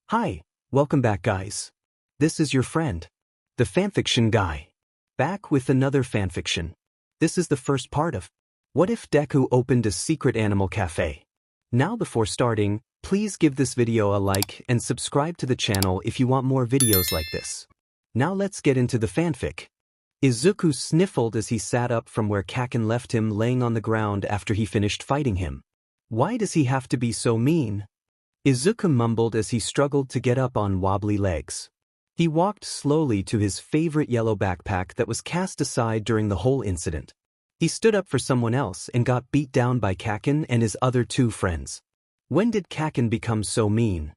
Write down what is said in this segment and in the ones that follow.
Hi, welcome back guys. This is your friend, the fanfiction guy. Back with another fanfiction. This is the first part of What If Deku Opened a Secret Animal Cafe? Now before starting, please give this video a like and subscribe to the channel if you want more videos like this. Now let's get into the fanfic. Izuku sniffled as he sat up from where Kaken left him laying on the ground after he finished fighting him. Why does he have to be so mean? Izuku mumbled as he struggled to get up on wobbly legs. He walked slowly to his favorite yellow backpack that was cast aside during the whole incident. He stood up for someone else and got beat down by Kaken and his other two friends. When did Kaken become so mean?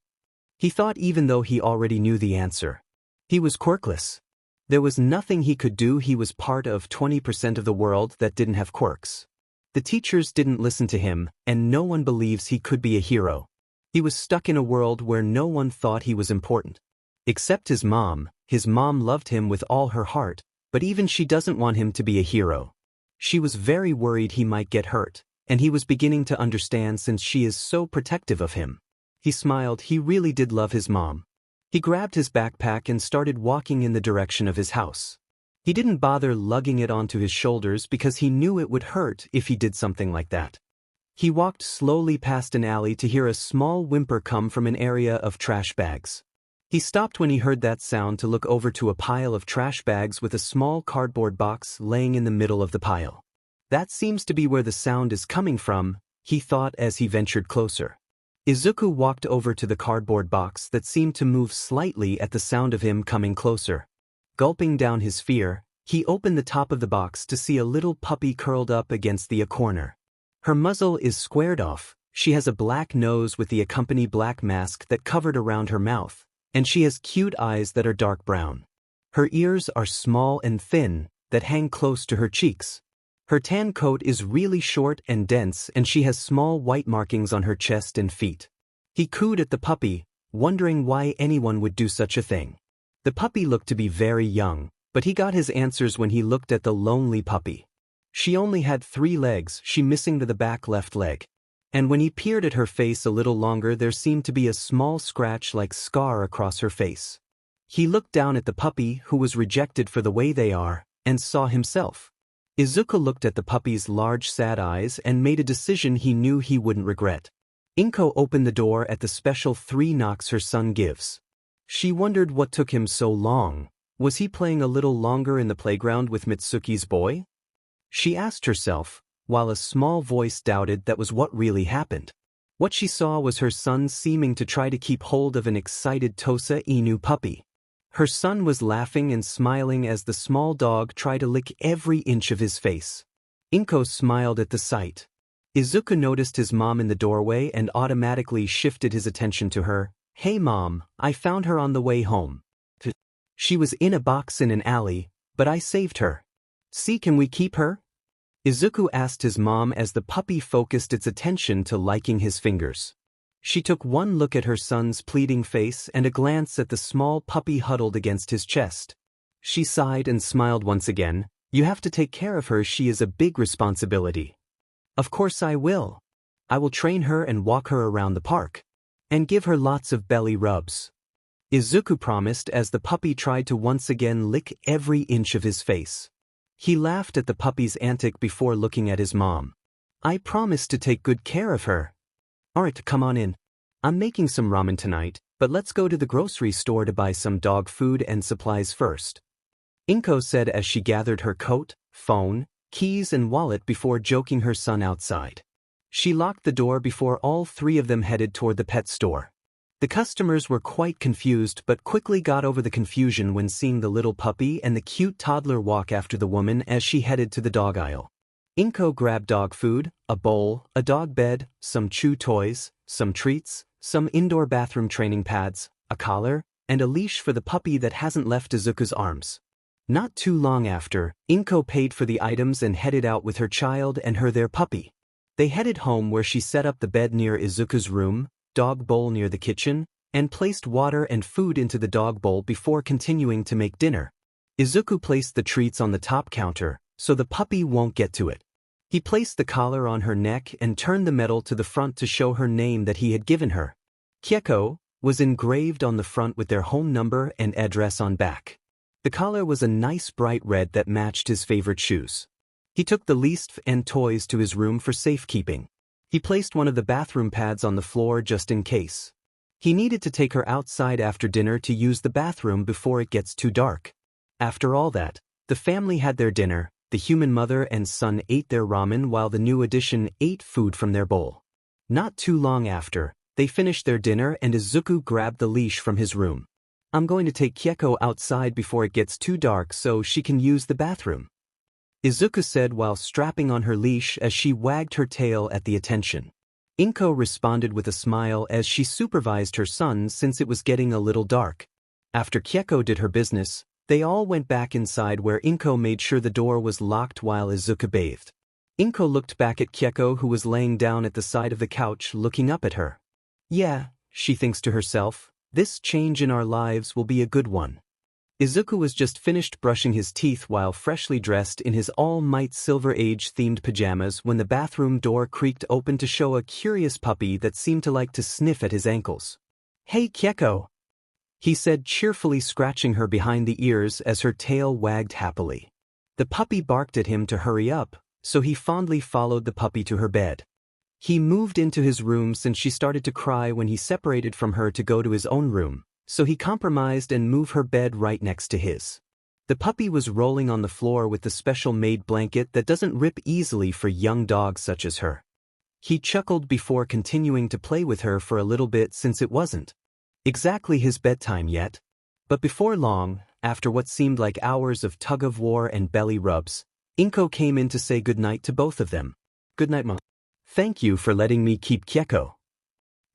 He thought even though he already knew the answer. He was quirkless. There was nothing he could do. He was part of 20% of the world that didn't have quirks. The teachers didn't listen to him, and no one believes he could be a hero. He was stuck in a world where no one thought he was important. Except his mom. His mom loved him with all her heart, but even she doesn't want him to be a hero. She was very worried he might get hurt, and he was beginning to understand since she is so protective of him. He smiled. He really did love his mom. He grabbed his backpack and started walking in the direction of his house. He didn't bother lugging it onto his shoulders because he knew it would hurt if he did something like that. He walked slowly past an alley to hear a small whimper come from an area of trash bags. He stopped when he heard that sound to look over to a pile of trash bags with a small cardboard box laying in the middle of the pile. That seems to be where the sound is coming from, he thought as he ventured closer. Izuku walked over to the cardboard box that seemed to move slightly at the sound of him coming closer. Gulping down his fear, he opened the top of the box to see a little puppy curled up against the corner. Her muzzle is squared off, she has a black nose with the accompanying black mask that covered around her mouth, and she has cute eyes that are dark brown. Her ears are small and thin, that hang close to her cheeks. Her tan coat is really short and dense and she has small white markings on her chest and feet. He cooed at the puppy, wondering why anyone would do such a thing. The puppy looked to be very young, but he got his answers when he looked at the lonely puppy. She only had 3 legs, she missing the back left leg. And when he peered at her face a little longer there seemed to be a small scratch-like scar across her face. He looked down at the puppy who was rejected for the way they are, and saw himself. Izuku looked at the puppy's large sad eyes and made a decision he knew he wouldn't regret. Inko opened the door at the special 3 knocks her son gives. She wondered what took him so long. Was he playing a little longer in the playground with Mitsuki's boy? She asked herself, while a small voice doubted that was what really happened. What she saw was her son seeming to try to keep hold of an excited Tosa Inu puppy. Her son was laughing and smiling as the small dog tried to lick every inch of his face. Inko smiled at the sight. Izuku noticed his mom in the doorway and automatically shifted his attention to her. Hey mom, I found her on the way home. She was in a box in an alley, but I saved her. See, can we keep her? Izuku asked his mom as the puppy focused its attention to licking his fingers. She took one look at her son's pleading face and a glance at the small puppy huddled against his chest. She sighed and smiled once again. You have to take care of her, she is a big responsibility. Of course I will. I will train her and walk her around the park. And give her lots of belly rubs. Izuku promised as the puppy tried to once again lick every inch of his face. He laughed at the puppy's antic before looking at his mom. I promise to take good care of her. Alright, come on in. I'm making some ramen tonight, but let's go to the grocery store to buy some dog food and supplies first. Inko said as she gathered her coat, phone, keys and wallet before joking her son outside. She locked the door before all 3 of them headed toward the pet store. The customers were quite confused but quickly got over the confusion when seeing the little puppy and the cute toddler walk after the woman as she headed to the dog aisle. Inko grabbed dog food, a bowl, a dog bed, some chew toys, some treats, some indoor bathroom training pads, a collar, and a leash for the puppy that hasn't left Izuku's arms. Not too long after, Inko paid for the items and headed out with her child and their puppy. They headed home where she set up the bed near Izuku's room, dog bowl near the kitchen, and placed water and food into the dog bowl before continuing to make dinner. Izuku placed the treats on the top counter, so the puppy won't get to it. He placed the collar on her neck and turned the medal to the front to show her name that he had given her. Keko, was engraved on the front with their home number and address on back. The collar was a nice bright red that matched his favorite shoes. He took the leash and toys to his room for safekeeping. He placed one of the bathroom pads on the floor just in case. He needed to take her outside after dinner to use the bathroom before it gets too dark. After all that, the family had their dinner. The human mother and son ate their ramen while the new addition ate food from their bowl. Not too long after, they finished their dinner and Izuku grabbed the leash from his room. I'm going to take Keko outside before it gets too dark so she can use the bathroom, Izuku said while strapping on her leash as she wagged her tail at the attention. Inko responded with a smile as she supervised her son since it was getting a little dark. After Keko did her business, they all went back inside where Inko made sure the door was locked while Izuku bathed. Inko looked back at Keko who was laying down at the side of the couch looking up at her. Yeah, she thinks to herself, this change in our lives will be a good one. Izuku was just finished brushing his teeth while freshly dressed in his All Might Silver Age-themed pajamas when the bathroom door creaked open to show a curious puppy that seemed to like to sniff at his ankles. Hey Keko, he said cheerfully, scratching her behind the ears as her tail wagged happily. The puppy barked at him to hurry up, so he fondly followed the puppy to her bed. He moved into his room since she started to cry when he separated from her to go to his own room, so he compromised and moved her bed right next to his. The puppy was rolling on the floor with the special made blanket that doesn't rip easily for young dogs such as her. He chuckled before continuing to play with her for a little bit since it wasn't exactly his bedtime yet. But before long, after what seemed like hours of tug-of-war and belly rubs, Inko came in to say goodnight to both of them. Good night, Mom. Thank you for letting me keep Keko,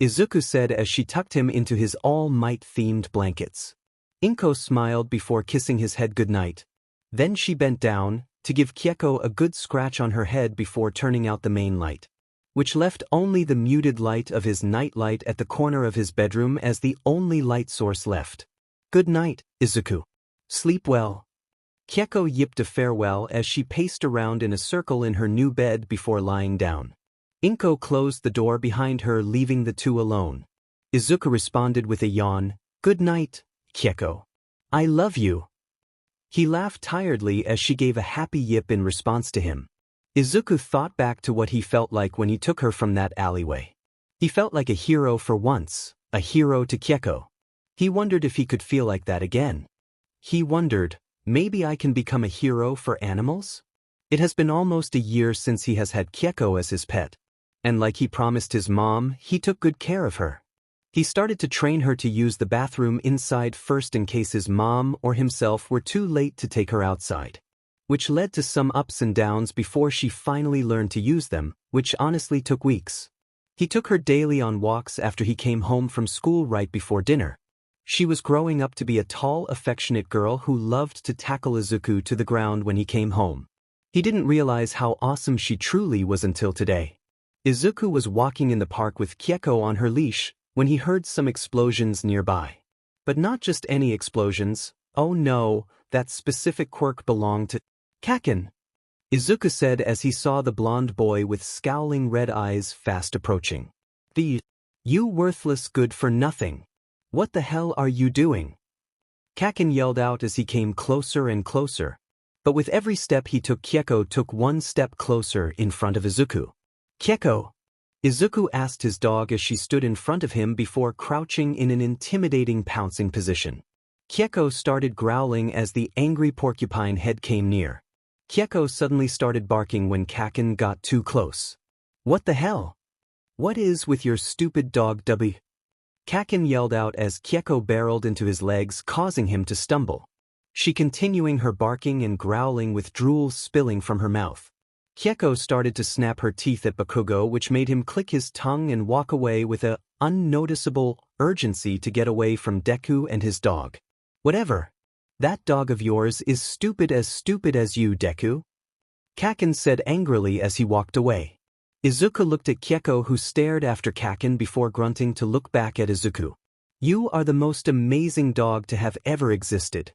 Izuku said as she tucked him into his All Might-themed blankets. Inko smiled before kissing his head goodnight. Then she bent down to give Keko a good scratch on her head before turning out the main light, which left only the muted light of his night light at the corner of his bedroom as the only light source left. Good night, Izuku. Sleep well. Keko yipped a farewell as she paced around in a circle in her new bed before lying down. Inko closed the door behind her, leaving the two alone. Izuku responded with a yawn. Good night, Keko. I love you. He laughed tiredly as she gave a happy yip in response to him. Izuku thought back to what he felt like when he took her from that alleyway. He felt like a hero for once, a hero to Keko. He wondered if he could feel like that again. He wondered, maybe I can become a hero for animals? It has been almost a year since he has had Keko as his pet. And like he promised his mom, he took good care of her. He started to train her to use the bathroom inside first in case his mom or himself were too late to take her outside, which led to some ups and downs before she finally learned to use them, which honestly took weeks. He took her daily on walks after he came home from school right before dinner. She was growing up to be a tall, affectionate girl who loved to tackle Izuku to the ground when he came home. He didn't realize how awesome she truly was until today. Izuku was walking in the park with Keko on her leash when he heard some explosions nearby. But not just any explosions. Oh no, that specific quirk belonged to Kaken, Izuku said as he saw the blonde boy with scowling red eyes fast approaching. You worthless good-for-nothing. What the hell are you doing? Kaken yelled out as he came closer and closer. But with every step he took, Keko took one step closer in front of Izuku. Keko, Izuku asked his dog as she stood in front of him before crouching in an intimidating pouncing position. Keko started growling as the angry porcupine head came near. Keko suddenly started barking when Kaken got too close. What the hell? What is with your stupid dog W? Kaken yelled out as Keko barreled into his legs, causing him to stumble. She continuing her barking and growling with drool spilling from her mouth. Keko started to snap her teeth at Bakugo, which made him click his tongue and walk away with a unnoticeable urgency to get away from Deku and his dog. Whatever. That dog of yours is stupid as you, Deku, Kaken said angrily as he walked away. Izuku looked at Keko, who stared after Kaken before grunting to look back at Izuku. You are the most amazing dog to have ever existed,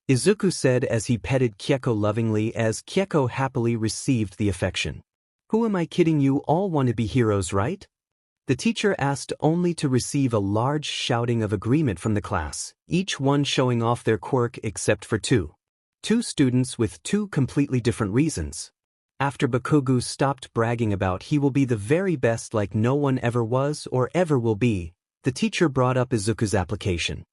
Izuku said as he petted Keko lovingly as Keko happily received the affection. Who am I kidding, you all want to be heroes, right? The teacher asked only to receive a large shouting of agreement from the class, each one showing off their quirk except for two. Two students with two completely different reasons. After Bakugou stopped bragging about he will be the very best like no one ever was or ever will be, the teacher brought up Izuku's application.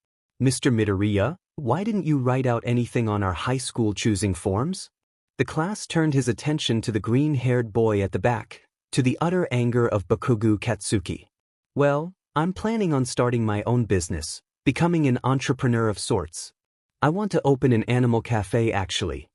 Mr. Midoriya, why didn't you write out anything on our high school choosing forms? The class turned his attention to the green-haired boy at the back, to the utter anger of Bakugou Katsuki. Well, I'm planning on starting my own business, becoming an entrepreneur of sorts. I want to open an animal cafe actually.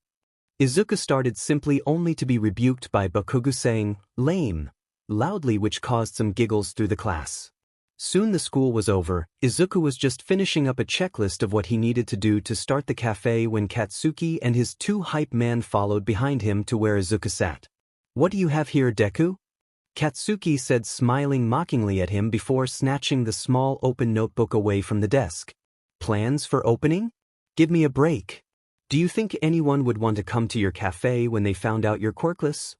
Izuku started simply only to be rebuked by Bakugou saying, lame, loudly, which caused some giggles through the class. Soon the school was over. Izuku was just finishing up a checklist of what he needed to do to start the cafe when Katsuki and his two hype men followed behind him to where Izuku sat. What do you have here, Deku? Katsuki said, smiling mockingly at him before snatching the small open notebook away from the desk. Plans for opening? Give me a break. Do you think anyone would want to come to your cafe when they found out you're quirkless?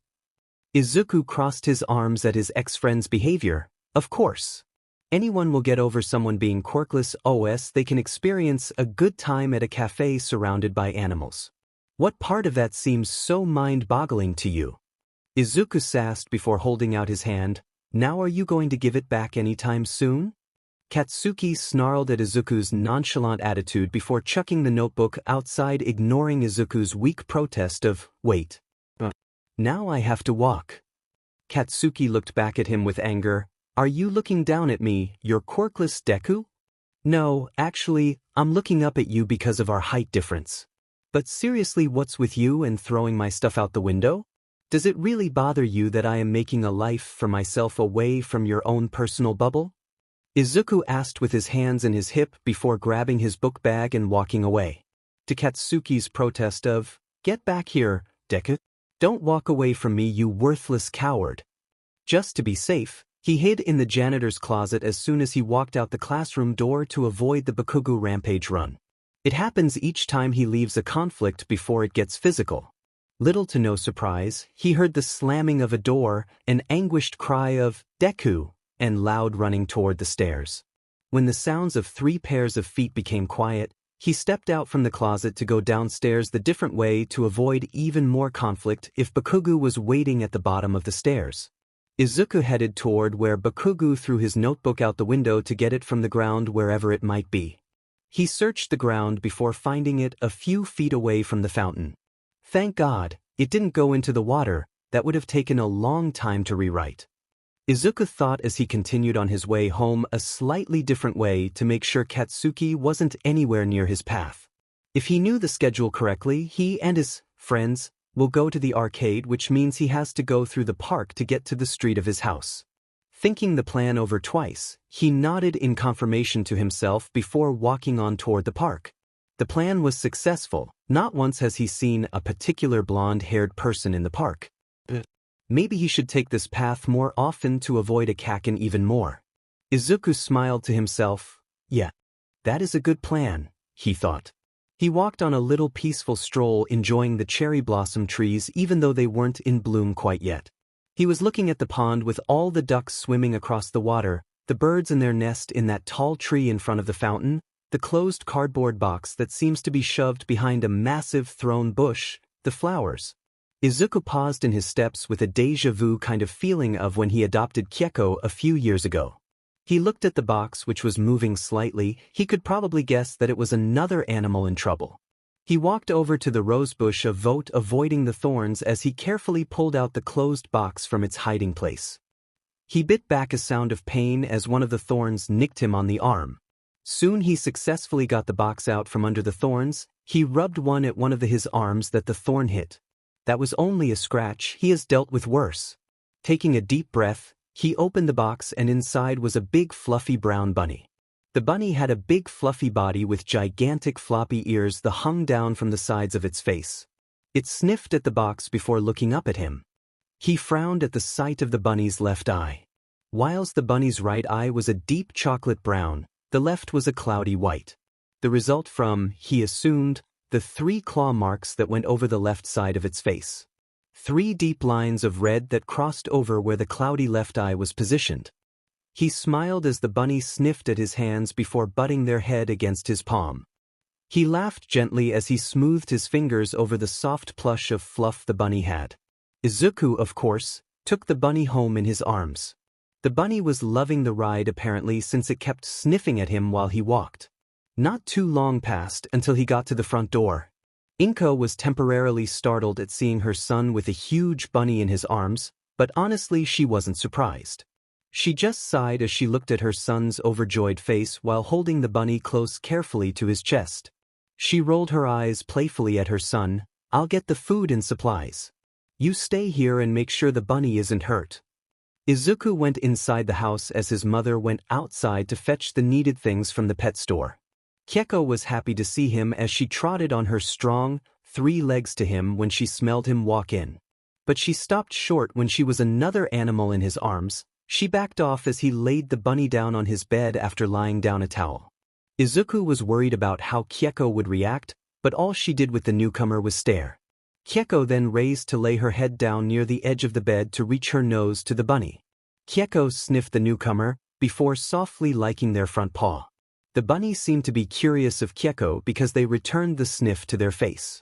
Izuku crossed his arms at his ex-friend's behavior. Of course. Anyone will get over someone being quirkless os they can experience a good time at a cafe surrounded by animals. What part of that seems so mind-boggling to you? Izuku sassed before holding out his hand. Now are you going to give it back anytime soon? Katsuki snarled at Izuku's nonchalant attitude before chucking the notebook outside, ignoring Izuku's weak protest of, wait. Now I have to walk. Katsuki looked back at him with anger. Are you looking down at me, your quirkless Deku? No, actually, I'm looking up at you because of our height difference. But seriously, what's with you and throwing my stuff out the window? Does it really bother you that I am making a life for myself away from your own personal bubble? Izuku asked with his hands in his hip before grabbing his book bag and walking away. To Katsuki's protest of, get back here, Deku. Don't walk away from me, you worthless coward. Just to be safe, he hid in the janitor's closet as soon as he walked out the classroom door to avoid the Bakugou rampage run. It happens each time he leaves a conflict before it gets physical. Little to no surprise, he heard the slamming of a door, an anguished cry of, Deku, and loud running toward the stairs. When the sounds of 3 pairs of feet became quiet, he stepped out from the closet to go downstairs the different way to avoid even more conflict if Bakugou was waiting at the bottom of the stairs. Izuku headed toward where Bakugou threw his notebook out the window to get it from the ground wherever it might be. He searched the ground before finding it a few feet away from the fountain. Thank God, it didn't go into the water. That would have taken a long time to rewrite. Izuku thought as he continued on his way home a slightly different way to make sure Katsuki wasn't anywhere near his path. If he knew the schedule correctly, he and his friends will go to the arcade, which means he has to go through the park to get to the street of his house. Thinking the plan over twice, he nodded in confirmation to himself before walking on toward the park. The plan was successful. Not once has he seen a particular blonde-haired person in the park. Maybe he should take this path more often to avoid a Kaken even more. Izuku smiled to himself. Yeah, that is a good plan, he thought. He walked on a little peaceful stroll, enjoying the cherry blossom trees even though they weren't in bloom quite yet. He was looking at the pond with all the ducks swimming across the water, the birds in their nest in that tall tree in front of the fountain, the closed cardboard box that seems to be shoved behind a massive thrown bush, the flowers. Izuku paused in his steps with a déjà vu kind of feeling of when he adopted Keko a few years ago. He looked at the box, which was moving slightly. He could probably guess that it was another animal in trouble. He walked over to the rosebush, avoiding the thorns as he carefully pulled out the closed box from its hiding place. He bit back a sound of pain as one of the thorns nicked him on the arm. Soon he successfully got the box out from under the thorns. He rubbed one at one of his arms that the thorn hit. That was only a scratch. He has dealt with worse. Taking a deep breath, he opened the box and inside was a big fluffy brown bunny. The bunny had a big fluffy body with gigantic floppy ears that hung down from the sides of its face. It sniffed at the box before looking up at him. He frowned at the sight of the bunny's left eye. Whilst the bunny's right eye was a deep chocolate brown, the left was a cloudy white. The result from, he assumed, the 3 claw marks that went over the left side of its face. 3 deep lines of red that crossed over where the cloudy left eye was positioned. He smiled as the bunny sniffed at his hands before butting their head against his palm. He laughed gently as he smoothed his fingers over the soft plush of fluff the bunny had. Izuku, of course, took the bunny home in his arms. The bunny was loving the ride apparently since it kept sniffing at him while he walked. Not too long passed until he got to the front door. Inko was temporarily startled at seeing her son with a huge bunny in his arms, but honestly she wasn't surprised. She just sighed as she looked at her son's overjoyed face while holding the bunny close carefully to his chest. She rolled her eyes playfully at her son. "I'll get the food and supplies. You stay here and make sure the bunny isn't hurt." Izuku went inside the house as his mother went outside to fetch the needed things from the pet store. Keko was happy to see him as she trotted on her strong 3 legs to him when she smelled him walk in. But she stopped short when she was another animal in his arms. She backed off as he laid the bunny down on his bed after lying down a towel. Izuku was worried about how Keko would react, but all she did with the newcomer was stare. Keko then raised to lay her head down near the edge of the bed to reach her nose to the bunny. Keko sniffed the newcomer, before softly licking their front paw. The bunny seemed to be curious of Keko because they returned the sniff to their face.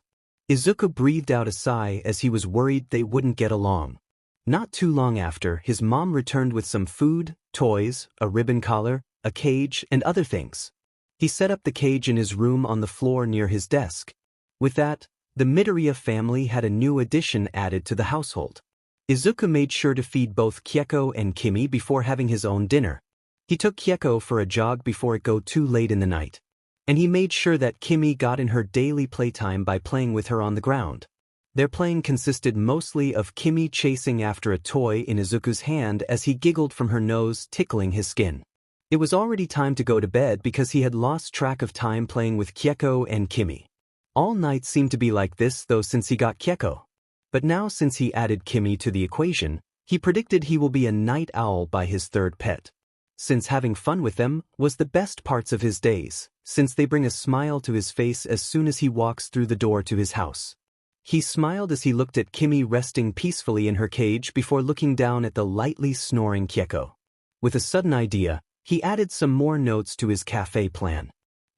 Izuku breathed out a sigh as he was worried they wouldn't get along. Not too long after, his mom returned with some food, toys, a ribbon collar, a cage, and other things. He set up the cage in his room on the floor near his desk. With that, the Midoriya family had a new addition added to the household. Izuku made sure to feed both Keko and Kimi before having his own dinner. He took Keko for a jog before it got too late in the night. And he made sure that Kimi got in her daily playtime by playing with her on the ground. Their playing consisted mostly of Kimi chasing after a toy in Izuku's hand as he giggled from her nose, tickling his skin. It was already time to go to bed because he had lost track of time playing with Keko and Kimi. All nights seemed to be like this though since he got Keko. But now since he added Kimi to the equation, he predicted he will be a night owl by his third pet. Since having fun with them was the best parts of his days, since they bring a smile to his face as soon as he walks through the door to his house. He smiled as he looked at Kimi resting peacefully in her cage before looking down at the lightly snoring Keko. With a sudden idea, he added some more notes to his cafe plan.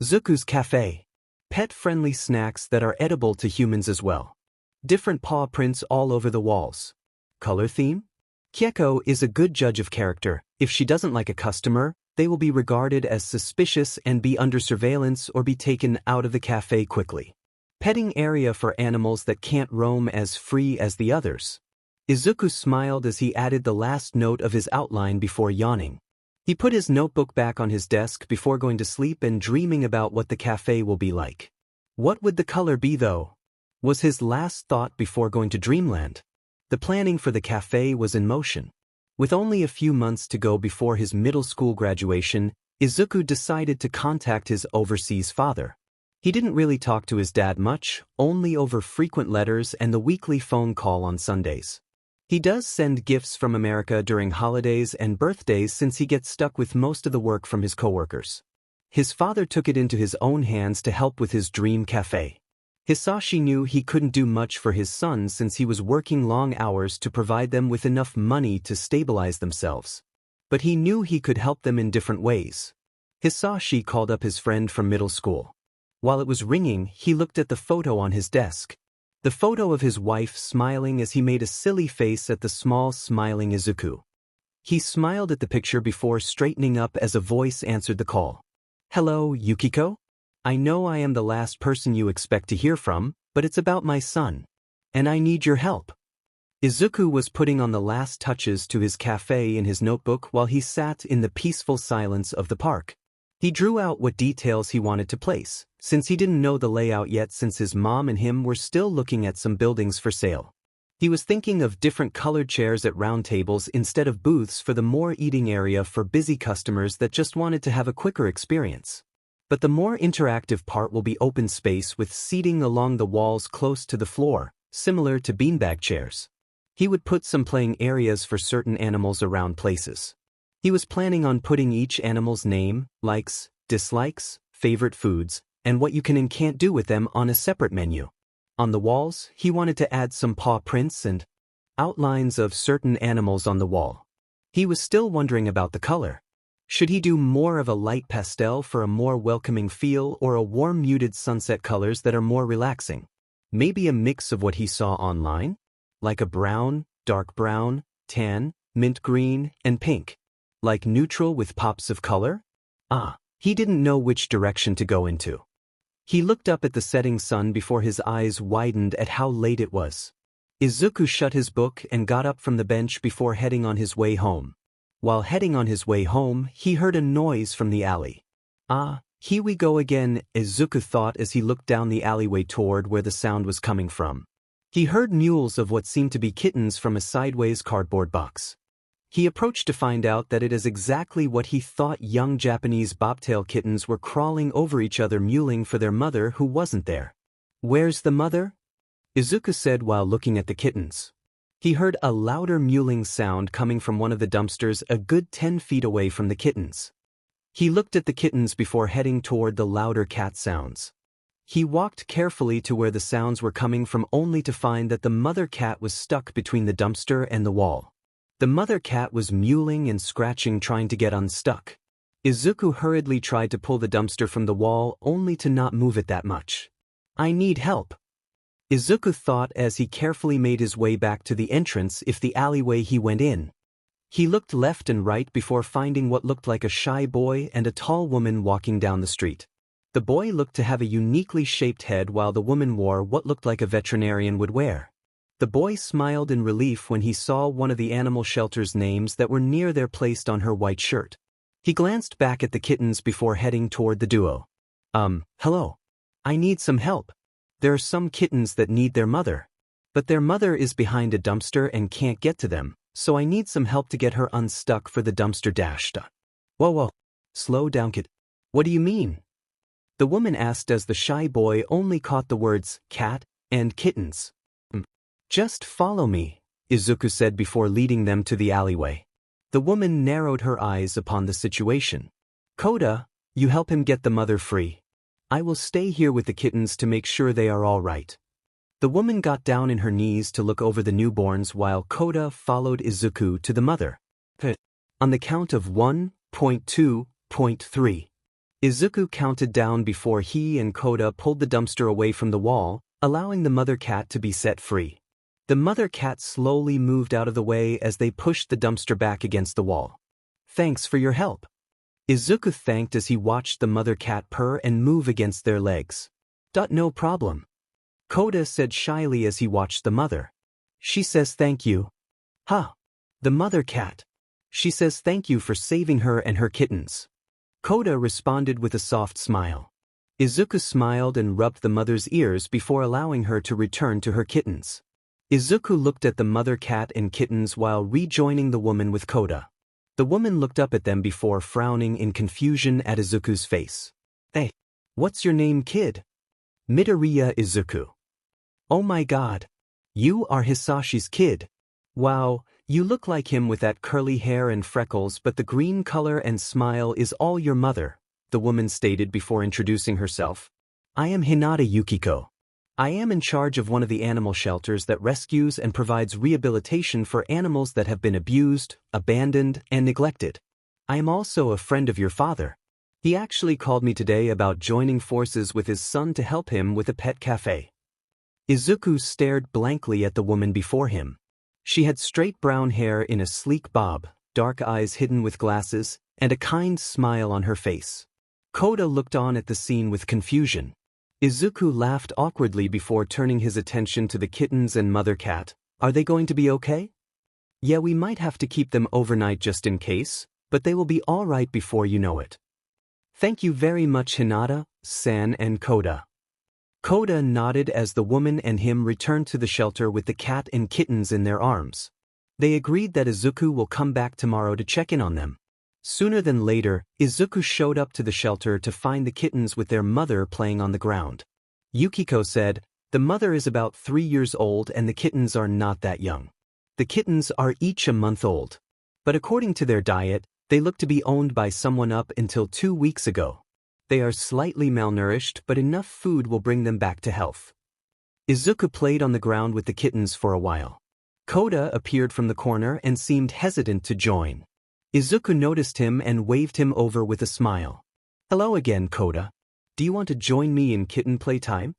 Zuku's Cafe. Pet-friendly snacks that are edible to humans as well. Different paw prints all over the walls. Color theme? Keko is a good judge of character. If she doesn't like a customer, they will be regarded as suspicious and be under surveillance or be taken out of the cafe quickly. Petting area for animals that can't roam as free as the others. Izuku smiled as he added the last note of his outline before yawning. He put his notebook back on his desk before going to sleep and dreaming about what the cafe will be like. What would the color be though? Was his last thought before going to dreamland. The planning for the cafe was in motion. With only a few months to go before his middle school graduation, Izuku decided to contact his overseas father. He didn't really talk to his dad much, only over frequent letters and the weekly phone call on Sundays. He does send gifts from America during holidays and birthdays since he gets stuck with most of the work from his coworkers. His father took it into his own hands to help with his dream cafe. Hisashi knew he couldn't do much for his son since he was working long hours to provide them with enough money to stabilize themselves. But he knew he could help them in different ways. Hisashi called up his friend from middle school. While it was ringing, he looked at the photo on his desk. The photo of his wife smiling as he made a silly face at the small smiling Izuku. He smiled at the picture before straightening up as a voice answered the call. "Hello, Yukiko? I know I am the last person you expect to hear from, but it's about my son. And I need your help." Izuku was putting on the last touches to his cafe in his notebook while he sat in the peaceful silence of the park. He drew out what details he wanted to place, since he didn't know the layout yet since his mom and him were still looking at some buildings for sale. He was thinking of different colored chairs at round tables instead of booths for the more eating area for busy customers that just wanted to have a quicker experience. But the more interactive part will be open space with seating along the walls close to the floor, similar to beanbag chairs. He would put some playing areas for certain animals around places. He was planning on putting each animal's name, likes, dislikes, favorite foods, and what you can and can't do with them on a separate menu. On the walls, he wanted to add some paw prints and outlines of certain animals on the wall. He was still wondering about the color. Should he do more of a light pastel for a more welcoming feel or a warm muted sunset colors that are more relaxing? Maybe a mix of what he saw online? Like a brown, dark brown, tan, mint green, and pink. Like neutral with pops of color? He didn't know which direction to go into. He looked up at the setting sun before his eyes widened at how late it was. Izuku shut his book and got up from the bench before heading on his way home. While heading on his way home, he heard a noise from the alley. Here we go again, Izuku thought as he looked down the alleyway toward where the sound was coming from. He heard mules of what seemed to be kittens from a sideways cardboard box. He approached to find out that it is exactly what he thought. Young Japanese bobtail kittens were crawling over each other mewling for their mother who wasn't there. "Where's the mother?" Izuku said while looking at the kittens. He heard a louder mewling sound coming from one of the dumpsters a good 10 feet away from the kittens. He looked at the kittens before heading toward the louder cat sounds. He walked carefully to where the sounds were coming from only to find that the mother cat was stuck between the dumpster and the wall. The mother cat was mewling and scratching trying to get unstuck. Izuku hurriedly tried to pull the dumpster from the wall only to not move it that much. "I need help," Izuku thought as he carefully made his way back to the entrance if the alleyway he went in. He looked left and right before finding what looked like a shy boy and a tall woman walking down the street. The boy looked to have a uniquely shaped head while the woman wore what looked like a veterinarian would wear. The boy smiled in relief when he saw one of the animal shelter's names that were near there placed on her white shirt. He glanced back at the kittens before heading toward the duo. Hello. I need some help. There are some kittens that need their mother. But their mother is behind a dumpster and can't get to them, so I need some help to get her unstuck for the dumpster dash. Whoa. Slow down, kid. What do you mean? The woman asked as the shy boy only caught the words cat and kittens. Just follow me, Izuku said before leading them to the alleyway. The woman narrowed her eyes upon the situation. Kota, you help him get the mother free. I will stay here with the kittens to make sure they are all right. The woman got down in her knees to look over the newborns while Kota followed Izuku to the mother. On the count of 1.2.3, Izuku counted down before he and Kota pulled the dumpster away from the wall, allowing the mother cat to be set free. The mother cat slowly moved out of the way as they pushed the dumpster back against the wall. Thanks for your help, Izuku thanked as he watched the mother cat purr and move against their legs. No problem, Kota said shyly as he watched the mother. She says thank you. The mother cat. She says thank you for saving her and her kittens. Kota responded with a soft smile. Izuku smiled and rubbed the mother's ears before allowing her to return to her kittens. Izuku looked at the mother cat and kittens while rejoining the woman with Kota. The woman looked up at them before frowning in confusion at Izuku's face. Hey, what's your name, kid? Midoriya Izuku. Oh my god. You are Hisashi's kid. Wow, you look like him with that curly hair and freckles, but the green color and smile is all your mother, the woman stated before introducing herself. I am Hinata Yukiko. I am in charge of one of the animal shelters that rescues and provides rehabilitation for animals that have been abused, abandoned, and neglected. I am also a friend of your father. He actually called me today about joining forces with his son to help him with a pet cafe. Izuku stared blankly at the woman before him. She had straight brown hair in a sleek bob, dark eyes hidden with glasses, and a kind smile on her face. Kota looked on at the scene with confusion. Izuku laughed awkwardly before turning his attention to the kittens and mother cat. Are they going to be okay? Yeah, we might have to keep them overnight just in case, but they will be all right before you know it. Thank you very much, Hinata, San and Kota. Kota nodded as the woman and him returned to the shelter with the cat and kittens in their arms. They agreed that Izuku will come back tomorrow to check in on them. Sooner than later, Izuku showed up to the shelter to find the kittens with their mother playing on the ground. Yukiko said, the mother is about 3 years old and the kittens are not that young. The kittens are each a month old. But according to their diet, they look to be owned by someone up until 2 weeks ago. They are slightly malnourished, but enough food will bring them back to health. Izuku played on the ground with the kittens for a while. Kota appeared from the corner and seemed hesitant to join. Izuku noticed him and waved him over with a smile. "Hello again, Kota. Do you want to join me in kitten playtime?"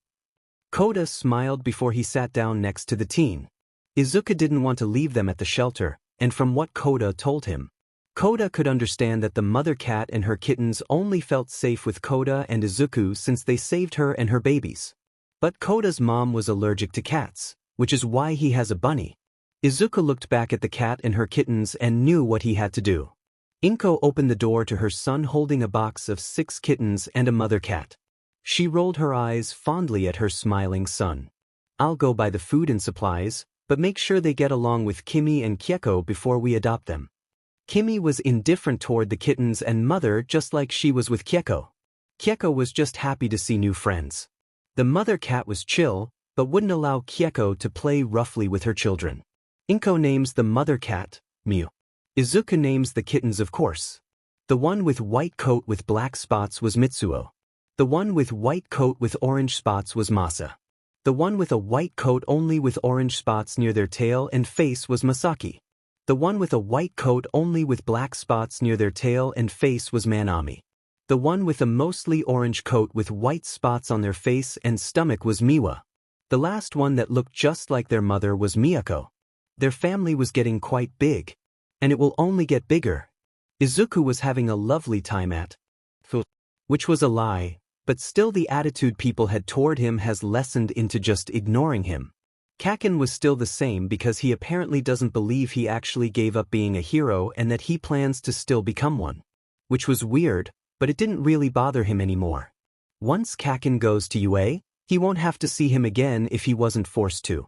Kota smiled before he sat down next to the teen. Izuku didn't want to leave them at the shelter, and from what Kota told him, Kota could understand that the mother cat and her kittens only felt safe with Kota and Izuku since they saved her and her babies. But Kota's mom was allergic to cats, which is why he has a bunny. Izuku looked back at the cat and her kittens and knew what he had to do. Inko opened the door to her son holding a box of 6 kittens and a mother cat. She rolled her eyes fondly at her smiling son. "I'll go buy the food and supplies, but make sure they get along with Kimi and Keko before we adopt them." Kimi was indifferent toward the kittens and mother just like she was with Keko. Keko was just happy to see new friends. The mother cat was chill, but wouldn't allow Keko to play roughly with her children. Inko names the mother cat Miu. Izuku names the kittens, of course. The one with white coat with black spots was Mitsuo. The one with white coat with orange spots was Masa. The one with a white coat only with orange spots near their tail and face was Masaki. The one with a white coat only with black spots near their tail and face was Manami. The one with a mostly orange coat with white spots on their face and stomach was Miwa. The last one that looked just like their mother was Miyako. Their family was getting quite big. And it will only get bigger. Izuku was having a lovely time at which was a lie, but still the attitude people had toward him has lessened into just ignoring him. Kaken was still the same because he apparently doesn't believe he actually gave up being a hero and that he plans to still become one. Which was weird, but it didn't really bother him anymore. Once Kaken goes to UA, he won't have to see him again if he wasn't forced to.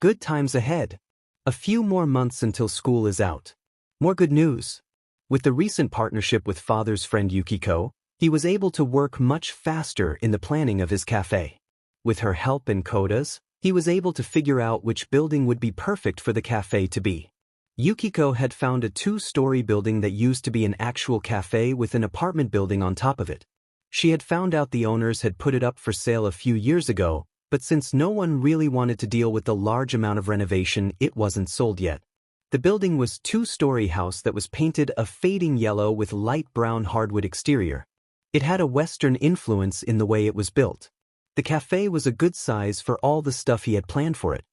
Good times ahead. A few more months until school is out. More good news. With the recent partnership with father's friend Yukiko, he was able to work much faster in the planning of his cafe. With her help and Kota's, he was able to figure out which building would be perfect for the cafe to be. Yukiko had found a 2-story building that used to be an actual cafe with an apartment building on top of it. She had found out the owners had put it up for sale a few years ago, but since no one really wanted to deal with the large amount of renovation, it wasn't sold yet. The building was a 2-story house that was painted a fading yellow with light brown hardwood exterior. It had a Western influence in the way it was built. The cafe was a good size for all the stuff he had planned for it.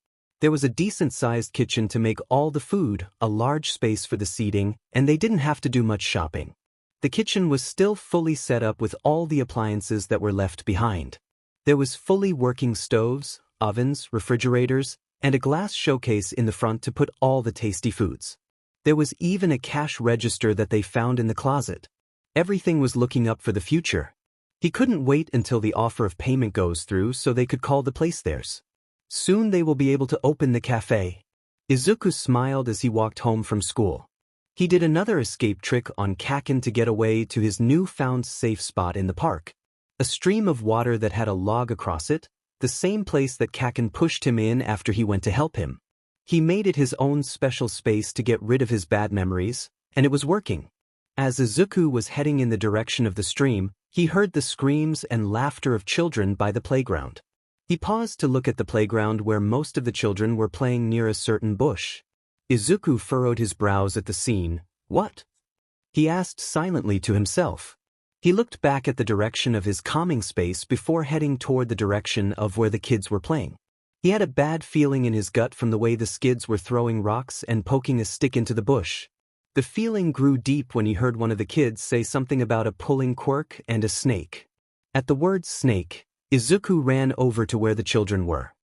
There was a decent-sized kitchen to make all the food, a large space for the seating, and they didn't have to do much shopping. The kitchen was still fully set up with all the appliances that were left behind. There was fully working stoves, ovens, refrigerators, and a glass showcase in the front to put all the tasty foods. There was even a cash register that they found in the closet. Everything was looking up for the future. He couldn't wait until the offer of payment goes through so they could call the place theirs. Soon they will be able to open the cafe. Izuku smiled as he walked home from school. He did another escape trick on Kaken to get away to his newfound safe spot in the park. A stream of water that had a log across it, the same place that Kaken pushed him in after he went to help him. He made it his own special space to get rid of his bad memories, and it was working. As Izuku was heading in the direction of the stream, he heard the screams and laughter of children by the playground. He paused to look at the playground where most of the children were playing near a certain bush. Izuku furrowed his brows at the scene. "What?" he asked silently to himself. He looked back at the direction of his calming space before heading toward the direction of where the kids were playing. He had a bad feeling in his gut from the way the kids were throwing rocks and poking a stick into the bush. The feeling grew deep when he heard one of the kids say something about a pulling quirk and a snake. At the word snake, Izuku ran over to where the children were.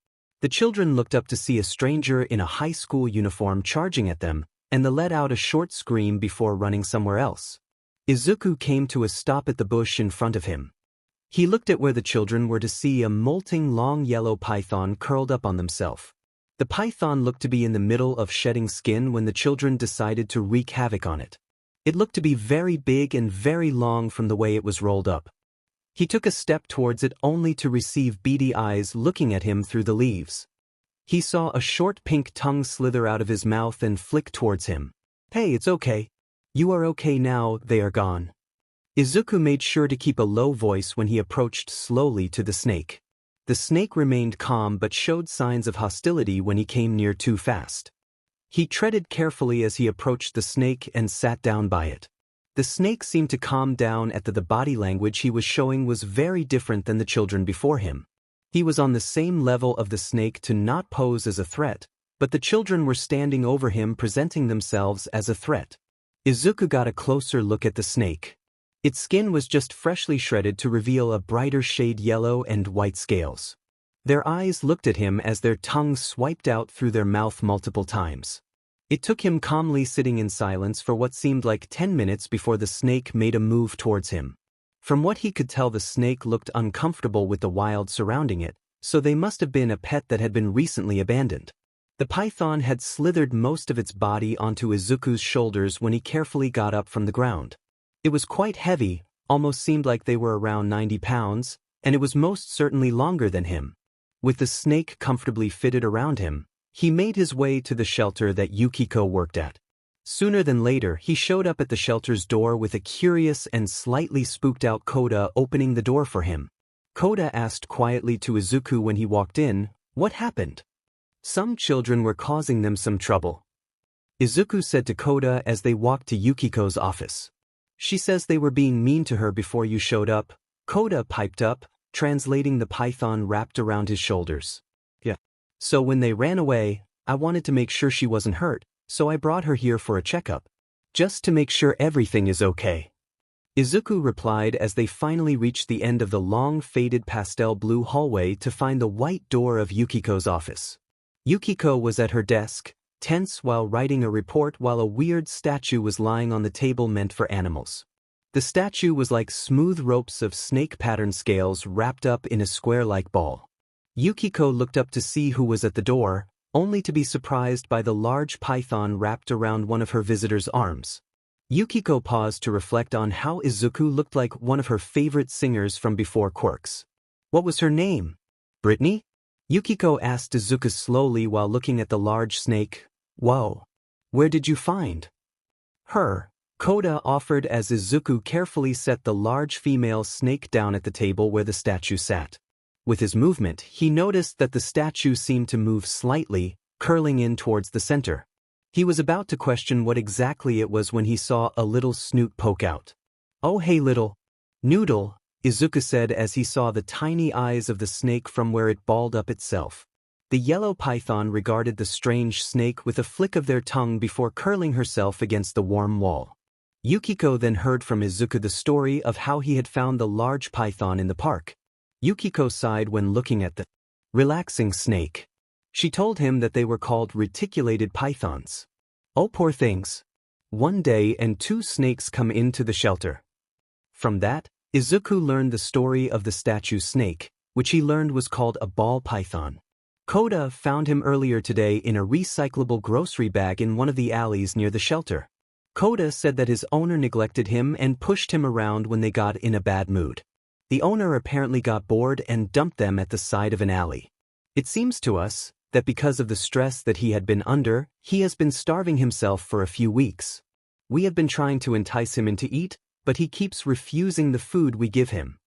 The children looked up to see a stranger in a high school uniform charging at them, and they let out a short scream before running somewhere else. Izuku came to a stop at the bush in front of him. He looked at where the children were to see a molting long yellow python curled up on themselves. The python looked to be in the middle of shedding skin when the children decided to wreak havoc on it. It looked to be very big and very long from the way it was rolled up. He took a step towards it only to receive beady eyes looking at him through the leaves. He saw a short pink tongue slither out of his mouth and flick towards him. "Hey, it's okay. You are okay now, they are gone." Izuku made sure to keep a low voice when he approached slowly to the snake. The snake remained calm but showed signs of hostility when he came near too fast. He treaded carefully as he approached the snake and sat down by it. The snake seemed to calm down at the body language he was showing was very different than the children before him. He was on the same level of the snake to not pose as a threat, but the children were standing over him presenting themselves as a threat. Izuku got a closer look at the snake. Its skin was just freshly shredded to reveal a brighter shade yellow and white scales. Their eyes looked at him as their tongues swiped out through their mouth multiple times. It took him calmly sitting in silence for what seemed like 10 minutes before the snake made a move towards him. From what he could tell, the snake looked uncomfortable with the wild surrounding it, so they must have been a pet that had been recently abandoned. The python had slithered most of its body onto Izuku's shoulders when he carefully got up from the ground. It was quite heavy, almost seemed like they were around 90 pounds, and it was most certainly longer than him. With the snake comfortably fitted around him, he made his way to the shelter that Yukiko worked at. Sooner than later, he showed up at the shelter's door with a curious and slightly spooked-out Kota opening the door for him. Kota asked quietly to Izuku when he walked in, "What happened?" "Some children were causing them some trouble," Izuku said to Kota as they walked to Yukiko's office. "She says they were being mean to her before you showed up," Kota piped up, translating the python wrapped around his shoulders. "Yeah. So when they ran away, I wanted to make sure she wasn't hurt, so I brought her here for a checkup. Just to make sure everything is okay," Izuku replied as they finally reached the end of the long faded pastel blue hallway to find the white door of Yukiko's office. Yukiko was at her desk, tense while writing a report while a weird statue was lying on the table meant for animals. The statue was like smooth ropes of snake-pattern scales wrapped up in a square-like ball. Yukiko looked up to see who was at the door, only to be surprised by the large python wrapped around one of her visitor's arms. Yukiko paused to reflect on how Izuku looked like one of her favorite singers from before Quirks. "What was her name? Brittany?" Yukiko asked Izuku slowly while looking at the large snake. "Whoa. Where did you find her?" Kota offered as Izuku carefully set the large female snake down at the table where the statue sat. With his movement, he noticed that the statue seemed to move slightly, curling in towards the center. He was about to question what exactly it was when he saw a little snoot poke out. "Oh hey little noodle," Izuku said as he saw the tiny eyes of the snake from where it balled up itself. The yellow python regarded the strange snake with a flick of their tongue before curling herself against the warm wall. Yukiko then heard from Izuku the story of how he had found the large python in the park. Yukiko sighed when looking at the relaxing snake. She told him that they were called reticulated pythons. "Oh poor things. One day and two snakes come into the shelter." From that, Izuku learned the story of the statue snake, which he learned was called a ball python. Kota found him earlier today in a recyclable grocery bag in one of the alleys near the shelter. Kota said that his owner neglected him and pushed him around when they got in a bad mood. The owner apparently got bored and dumped them at the side of an alley. It seems to us that because of the stress that he had been under, he has been starving himself for a few weeks. We have been trying to entice him in to eat, but he keeps refusing the food we give him.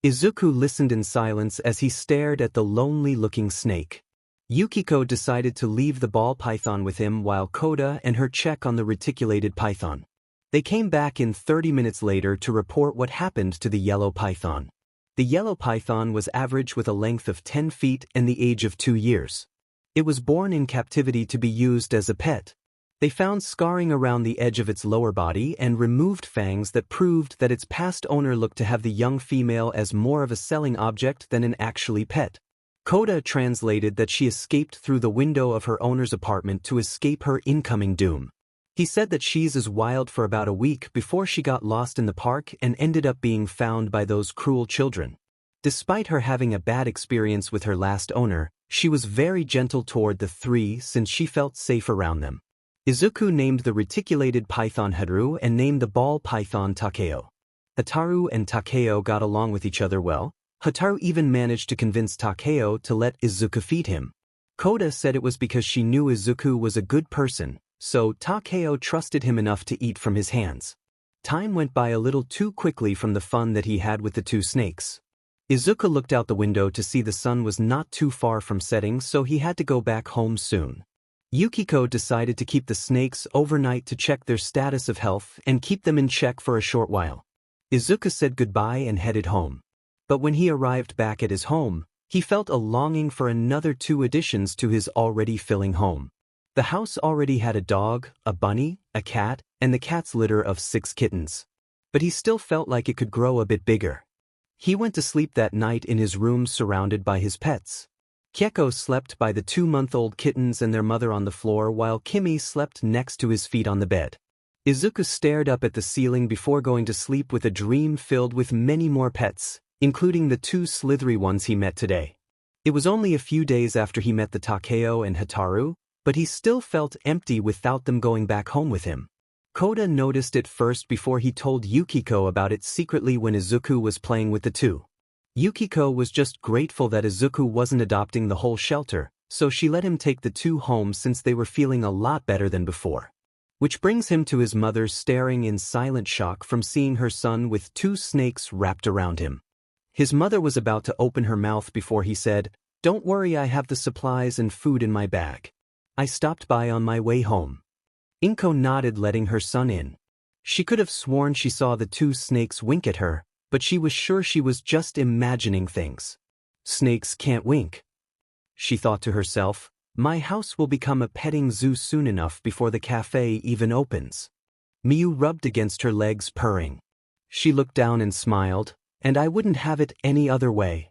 Izuku listened in silence as he stared at the lonely-looking snake. Yukiko decided to leave the ball python with him while Kota and her check on the reticulated python. They came back in 30 minutes later to report what happened to the yellow python. The yellow python was average with a length of 10 feet and the age of 2 years. It was born in captivity to be used as a pet. They found scarring around the edge of its lower body and removed fangs that proved that its past owner looked to have the young female as more of a selling object than an actually pet. Kota translated that she escaped through the window of her owner's apartment to escape her incoming doom. He said that she's as wild for about a week before she got lost in the park and ended up being found by those cruel children. Despite her having a bad experience with her last owner, she was very gentle toward the three since she felt safe around them. Izuku named the reticulated python Haru and named the ball python Takeo. Hataru and Takeo got along with each other well. Hataru even managed to convince Takeo to let Izuku feed him. Kota said it was because she knew Izuku was a good person, so Takeo trusted him enough to eat from his hands. Time went by a little too quickly from the fun that he had with the two snakes. Izuku looked out the window to see the sun was not too far from setting, so he had to go back home soon. Yukiko decided to keep the snakes overnight to check their status of health and keep them in check for a short while. Izuku said goodbye and headed home. But when he arrived back at his home, he felt a longing for another 2 additions to his already filling home. The house already had a dog, a bunny, a cat, and the cat's litter of 6 kittens. But he still felt like it could grow a bit bigger. He went to sleep that night in his room surrounded by his pets. Keko slept by the 2-month-old kittens and their mother on the floor, while Kimi slept next to his feet on the bed. Izuku stared up at the ceiling before going to sleep with a dream filled with many more pets, including the 2 slithery ones he met today. It was only a few days after he met the Takeo and Hataru, but he still felt empty without them going back home with him. Kota noticed it first before he told Yukiko about it secretly when Izuku was playing with the 2. Yukiko was just grateful that Izuku wasn't adopting the whole shelter, so she let him take the 2 home since they were feeling a lot better than before. Which brings him to his mother staring in silent shock from seeing her son with 2 snakes wrapped around him. His mother was about to open her mouth before he said, "Don't worry, I have the supplies and food in my bag. I stopped by on my way home." Inko nodded, letting her son in. She could have sworn she saw the 2 snakes wink at her, but she was sure she was just imagining things. Snakes can't wink. She thought to herself, my house will become a petting zoo soon enough before the cafe even opens. Miyu rubbed against her legs, purring. She looked down and smiled, and I wouldn't have it any other way.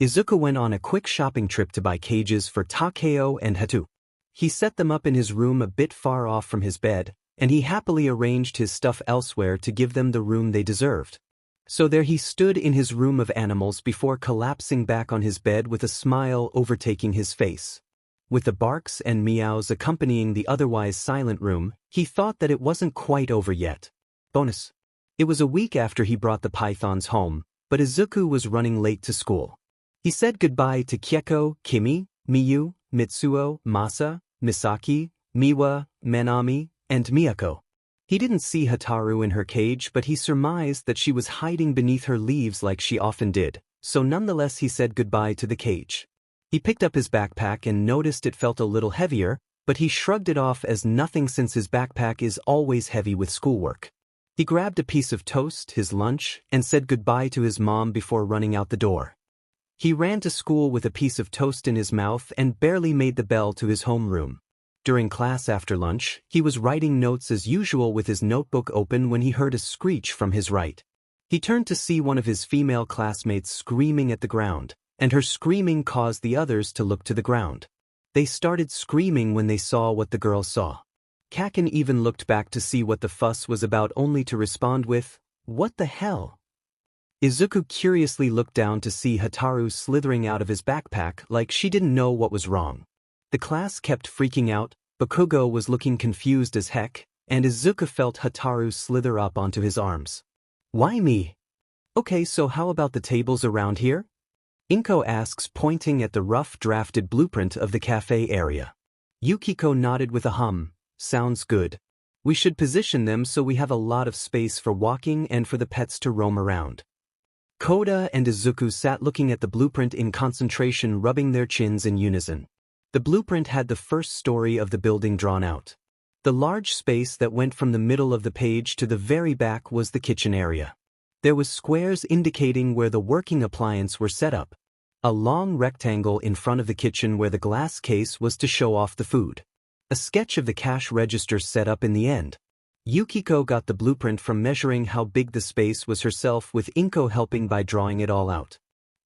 Izuku went on a quick shopping trip to buy cages for Takeo and Hatu. He set them up in his room a bit far off from his bed, and he happily arranged his stuff elsewhere to give them the room they deserved. So there he stood in his room of animals before collapsing back on his bed with a smile overtaking his face. With the barks and meows accompanying the otherwise silent room, he thought that it wasn't quite over yet. Bonus. It was a week after he brought the pythons home, but Izuku was running late to school. He said goodbye to Keko, Kimi, Miyu, Mitsuo, Masa, Misaki, Miwa, Manami, and Miyako. He didn't see Hataru in her cage, but he surmised that she was hiding beneath her leaves like she often did, so nonetheless he said goodbye to the cage. He picked up his backpack and noticed it felt a little heavier, but he shrugged it off as nothing since his backpack is always heavy with schoolwork. He grabbed a piece of toast, his lunch, and said goodbye to his mom before running out the door. He ran to school with a piece of toast in his mouth and barely made the bell to his homeroom. During class after lunch, he was writing notes as usual with his notebook open when he heard a screech from his right. He turned to see one of his female classmates screaming at the ground, and her screaming caused the others to look to the ground. They started screaming when they saw what the girl saw. Kaken even looked back to see what the fuss was about, only to respond with, "What the hell?" Izuku curiously looked down to see Hataru slithering out of his backpack like she didn't know what was wrong. The class kept freaking out, Bakugo was looking confused as heck, and Izuku felt Hataru slither up onto his arms. "Why me?" "Okay, so how about the tables around here?" Inko asks, pointing at the rough drafted blueprint of the cafe area. Yukiko nodded with a hum. "Sounds good. We should position them so we have a lot of space for walking and for the pets to roam around." Kota and Izuku sat looking at the blueprint in concentration, rubbing their chins in unison. The blueprint had the first story of the building drawn out. The large space that went from the middle of the page to the very back was the kitchen area. There was squares indicating where the working appliances were set up. A long rectangle in front of the kitchen where the glass case was to show off the food. A sketch of the cash register set up in the end. Yukiko got the blueprint from measuring how big the space was herself, with Inko helping by drawing it all out.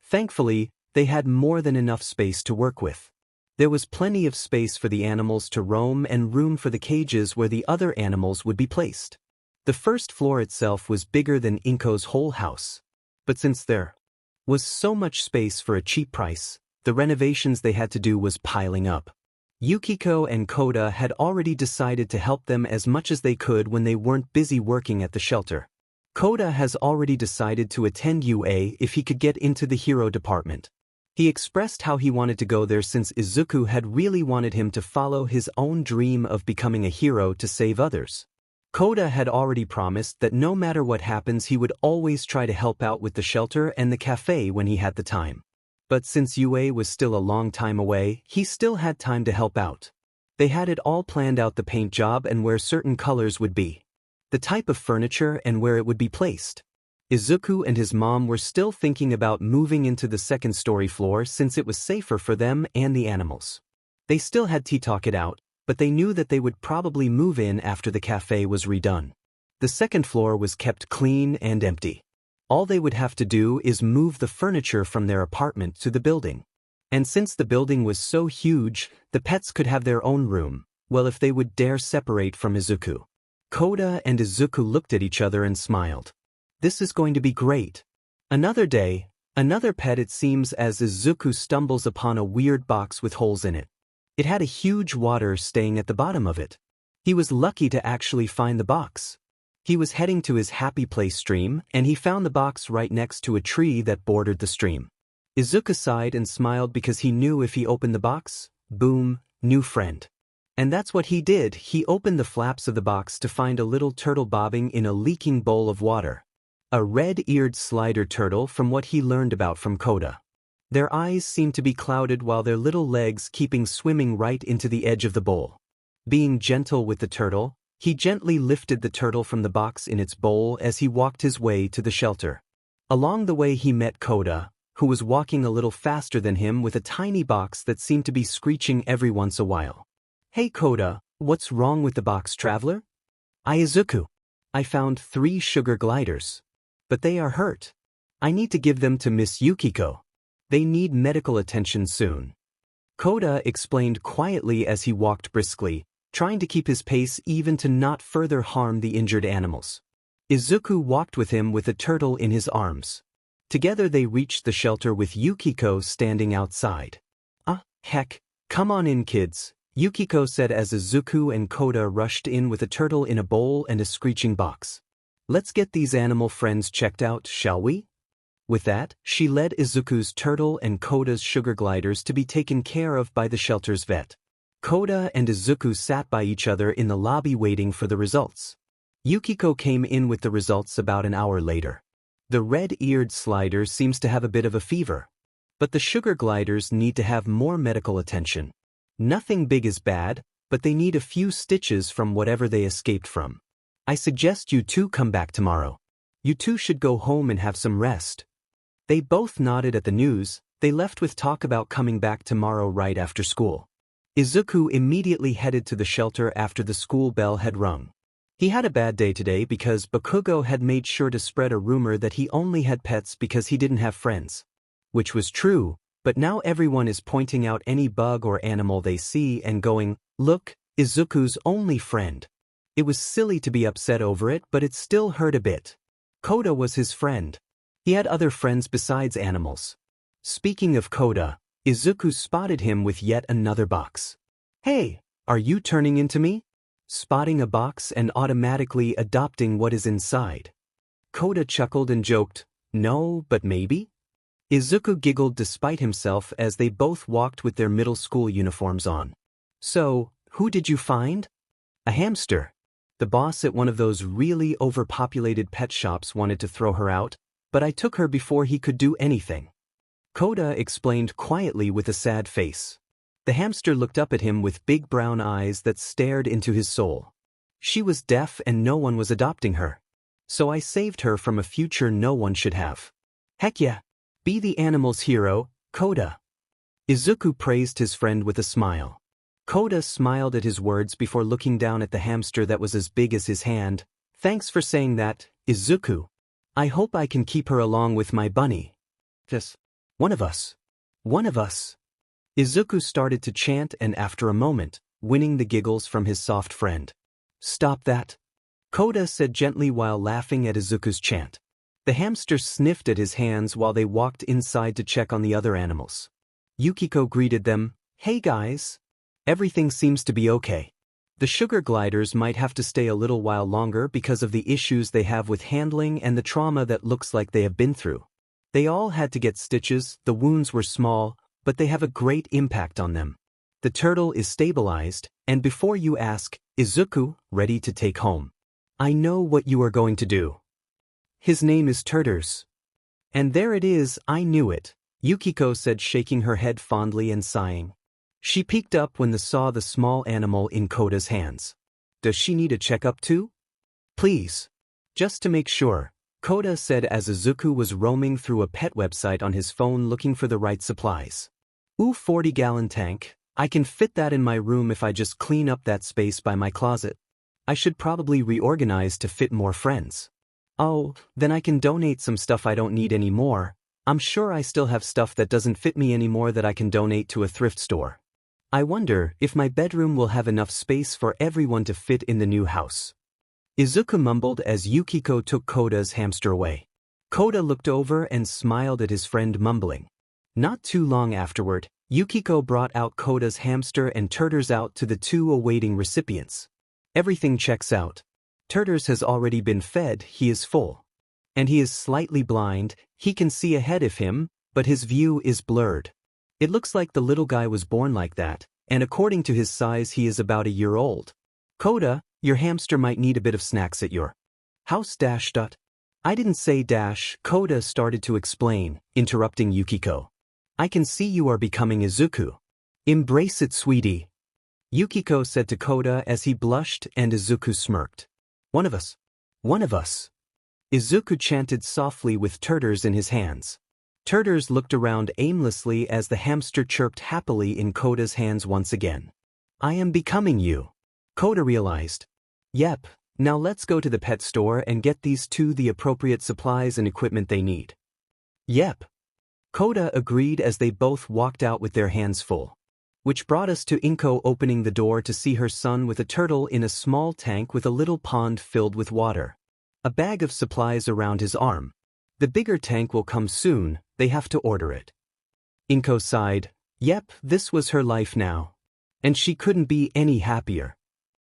Thankfully, they had more than enough space to work with. There was plenty of space for the animals to roam and room for the cages where the other animals would be placed. The first floor itself was bigger than Inko's whole house. But since there was so much space for a cheap price, the renovations they had to do was piling up. Yukiko and Kota had already decided to help them as much as they could when they weren't busy working at the shelter. Kota has already decided to attend UA if he could get into the hero department. He expressed how he wanted to go there since Izuku had really wanted him to follow his own dream of becoming a hero to save others. Kota had already promised that no matter what happens he would always try to help out with the shelter and the cafe when he had the time. But since UA was still a long time away, he still had time to help out. They had it all planned out, the paint job and where certain colors would be, the type of furniture and where it would be placed. Izuku and his mom were still thinking about moving into the second-story floor since it was safer for them and the animals. They still had to talk it out, but they knew that they would probably move in after the cafe was redone. The second floor was kept clean and empty. All they would have to do is move the furniture from their apartment to the building. And since the building was so huge, the pets could have their own room, well if they would dare separate from Izuku. Kota and Izuku looked at each other and smiled. This is going to be great. Another day, another pet. It seems as Izuku stumbles upon a weird box with holes in it. It had a huge water staying at the bottom of it. He was lucky to actually find the box. He was heading to his happy place stream, and he found the box right next to a tree that bordered the stream. Izuku sighed and smiled because he knew if he opened the box, boom, new friend. And that's what he did. He opened the flaps of the box to find a little turtle bobbing in a leaking bowl of water. A red-eared slider turtle from what he learned about from Kota. Their eyes seemed to be clouded while their little legs keeping swimming right into the edge of the bowl. Being gentle with the turtle, he gently lifted the turtle from the box in its bowl as he walked his way to the shelter. Along the way he met Kota, who was walking a little faster than him with a tiny box that seemed to be screeching every once a while. Hey Kota, what's wrong with the box, traveler? Izuku. I found 3 sugar gliders. But they are hurt. I need to give them to Miss Yukiko. They need medical attention soon. Kota explained quietly as he walked briskly, trying to keep his pace even to not further harm the injured animals. Izuku walked with him with a turtle in his arms. Together they reached the shelter with Yukiko standing outside. Heck, come on in kids, Yukiko said as Izuku and Kota rushed in with a turtle in a bowl and a screeching box. Let's get these animal friends checked out, shall we? With that, she led Izuku's turtle and Kota's sugar gliders to be taken care of by the shelter's vet. Kota and Izuku sat by each other in the lobby waiting for the results. Yukiko came in with the results about an hour later. The red-eared slider seems to have a bit of a fever. But the sugar gliders need to have more medical attention. Nothing big is bad, but they need a few stitches from whatever they escaped from. I suggest you two come back tomorrow. You two should go home and have some rest. They both nodded at the news. They left with talk about coming back tomorrow right after school. Izuku immediately headed to the shelter after the school bell had rung. He had a bad day today because Bakugo had made sure to spread a rumor that he only had pets because he didn't have friends. Which was true, but now everyone is pointing out any bug or animal they see and going, look, Izuku's only friend. It was silly to be upset over it, but it still hurt a bit. Kota was his friend. He had other friends besides animals. Speaking of Kota, Izuku spotted him with yet another box. Hey, are you turning into me? Spotting a box and automatically adopting what is inside. Kota chuckled and joked, no, but maybe? Izuku giggled despite himself as they both walked with their middle school uniforms on. So, who did you find? A hamster. The boss at one of those really overpopulated pet shops wanted to throw her out, but I took her before he could do anything. Kota explained quietly with a sad face. The hamster looked up at him with big brown eyes that stared into his soul. She was deaf and no one was adopting her. So I saved her from a future no one should have. Heck yeah. Be the animal's hero, Kota. Izuku praised his friend with a smile. Kota smiled at his words before looking down at the hamster that was as big as his hand. Thanks for saying that, Izuku. I hope I can keep her along with my bunny. Just one of us. One of us. Izuku started to chant and after a moment, winning the giggles from his soft friend. Stop that. Kota said gently while laughing at Izuku's chant. The hamster sniffed at his hands while they walked inside to check on the other animals. Yukiko greeted them. Hey guys. Everything seems to be okay. The sugar gliders might have to stay a little while longer because of the issues they have with handling and the trauma that looks like they have been through. They all had to get stitches, the wounds were small, but they have a great impact on them. The turtle is stabilized, and before you ask, Izuku, ready to take home. I know what you are going to do. His name is Turters. And there it is, I knew it, Yukiko said, shaking her head fondly and sighing. She peeked up when saw the small animal in Kota's hands. Does she need a checkup too? Please. Just to make sure, Kota said as Izuku was roaming through a pet website on his phone looking for the right supplies. Ooh, 40-gallon tank, I can fit that in my room if I just clean up that space by my closet. I should probably reorganize to fit more friends. Oh, then I can donate some stuff I don't need anymore. I'm sure I still have stuff that doesn't fit me anymore that I can donate to a thrift store. I wonder if my bedroom will have enough space for everyone to fit in the new house. Izuku mumbled as Yukiko took Kota's hamster away. Kota looked over and smiled at his friend, mumbling. Not too long afterward, Yukiko brought out Kota's hamster and Turters out to the two awaiting recipients. Everything checks out. Turters has already been fed, he is full. And he is slightly blind, he can see ahead of him, but his view is blurred. It looks like the little guy was born like that, and according to his size he is about a year old. Kota, your hamster might need a bit of snacks at your house. I didn't say dash, Kota started to explain, interrupting Yukiko. I can see you are becoming Izuku. Embrace it, sweetie. Yukiko said to Kota as he blushed and Izuku smirked. One of us. One of us. Izuku chanted softly with Turters in his hands. Turters looked around aimlessly as the hamster chirped happily in Kota's hands once again. I am becoming you. Kota realized. Yep, now let's go to the pet store and get these two the appropriate supplies and equipment they need. Yep. Kota agreed as they both walked out with their hands full. Which brought us to Inko opening the door to see her son with a turtle in a small tank with a little pond filled with water. A bag of supplies around his arm. The bigger tank will come soon, they have to order it. Inko sighed. Yep, this was her life now. And she couldn't be any happier.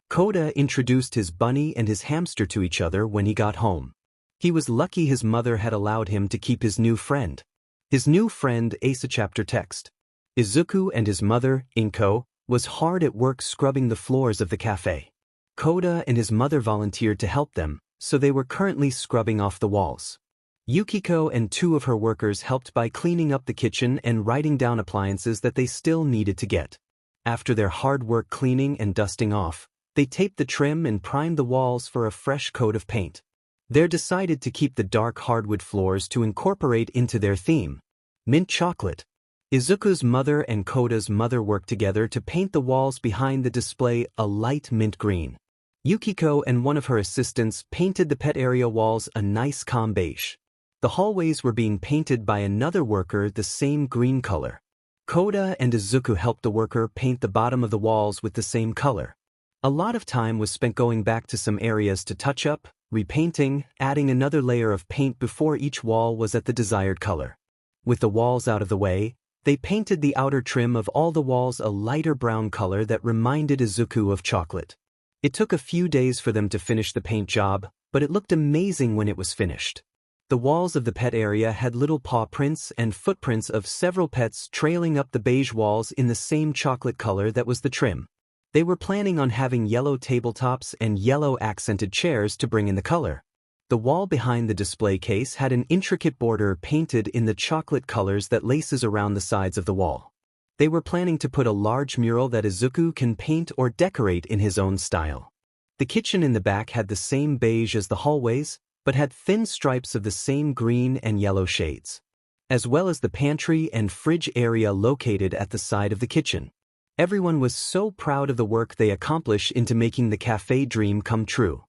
Kota introduced his bunny and his hamster to each other when he got home. He was lucky his mother had allowed him to keep his new friend. His new friend, Aizawa. Chapter text. Izuku and his mother, Inko, was hard at work scrubbing the floors of the cafe. Kota and his mother volunteered to help them, so they were currently scrubbing off the walls. Yukiko and two of her workers helped by cleaning up the kitchen and writing down appliances that they still needed to get. After their hard work cleaning and dusting off, they taped the trim and primed the walls for a fresh coat of paint. They decided to keep the dark hardwood floors to incorporate into their theme. Mint chocolate. Izuku's mother and Kota's mother worked together to paint the walls behind the display a light mint green. Yukiko and one of her assistants painted the pet area walls a nice calm beige. The hallways were being painted by another worker the same green color. Kota and Izuku helped the worker paint the bottom of the walls with the same color. A lot of time was spent going back to some areas to touch up, repainting, adding another layer of paint before each wall was at the desired color. With the walls out of the way, they painted the outer trim of all the walls a lighter brown color that reminded Izuku of chocolate. It took a few days for them to finish the paint job, but it looked amazing when it was finished. The walls of the pet area had little paw prints and footprints of several pets trailing up the beige walls in the same chocolate color that was the trim. They were planning on having yellow tabletops and yellow accented chairs to bring in the color. The wall behind the display case had an intricate border painted in the chocolate colors that laces around the sides of the wall. They were planning to put a large mural that Izuku can paint or decorate in his own style. The kitchen in the back had the same beige as the hallways, but had thin stripes of the same green and yellow shades, as well as the pantry and fridge area located at the side of the kitchen. Everyone was so proud of the work they accomplished into making the cafe dream come true.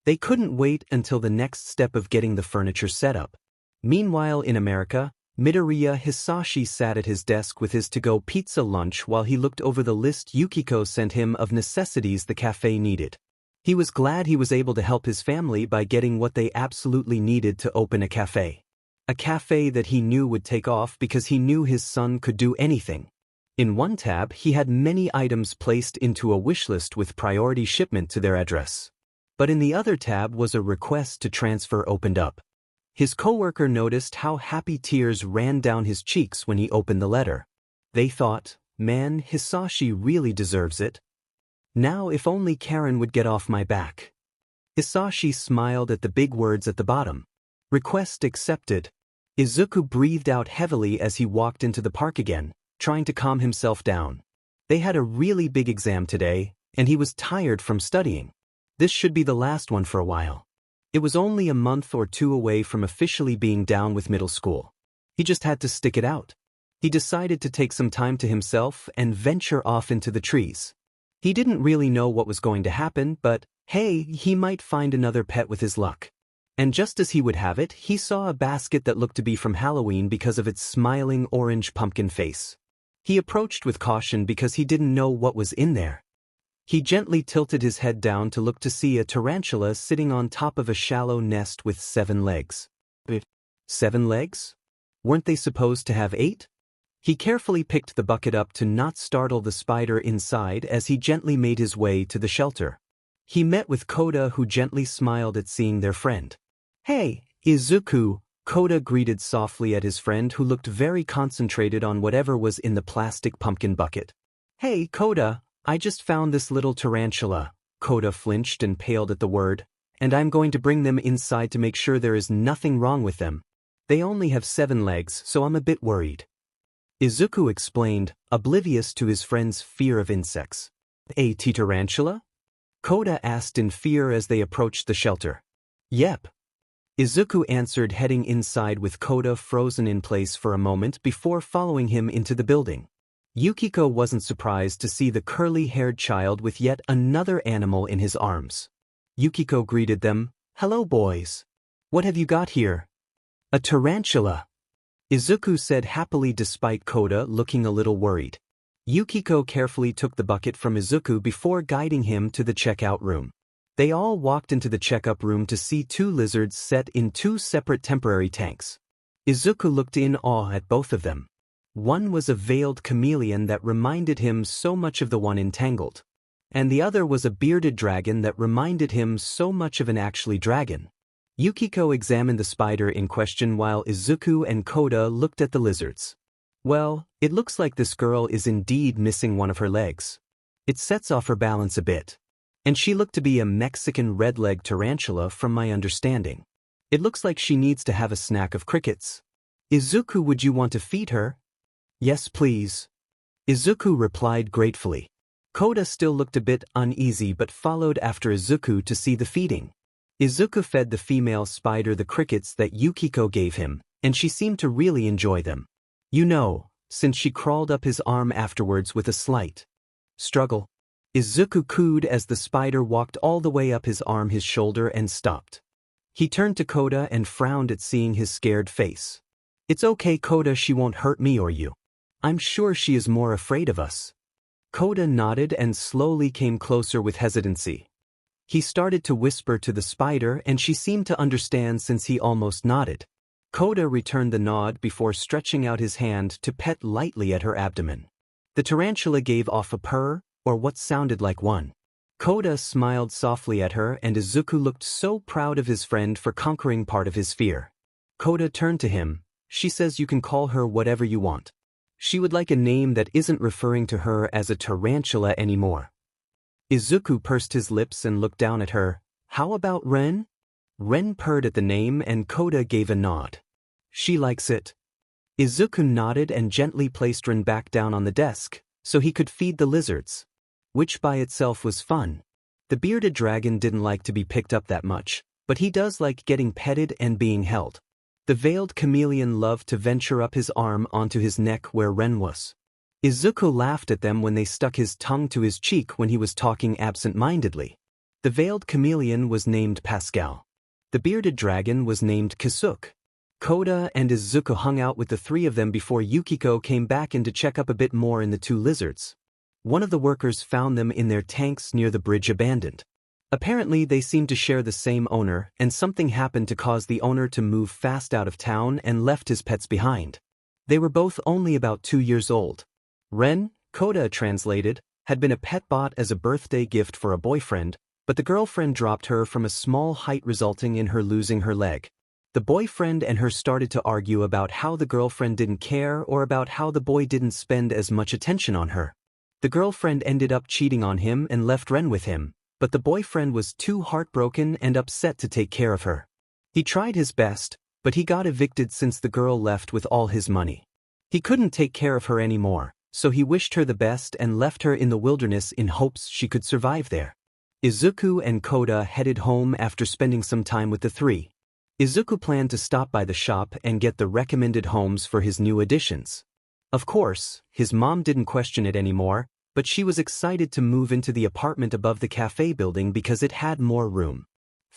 They couldn't wait until the next step of getting the furniture set up. Meanwhile in America, Midoriya Hisashi sat at his desk with his to-go pizza lunch while he looked over the list Yukiko sent him of necessities the cafe needed. He was glad he was able to help his family by getting what they absolutely needed to open a cafe. A cafe that he knew would take off because he knew his son could do anything. In one tab, he had many items placed into a wish list with priority shipment to their address. But in the other tab was a request to transfer opened up. His coworker noticed how happy tears ran down his cheeks when he opened the letter. They thought, man, Hisashi really deserves it. Now if only Karen would get off my back. Isashi smiled at the big words at the bottom. Request accepted. Izuku breathed out heavily as he walked into the park again, trying to calm himself down. They had a really big exam today, and he was tired from studying. This should be the last one for a while. It was only a month or two away from officially being down with middle school. He just had to stick it out. He decided to take some time to himself and venture off into the trees. He didn't really know what was going to happen, but hey, he might find another pet with his luck. And just as he would have it, he saw a basket that looked to be from Halloween because of its smiling orange pumpkin face. He approached with caution because he didn't know what was in there. He gently tilted his head down to look to see a tarantula sitting on top of a shallow nest with 7 legs. 7 legs? Weren't they supposed to have 8? He carefully picked the bucket up to not startle the spider inside as he gently made his way to the shelter. He met with Kota, who gently smiled at seeing their friend. Hey, Izuku, Kota greeted softly at his friend who looked very concentrated on whatever was in the plastic pumpkin bucket. Hey, Kota, I just found this little tarantula. Kota flinched and paled at the word, and I'm going to bring them inside to make sure there is nothing wrong with them. They only have 7 legs, so I'm a bit worried. Izuku explained, oblivious to his friend's fear of insects. A tarantula? Kota asked in fear as they approached the shelter. Yep. Izuku answered, heading inside with Kota frozen in place for a moment before following him into the building. Yukiko wasn't surprised to see the curly-haired child with yet another animal in his arms. Yukiko greeted them, Hello boys. What have you got here? A tarantula. Izuku said happily despite Kota looking a little worried. Yukiko carefully took the bucket from Izuku before guiding him to the checkout room. They all walked into the checkup room to see 2 lizards set in 2 separate temporary tanks. Izuku looked in awe at both of them. One was a veiled chameleon that reminded him so much of the one in Tangled. And the other was a bearded dragon that reminded him so much of an actually dragon. Yukiko examined the spider in question while Izuku and Kota looked at the lizards. Well, it looks like this girl is indeed missing one of her legs. It sets off her balance a bit. And she looked to be a Mexican red-legged tarantula from my understanding. It looks like she needs to have a snack of crickets. Izuku, would you want to feed her? Yes, please. Izuku replied gratefully. Kota still looked a bit uneasy but followed after Izuku to see the feeding. Izuku fed the female spider the crickets that Yukiko gave him, and she seemed to really enjoy them. You know, since she crawled up his arm afterwards with a slight struggle. Izuku cooed as the spider walked all the way up his arm, his shoulder, and stopped. He turned to Kota and frowned at seeing his scared face. It's okay, Kota, she won't hurt me or you. I'm sure she is more afraid of us. Kota nodded and slowly came closer with hesitancy. He started to whisper to the spider and she seemed to understand since he almost nodded. Kota returned the nod before stretching out his hand to pet lightly at her abdomen. The tarantula gave off a purr, or what sounded like one. Kota smiled softly at her and Izuku looked so proud of his friend for conquering part of his fear. Kota turned to him. She says you can call her whatever you want. She would like a name that isn't referring to her as a tarantula anymore. Izuku pursed his lips and looked down at her. How about Ren? Ren purred at the name and Kota gave a nod. She likes it. Izuku nodded and gently placed Ren back down on the desk so he could feed the lizards. Which by itself was fun. The bearded dragon didn't like to be picked up that much, but he does like getting petted and being held. The veiled chameleon loved to venture up his arm onto his neck where Ren was. Izuku laughed at them when they stuck his tongue to his cheek when he was talking absent-mindedly. The veiled chameleon was named Pascal. The bearded dragon was named Kisuk. Kota and Izuku hung out with the 3 of them before Yukiko came back in to check up a bit more in the 2 lizards. One of the workers found them in their tanks near the bridge abandoned. Apparently they seemed to share the same owner and something happened to cause the owner to move fast out of town and left his pets behind. They were both only about 2 years old. Ren, Kota translated, had been a pet bought as a birthday gift for a boyfriend, but the girlfriend dropped her from a small height resulting in her losing her leg. The boyfriend and her started to argue about how the girlfriend didn't care or about how the boy didn't spend as much attention on her. The girlfriend ended up cheating on him and left Ren with him, but the boyfriend was too heartbroken and upset to take care of her. He tried his best, but he got evicted since the girl left with all his money. He couldn't take care of her anymore, so he wished her the best and left her in the wilderness in hopes she could survive there. Izuku and Kota headed home after spending some time with the three. Izuku planned to stop by the shop and get the recommended homes for his new additions. Of course, his mom didn't question it anymore, but she was excited to move into the apartment above the cafe building because it had more room.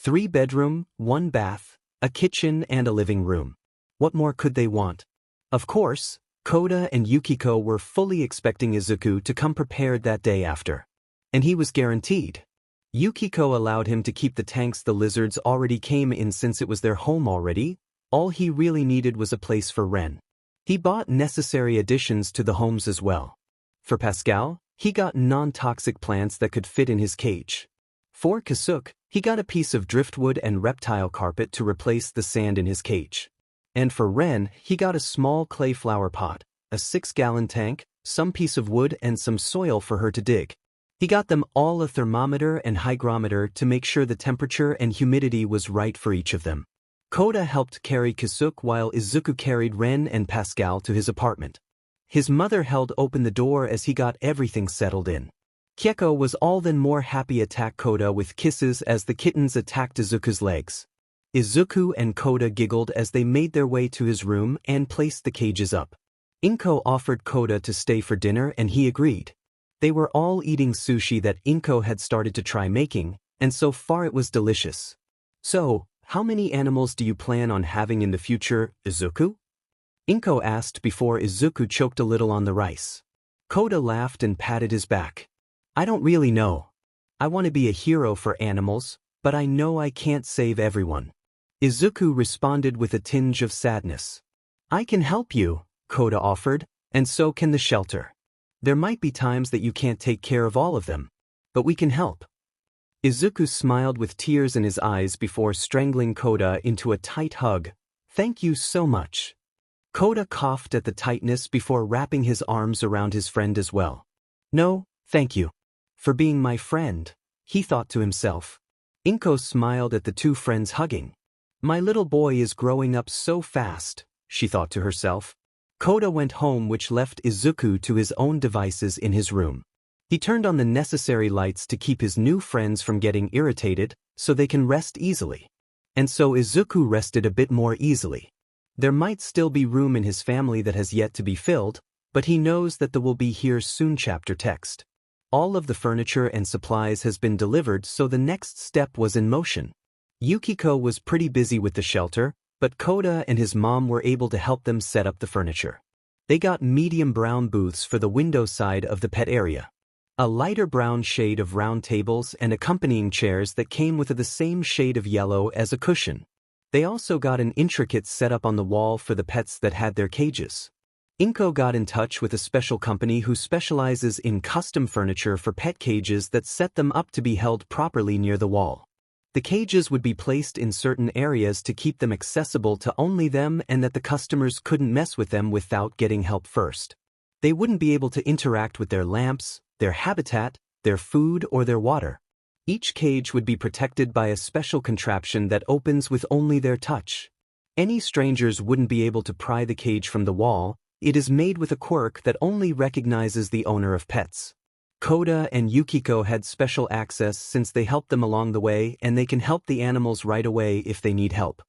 3-bedroom, 1 bath, a kitchen and a living room. What more could they want? Of course, Kota and Yukiko were fully expecting Izuku to come prepared that day after. And he was guaranteed. Yukiko allowed him to keep the tanks the lizards already came in since it was their home already. All he really needed was a place for Ren. He bought necessary additions to the homes as well. For Pascal, he got non-toxic plants that could fit in his cage. For Kasuke, he got a piece of driftwood and reptile carpet to replace the sand in his cage. And for Ren, he got a small clay flower pot, a 6-gallon tank, some piece of wood and some soil for her to dig. He got them all a thermometer and hygrometer to make sure the temperature and humidity was right for each of them. Kota helped carry Kasuke while Izuku carried Ren and Pascal to his apartment. His mother held open the door as he got everything settled in. Keko was all the more happy to attack Kota with kisses as the kittens attacked Izuku's legs. Izuku and Kota giggled as they made their way to his room and placed the cages up. Inko offered Kota to stay for dinner and he agreed. They were all eating sushi that Inko had started to try making, and so far it was delicious. So, how many animals do you plan on having in the future, Izuku? Inko asked before Izuku choked a little on the rice. Kota laughed and patted his back. I don't really know. I want to be a hero for animals, but I know I can't save everyone. Izuku responded with a tinge of sadness. I can help you, Kota offered, and so can the shelter. There might be times that you can't take care of all of them, but we can help. Izuku smiled with tears in his eyes before strangling Kota into a tight hug. Thank you so much. Kota coughed at the tightness before wrapping his arms around his friend as well. No, thank you. For being my friend, he thought to himself. Inko smiled at the two friends hugging. My little boy is growing up so fast, she thought to herself. Kota went home, which left Izuku to his own devices in his room. He turned on the necessary lights to keep his new friends from getting irritated, so they can rest easily. And so Izuku rested a bit more easily. There might still be room in his family that has yet to be filled, but he knows that there will be here soon. Chapter text. All of the furniture and supplies has been delivered, so the next step was in motion. Yukiko was pretty busy with the shelter, but Kota and his mom were able to help them set up the furniture. They got medium brown booths for the window side of the pet area. A lighter brown shade of round tables and accompanying chairs that came with the same shade of yellow as a cushion. They also got an intricate setup on the wall for the pets that had their cages. Inko got in touch with a special company who specializes in custom furniture for pet cages that set them up to be held properly near the wall. The cages would be placed in certain areas to keep them accessible to only them and that the customers couldn't mess with them without getting help first. They wouldn't be able to interact with their lamps, their habitat, their food or their water. Each cage would be protected by a special contraption that opens with only their touch. Any strangers wouldn't be able to pry the cage from the wall. It is made with a quirk that only recognizes the owner of pets. Kota and Yukiko had special access since they helped them along the way and they can help the animals right away if they need help.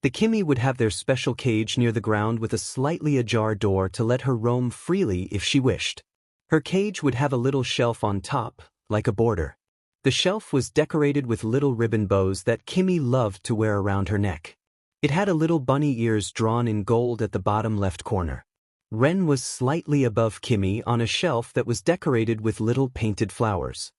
The Kimi would have their special cage near the ground with a slightly ajar door to let her roam freely if she wished. Her cage would have a little shelf on top, like a border. The shelf was decorated with little ribbon bows that Kimi loved to wear around her neck. It had a little bunny ears drawn in gold at the bottom left corner. Ren was slightly above Kimi on a shelf that was decorated with little painted flowers.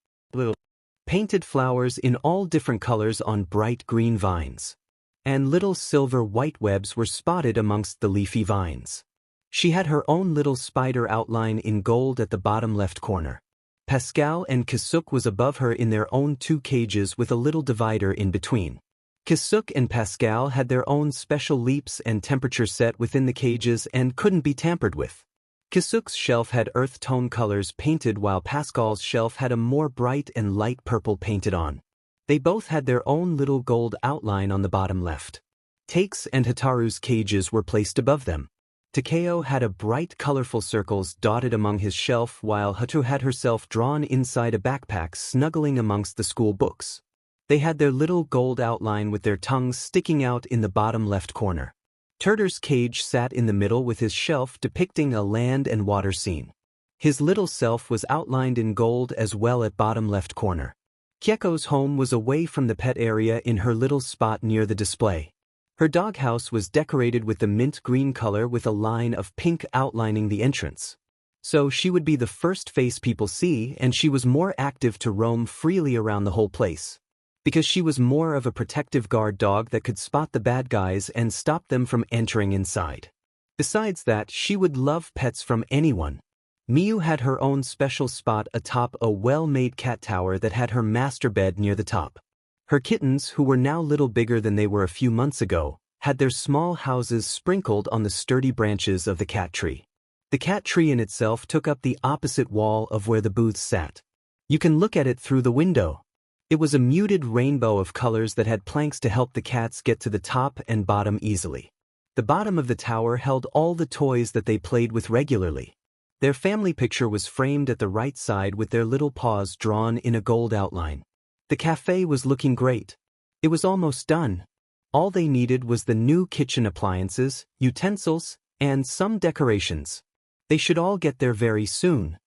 Painted flowers in all different colors on bright green vines. And little silver white webs were spotted amongst the leafy vines. She had her own little spider outline in gold at the bottom left corner. Pascal and Kasuke was above her in their own 2 cages with a little divider in between. Kasuke and Pascal had their own special leaps and temperature set within the cages and couldn't be tampered with. Kisuke's shelf had earth tone colors painted while Pascal's shelf had a more bright and light purple painted on. They both had their own little gold outline on the bottom left. Take's and Hataru's cages were placed above them. Takeo had a bright colorful circles dotted among his shelf while Hatu had herself drawn inside a backpack snuggling amongst the school books. They had their little gold outline with their tongues sticking out in the bottom left corner. Turtle's cage sat in the middle with his shelf depicting a land and water scene. His little self was outlined in gold as well at bottom left corner. Keko's home was away from the pet area in her little spot near the display. Her doghouse was decorated with the mint green color with a line of pink outlining the entrance. So she would be the first face people see, and she was more active to roam freely around the whole place. Because she was more of a protective guard dog that could spot the bad guys and stop them from entering inside. Besides that, she would love pets from anyone. Miyu had her own special spot atop a well-made cat tower that had her master bed near the top. Her kittens, who were now little bigger than they were a few months ago, had their small houses sprinkled on the sturdy branches of the cat tree. The cat tree in itself took up the opposite wall of where the booths sat. You can look at it through the window. It was a muted rainbow of colors that had planks to help the cats get to the top and bottom easily. The bottom of the tower held all the toys that they played with regularly. Their family picture was framed at the right side with their little paws drawn in a gold outline. The cafe was looking great. It was almost done. All they needed was the new kitchen appliances, utensils, and some decorations. They should all get there very soon.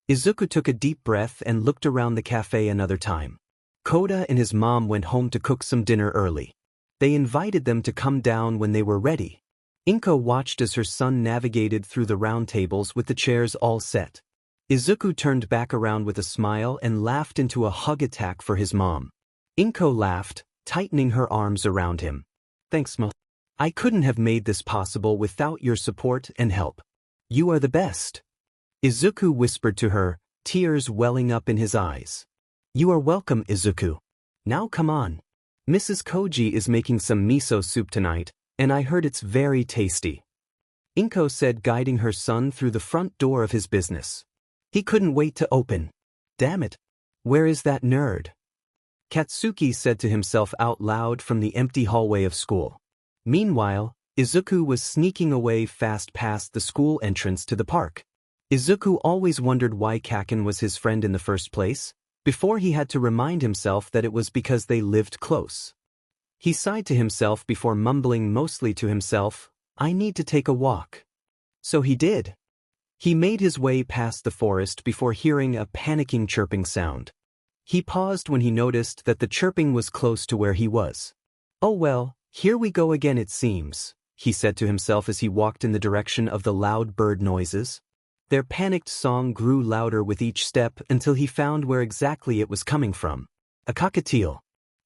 Izuku took a deep breath and looked around the cafe another time. Kota and his mom went home to cook some dinner early. They invited them to come down when they were ready. Inko watched as her son navigated through the round tables with the chairs all set. Izuku turned back around with a smile and laughed into a hug attack for his mom. Inko laughed, tightening her arms around him. Thanks, Ma. I couldn't have made this possible without your support and help. You are the best. Izuku whispered to her, tears welling up in his eyes. You are welcome, Izuku. Now come on. Mrs. Koji is making some miso soup tonight, and I heard it's very tasty. Inko said, guiding her son through the front door of his business. He couldn't wait to open. Damn it. Where is that nerd? Katsuki said to himself out loud from the empty hallway of school. Meanwhile, Izuku was sneaking away fast past the school entrance to the park. Izuku always wondered why Kaken was his friend in the first place, before he had to remind himself that it was because they lived close. He sighed to himself before mumbling mostly to himself, I need to take a walk. So he did. He made his way past the forest before hearing a panicking chirping sound. He paused when he noticed that the chirping was close to where he was. Oh well, here we go again it seems, he said to himself as he walked in the direction of the loud bird noises. Their panicked song grew louder with each step until he found where exactly it was coming from. A cockatiel.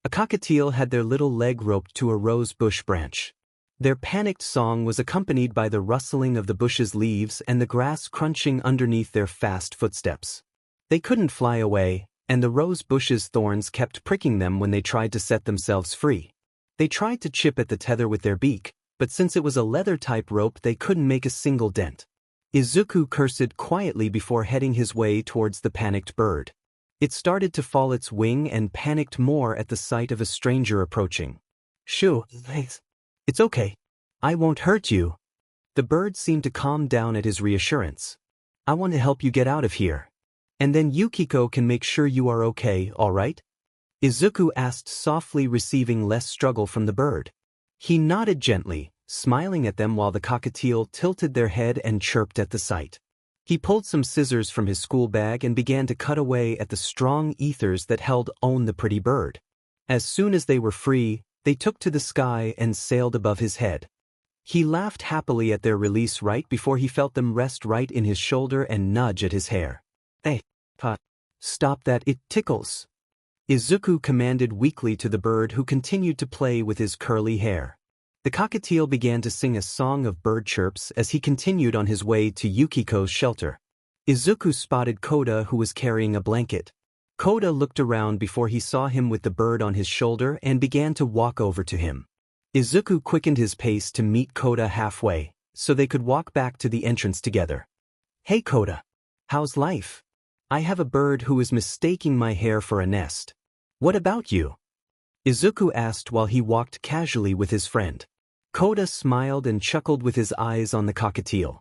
A cockatiel had their little leg roped to a rose bush branch. Their panicked song was accompanied by the rustling of the bush's leaves and the grass crunching underneath their fast footsteps. They couldn't fly away, and the rose bush's thorns kept pricking them when they tried to set themselves free. They tried to chip at the tether with their beak, but since it was a leather-type rope they couldn't make a single dent. Izuku cursed quietly before heading his way towards the panicked bird. It started to fall its wing and panicked more at the sight of a stranger approaching. Shoo, it's okay. I won't hurt you. The bird seemed to calm down at his reassurance. I want to help you get out of here. And then Yukiko can make sure you are okay, alright? Izuku asked softly, receiving less struggle from the bird. He nodded gently, smiling at them while the cockatiel tilted their head and chirped at the sight. He pulled some scissors from his school bag and began to cut away at the strong ethers that held on the pretty bird. As soon as they were free, they took to the sky and sailed above his head. He laughed happily at their release right before he felt them rest right in his shoulder and nudge at his hair. Hey, Pot, stop that, it tickles. Izuku commanded weakly to the bird, who continued to play with his curly hair. The cockatiel began to sing a song of bird chirps as he continued on his way to Yukiko's shelter. Izuku spotted Kota, who was carrying a blanket. Kota looked around before he saw him with the bird on his shoulder and began to walk over to him. Izuku quickened his pace to meet Kota halfway, so they could walk back to the entrance together. Hey Kota. How's life? I have a bird who is mistaking my hair for a nest. What about you? Izuku asked while he walked casually with his friend. Kota smiled and chuckled with his eyes on the cockatiel.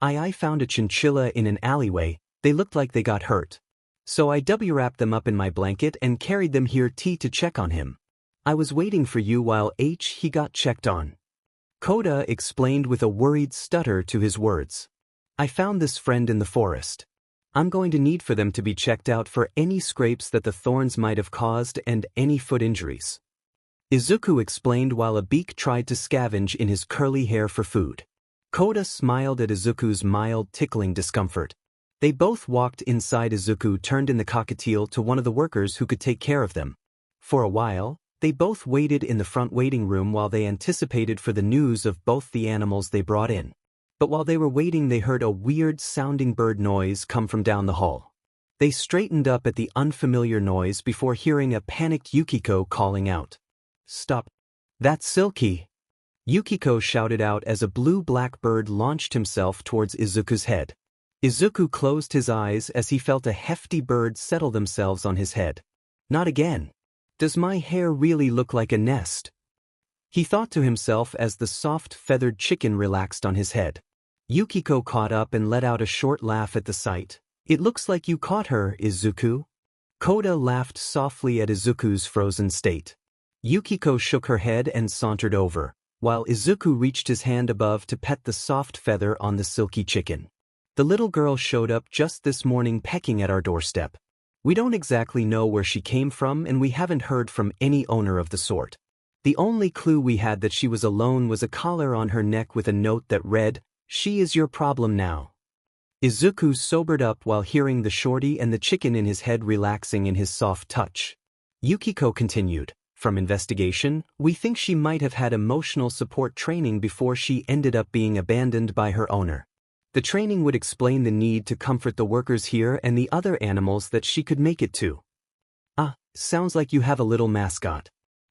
I found a chinchilla in an alleyway. They looked like they got hurt. So I wrapped them up in my blanket and carried them here to check on him. I was waiting for you while he got checked on. Kota explained with a worried stutter to his words. I found this friend in the forest. I'm going to need for them to be checked out for any scrapes that the thorns might have caused and any foot injuries. Izuku explained while a beak tried to scavenge in his curly hair for food. Kota smiled at Izuku's mild tickling discomfort. They both walked inside. Izuku turned in the cockatiel to one of the workers who could take care of them. For a while, they both waited in the front waiting room while they anticipated for the news of both the animals they brought in. But while they were waiting, they heard a weird-sounding bird noise come from down the hall. They straightened up at the unfamiliar noise before hearing a panicked Yukiko calling out. Stop. That's Silky. Yukiko shouted out as a blue-black bird launched himself towards Izuku's head. Izuku closed his eyes as he felt a hefty bird settle themselves on his head. Not again. Does my hair really look like a nest? He thought to himself as the soft feathered chicken relaxed on his head. Yukiko caught up and let out a short laugh at the sight. It looks like you caught her, Izuku. Kota laughed softly at Izuku's frozen state. Yukiko shook her head and sauntered over, while Izuku reached his hand above to pet the soft feather on the silky chicken. The little girl showed up just this morning pecking at our doorstep. We don't exactly know where she came from and we haven't heard from any owner of the sort. The only clue we had that she was alone was a collar on her neck with a note that read, "She is your problem now." Izuku sobered up while hearing the shorty and the chicken in his head relaxing in his soft touch. Yukiko continued, "From investigation, we think she might have had emotional support training before she ended up being abandoned by her owner. The training would explain the need to comfort the workers here and the other animals that she could make it to." "Ah, sounds like you have a little mascot."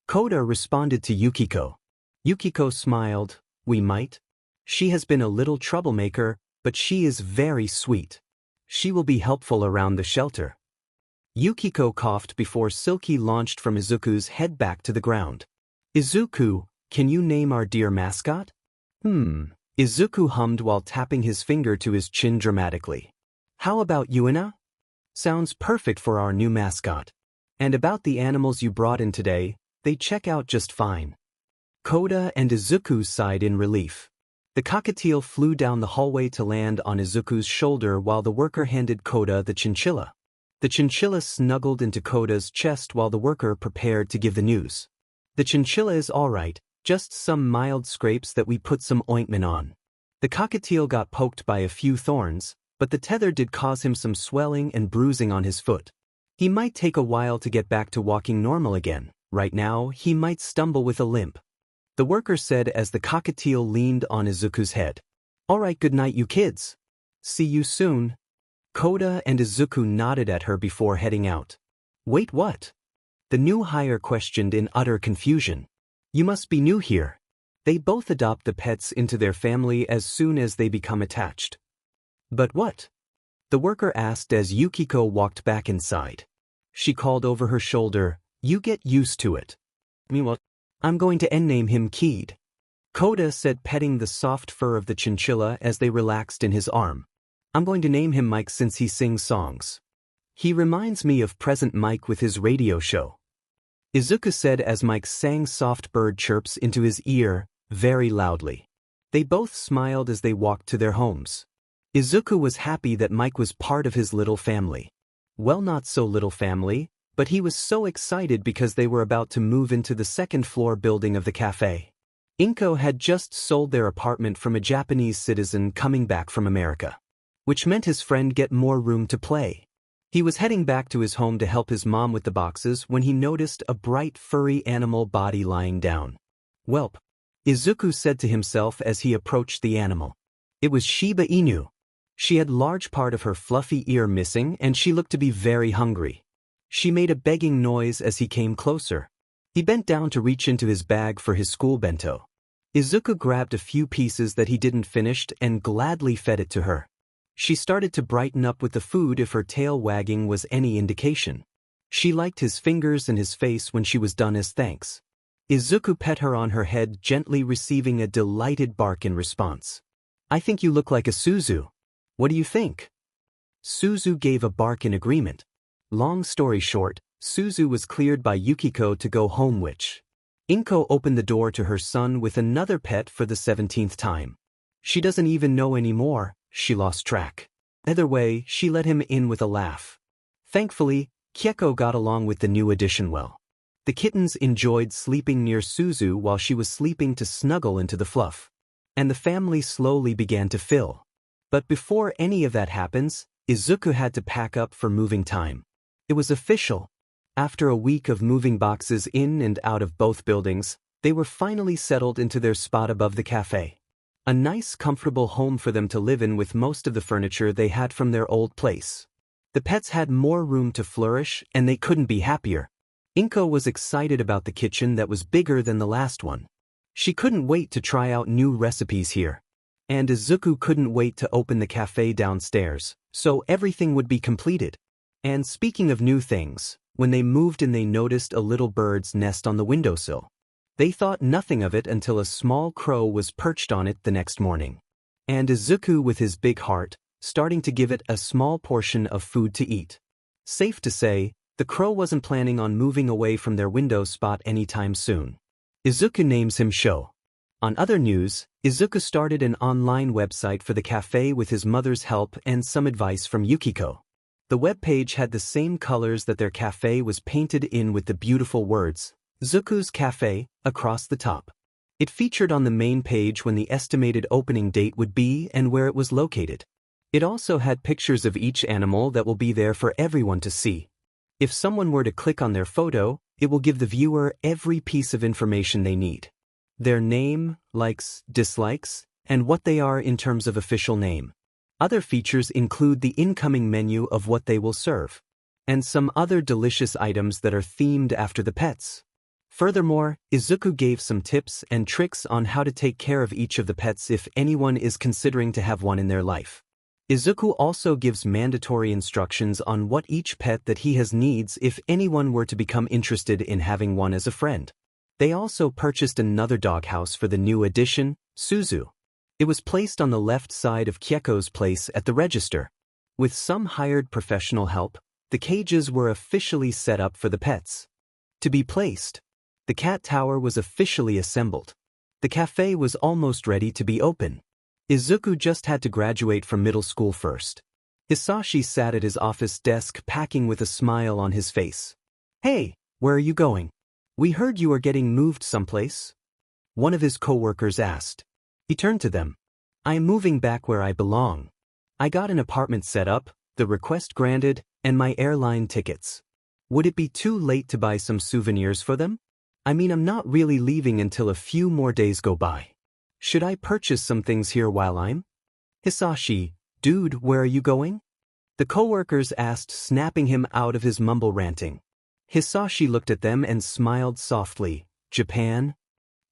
Kota responded to Yukiko. Yukiko smiled. "We might. She has been a little troublemaker, but she is very sweet. She will be helpful around the shelter." Yukiko coughed before Silky launched from Izuku's head back to the ground. "Izuku, can you name our dear mascot?" Izuku hummed while tapping his finger to his chin dramatically. "How about Yuina? Sounds perfect for our new mascot. And about the animals you brought in today, they check out just fine." Kota and Izuku sighed in relief. The cockatiel flew down the hallway to land on Izuku's shoulder while the worker handed Kota the chinchilla. The chinchilla snuggled into Kota's chest while the worker prepared to give the news. "The chinchilla is all right. Just some mild scrapes that we put some ointment on. The cockatiel got poked by a few thorns, but the tether did cause him some swelling and bruising on his foot. He might take a while to get back to walking normal again. Right now, he might stumble with a limp," the worker said as the cockatiel leaned on Izuku's head. "All right, good night you kids. See you soon." Kota and Izuku nodded at her before heading out. "Wait, what?" the new hire questioned in utter confusion. "You must be new here. They both adopt the pets into their family as soon as they become attached." "But what?" the worker asked as Yukiko walked back inside. She called over her shoulder, "You get used to it." "Meanwhile, I'm going to name him Keed," Kota said, petting the soft fur of the chinchilla as they relaxed in his arm. "I'm going to name him Mike since he sings songs. He reminds me of Present Mike with his radio show," Izuku said as Mike sang soft bird chirps into his ear, very loudly. They both smiled as they walked to their homes. Izuku was happy that Mike was part of his little family. Well, not so little family, but he was so excited because they were about to move into the second-floor building of the cafe. Inko had just sold their apartment from a Japanese citizen coming back from America, which meant his friend get more room to play. He was heading back to his home to help his mom with the boxes when he noticed a bright furry animal body lying down. "Welp," Izuku said to himself as he approached the animal. It was Shiba Inu. She had large part of her fluffy ear missing and she looked to be very hungry. She made a begging noise as he came closer. He bent down to reach into his bag for his school bento. Izuku grabbed a few pieces that he didn't finish and gladly fed it to her. She started to brighten up with the food if her tail wagging was any indication. She liked his fingers and his face when she was done as thanks. Izuku pet her on her head, gently receiving a delighted bark in response. I think you look like a Suzu. What do you think? Suzu gave a bark in agreement. Long story short, Suzu was cleared by Yukiko to go home, which Inko opened the door to her son with another pet for the 17th time. She doesn't even know anymore, she lost track. Either way, she let him in with a laugh. Thankfully, Keko got along with the new addition well. The kittens enjoyed sleeping near Suzu while she was sleeping to snuggle into the fluff. And the family slowly began to fill. But before any of that happens, Izuku had to pack up for moving time. It was official. After a week of moving boxes in and out of both buildings, they were finally settled into their spot above the cafe. A nice, comfortable home for them to live in with most of the furniture they had from their old place. The pets had more room to flourish, and they couldn't be happier. Inko was excited about the kitchen that was bigger than the last one. She couldn't wait to try out new recipes here. And Izuku couldn't wait to open the cafe downstairs, so everything would be completed. And speaking of new things, when they moved in they noticed a little bird's nest on the windowsill. They thought nothing of it until a small crow was perched on it the next morning. And Izuku, with his big heart, starting to give it a small portion of food to eat. Safe to say, the crow wasn't planning on moving away from their window spot anytime soon. Izuku names him Sho. On other news, Izuku started an online website for the cafe with his mother's help and some advice from Yukiko. The webpage had the same colors that their cafe was painted in with the beautiful words, Zuku's Cafe, across the top. It featured on the main page when the estimated opening date would be and where it was located. It also had pictures of each animal that will be there for everyone to see. If someone were to click on their photo, it will give the viewer every piece of information they need. Their name, likes, dislikes, and what they are in terms of official name. Other features include the incoming menu of what they will serve, and some other delicious items that are themed after the pets. Furthermore, Izuku gave some tips and tricks on how to take care of each of the pets if anyone is considering to have one in their life. Izuku also gives mandatory instructions on what each pet that he has needs if anyone were to become interested in having one as a friend. They also purchased another doghouse for the new addition, Suzu. It was placed on the left side of Keko's place at the register. With some hired professional help, the cages were officially set up for the pets to be placed. The cat tower was officially assembled. The cafe was almost ready to be open. Izuku just had to graduate from middle school first. Hisashi sat at his office desk packing with a smile on his face. Hey, where are you going? We heard you are getting moved someplace. One of his co-workers asked. He turned to them. I am moving back where I belong. I got an apartment set up, the request granted, and my airline tickets. Would it be too late to buy some souvenirs for them? I mean, I'm not really leaving until a few more days go by. Should I purchase some things here while I'm? Hisashi, dude, where are you going? The co-workers asked, snapping him out of his mumble ranting. Hisashi looked at them and smiled softly. Japan?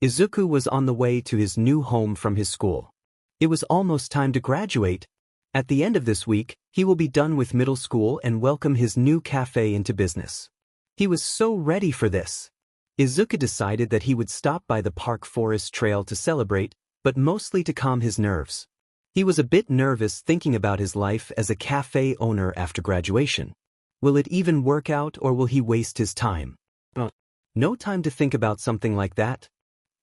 Izuku was on the way to his new home from his school. It was almost time to graduate. At the end of this week, he will be done with middle school and welcome his new cafe into business. He was so ready for this. Izuku decided that he would stop by the park forest trail to celebrate, but mostly to calm his nerves. He was a bit nervous thinking about his life as a cafe owner after graduation. Will it even work out, or will he waste his time? No time to think about something like that.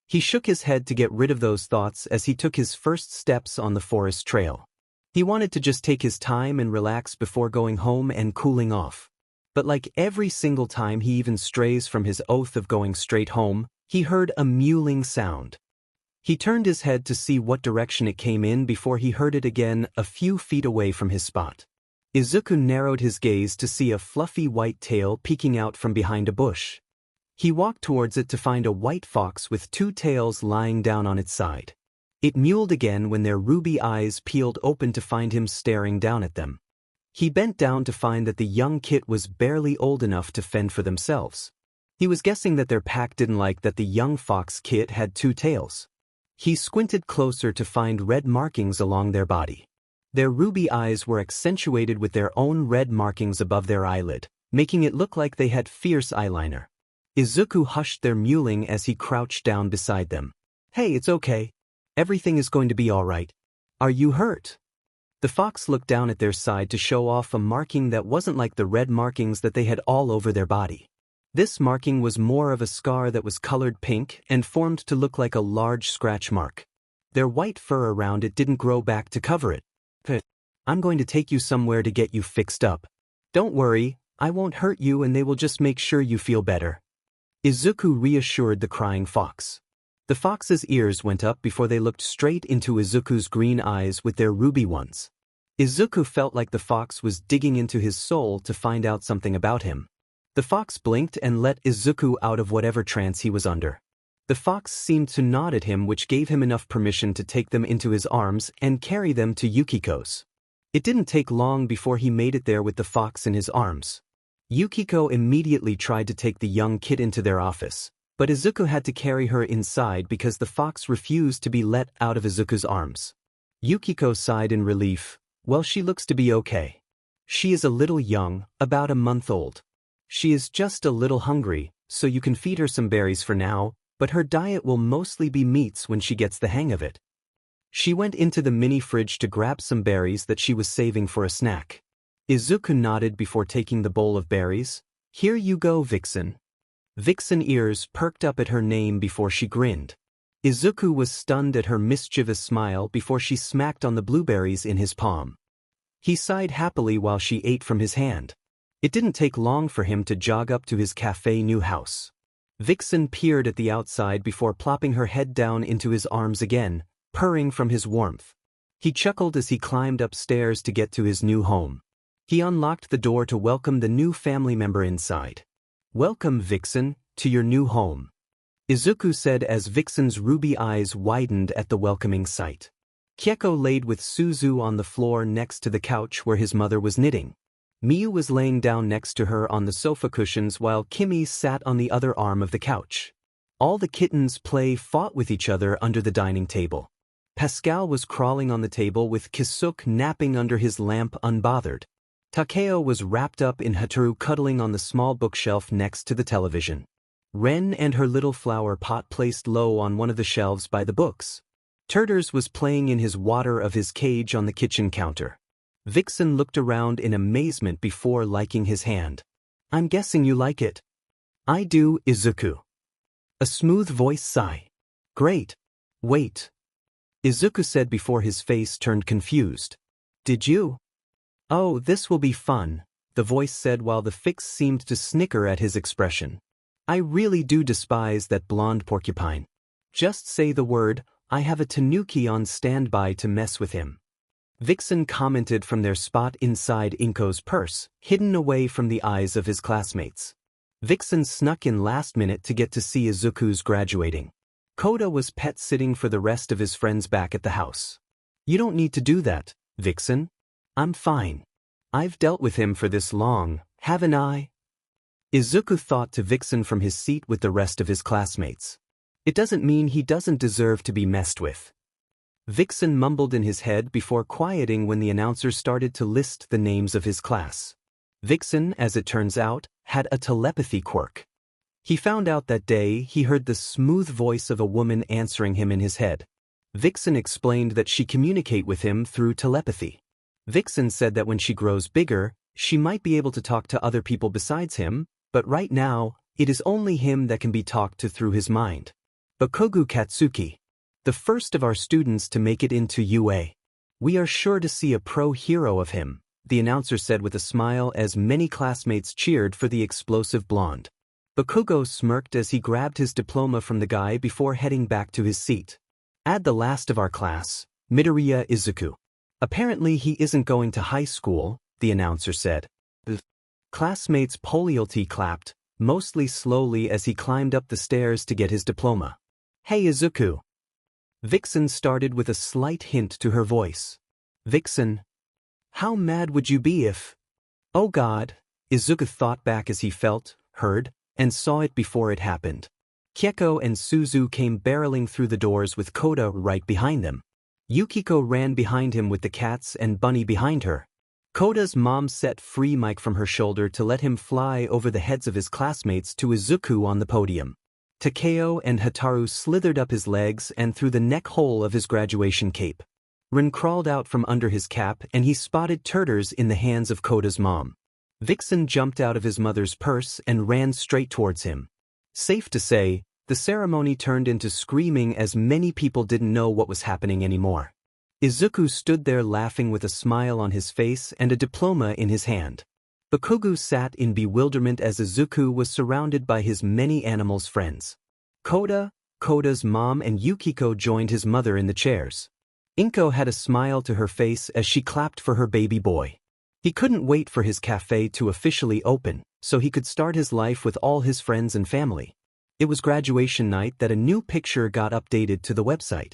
He shook his head to get rid of those thoughts as he took his first steps on the forest trail. He wanted to just take his time and relax before going home and cooling off. But like every single time he even strays from his oath of going straight home, he heard a mewling sound. He turned his head to see what direction it came in before he heard it again a few feet away from his spot. Izuku narrowed his gaze to see a fluffy white tail peeking out from behind a bush. He walked towards it to find a white fox with two tails lying down on its side. It mewled again when their ruby eyes peeled open to find him staring down at them. He bent down to find that the young kit was barely old enough to fend for themselves. He was guessing that their pack didn't like that the young fox kit had two tails. He squinted closer to find red markings along their body. Their ruby eyes were accentuated with their own red markings above their eyelid, making it look like they had fierce eyeliner. Izuku hushed their mewling as he crouched down beside them. Hey, it's okay. Everything is going to be alright. Are you hurt? The fox looked down at their side to show off a marking that wasn't like the red markings that they had all over their body. This marking was more of a scar that was colored pink and formed to look like a large scratch mark. Their white fur around it didn't grow back to cover it. I'm going to take you somewhere to get you fixed up. Don't worry, I won't hurt you and they will just make sure you feel better. Izuku reassured the crying fox. The fox's ears went up before they looked straight into Izuku's green eyes with their ruby ones. Izuku felt like the fox was digging into his soul to find out something about him. The fox blinked and let Izuku out of whatever trance he was under. The fox seemed to nod at him, which gave him enough permission to take them into his arms and carry them to Yukiko's. It didn't take long before he made it there with the fox in his arms. Yukiko immediately tried to take the young kid into their office, but Izuku had to carry her inside because the fox refused to be let out of Izuku's arms. Yukiko sighed in relief. Well, she looks to be okay. She is a little young, about a month old. She is just a little hungry, so you can feed her some berries for now, but her diet will mostly be meats when she gets the hang of it. She went into the mini fridge to grab some berries that she was saving for a snack. Izuku nodded before taking the bowl of berries. Here you go, Vixen. Vixen ears perked up at her name before she grinned. Izuku was stunned at her mischievous smile before she smacked on the blueberries in his palm. He sighed happily while she ate from his hand. It didn't take long for him to jog up to his cafe new house. Vixen peered at the outside before plopping her head down into his arms again, purring from his warmth. He chuckled as he climbed upstairs to get to his new home. He unlocked the door to welcome the new family member inside. Welcome, Vixen, to your new home, Izuku said as Vixen's ruby eyes widened at the welcoming sight. Keko laid with Suzu on the floor next to the couch where his mother was knitting. Miyu was laying down next to her on the sofa cushions while Kimi sat on the other arm of the couch. All the kittens fought with each other under the dining table. Pascal was crawling on the table with Kisuke napping under his lamp unbothered. Takeo was wrapped up in Hataru cuddling on the small bookshelf next to the television. Ren and her little flower pot placed low on one of the shelves by the books. Turters was playing in his water of his cage on the kitchen counter. Vixen looked around in amazement before liking his hand. I'm guessing you like it. I do, Izuku. A smooth voice sigh. Great. Wait. Izuku said before his face turned confused. Did you? Oh, this will be fun, the voice said while the fix seemed to snicker at his expression. I really do despise that blonde porcupine. Just say the word, I have a Tanuki on standby to mess with him. Vixen commented from their spot inside Inko's purse, hidden away from the eyes of his classmates. Vixen snuck in last minute to get to see Izuku's graduating. Kota was pet-sitting for the rest of his friends back at the house. You don't need to do that, Vixen. I'm fine. I've dealt with him for this long, haven't I? Izuku thought to Vixen from his seat with the rest of his classmates. It doesn't mean he doesn't deserve to be messed with. Vixen mumbled in his head before quieting when the announcer started to list the names of his class. Vixen, as it turns out, had a telepathy quirk. He found out that day he heard the smooth voice of a woman answering him in his head. Vixen explained that she communicated with him through telepathy. Vixen said that when she grows bigger, she might be able to talk to other people besides him, but right now, it is only him that can be talked to through his mind. Bakugou Katsuki, the first of our students to make it into UA. We are sure to see a pro-hero of him, the announcer said with a smile as many classmates cheered for the explosive blonde. Bakugo smirked as he grabbed his diploma from the guy before heading back to his seat. Add the last of our class, Midoriya Izuku. Apparently he isn't going to high school, the announcer said. The classmates' loyalty clapped, mostly slowly as he climbed up the stairs to get his diploma. Hey Izuku. Vixen started with a slight hint to her voice. Vixen. How mad would you be if... Oh God, Izuku thought back as he felt, heard, and saw it before it happened. Keko and Suzu came barreling through the doors with Kota right behind them. Yukiko ran behind him with the cats and Bunny behind her. Kota's mom set free Mike from her shoulder to let him fly over the heads of his classmates to Izuku on the podium. Takeo and Hataru slithered up his legs and through the neck hole of his graduation cape. Rin crawled out from under his cap and he spotted turters in the hands of Kota's mom. Vixen jumped out of his mother's purse and ran straight towards him. Safe to say, the ceremony turned into screaming as many people didn't know what was happening anymore. Izuku stood there laughing with a smile on his face and a diploma in his hand. Bakugou sat in bewilderment as Izuku was surrounded by his many animals' friends. Kota, Kota's mom and Yukiko joined his mother in the chairs. Inko had a smile to her face as she clapped for her baby boy. He couldn't wait for his cafe to officially open, so he could start his life with all his friends and family. It was graduation night that a new picture got updated to the website.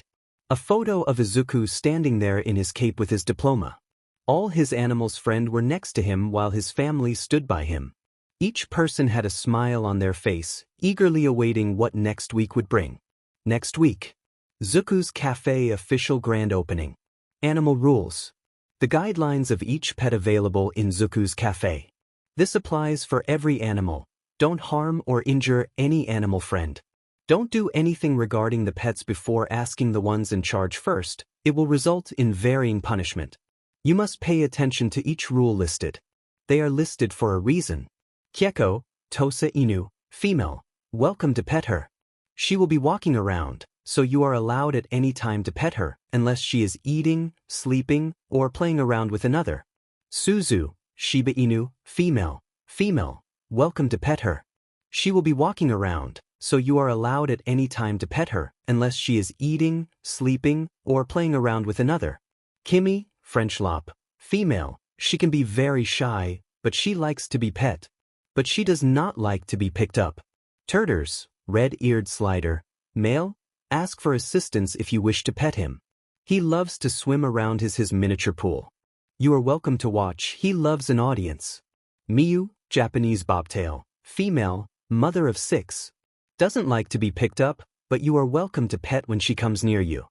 A photo of Izuku standing there in his cape with his diploma. All his animals' friends were next to him while his family stood by him. Each person had a smile on their face, eagerly awaiting what next week would bring. Next week. Zuku's Cafe official grand opening. Animal rules. The guidelines of each pet available in Zuku's Cafe. This applies for every animal. Don't harm or injure any animal friend. Don't do anything regarding the pets before asking the ones in charge first. It will result in varying punishment. You must pay attention to each rule listed. They are listed for a reason. Keko, Tosa Inu, female. Welcome to pet her. She will be walking around, so you are allowed at any time to pet her, unless she is eating, sleeping, or playing around with another. Suzu, Shiba Inu, female. Female. Welcome to pet her. She will be walking around, so you are allowed at any time to pet her, unless she is eating, sleeping, or playing around with another. Kimi, French Lop, female. She can be very shy, but she likes to be pet. But she does not like to be picked up. Turters, red-eared slider, male. Ask for assistance if you wish to pet him. He loves to swim around his miniature pool. You are welcome to watch. He loves an audience. Miyu, Japanese bobtail, female, mother of 6. Doesn't like to be picked up, but you are welcome to pet when she comes near you.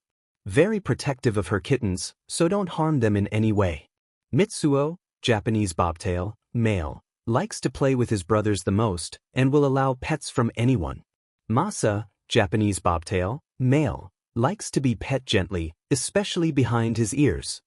Very protective of her kittens, so don't harm them in any way. Mitsuo, Japanese bobtail, male, likes to play with his brothers the most and will allow pets from anyone. Masa, Japanese bobtail, male, likes to be pet gently, especially behind his ears.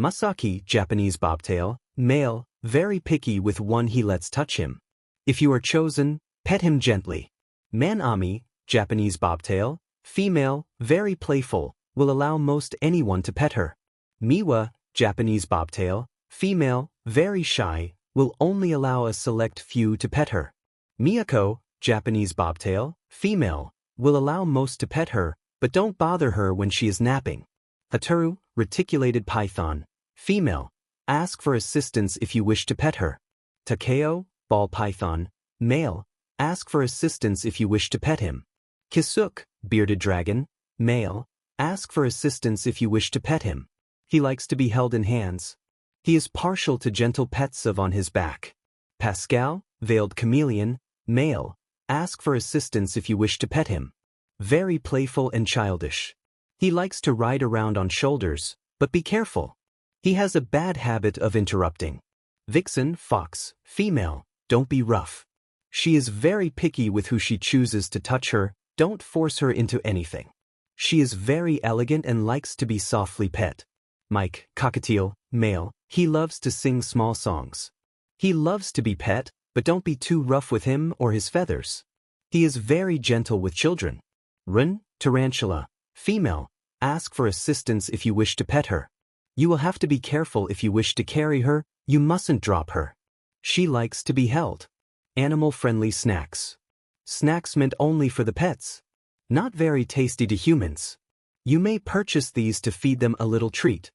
Masaki, Japanese bobtail, male, very picky with one he lets touch him. If you are chosen, pet him gently. Manami, Japanese bobtail, female, very playful, will allow most anyone to pet her. Miwa, Japanese bobtail, female, very shy, will only allow a select few to pet her. Miyako, Japanese bobtail, female, will allow most to pet her, but don't bother her when she is napping. Hataru, reticulated python, female, ask for assistance if you wish to pet her. Takeo, ball python, male, ask for assistance if you wish to pet him. Kisuk, bearded dragon, male, ask for assistance if you wish to pet him. He likes to be held in hands. He is partial to gentle pets of on his back. Pascal, veiled chameleon, male, ask for assistance if you wish to pet him. Very playful and childish. He likes to ride around on shoulders, but be careful. He has a bad habit of interrupting. Vixen, fox, female, don't be rough. She is very picky with who she chooses to touch her, don't force her into anything. She is very elegant and likes to be softly pet. Mike, cockatiel, male, he loves to sing small songs. He loves to be pet, but don't be too rough with him or his feathers. He is very gentle with children. Run, tarantula, female, ask for assistance if you wish to pet her. You will have to be careful if you wish to carry her, you mustn't drop her. She likes to be held. Animal-friendly snacks. Snacks meant only for the pets. Not very tasty to humans. You may purchase these to feed them a little treat.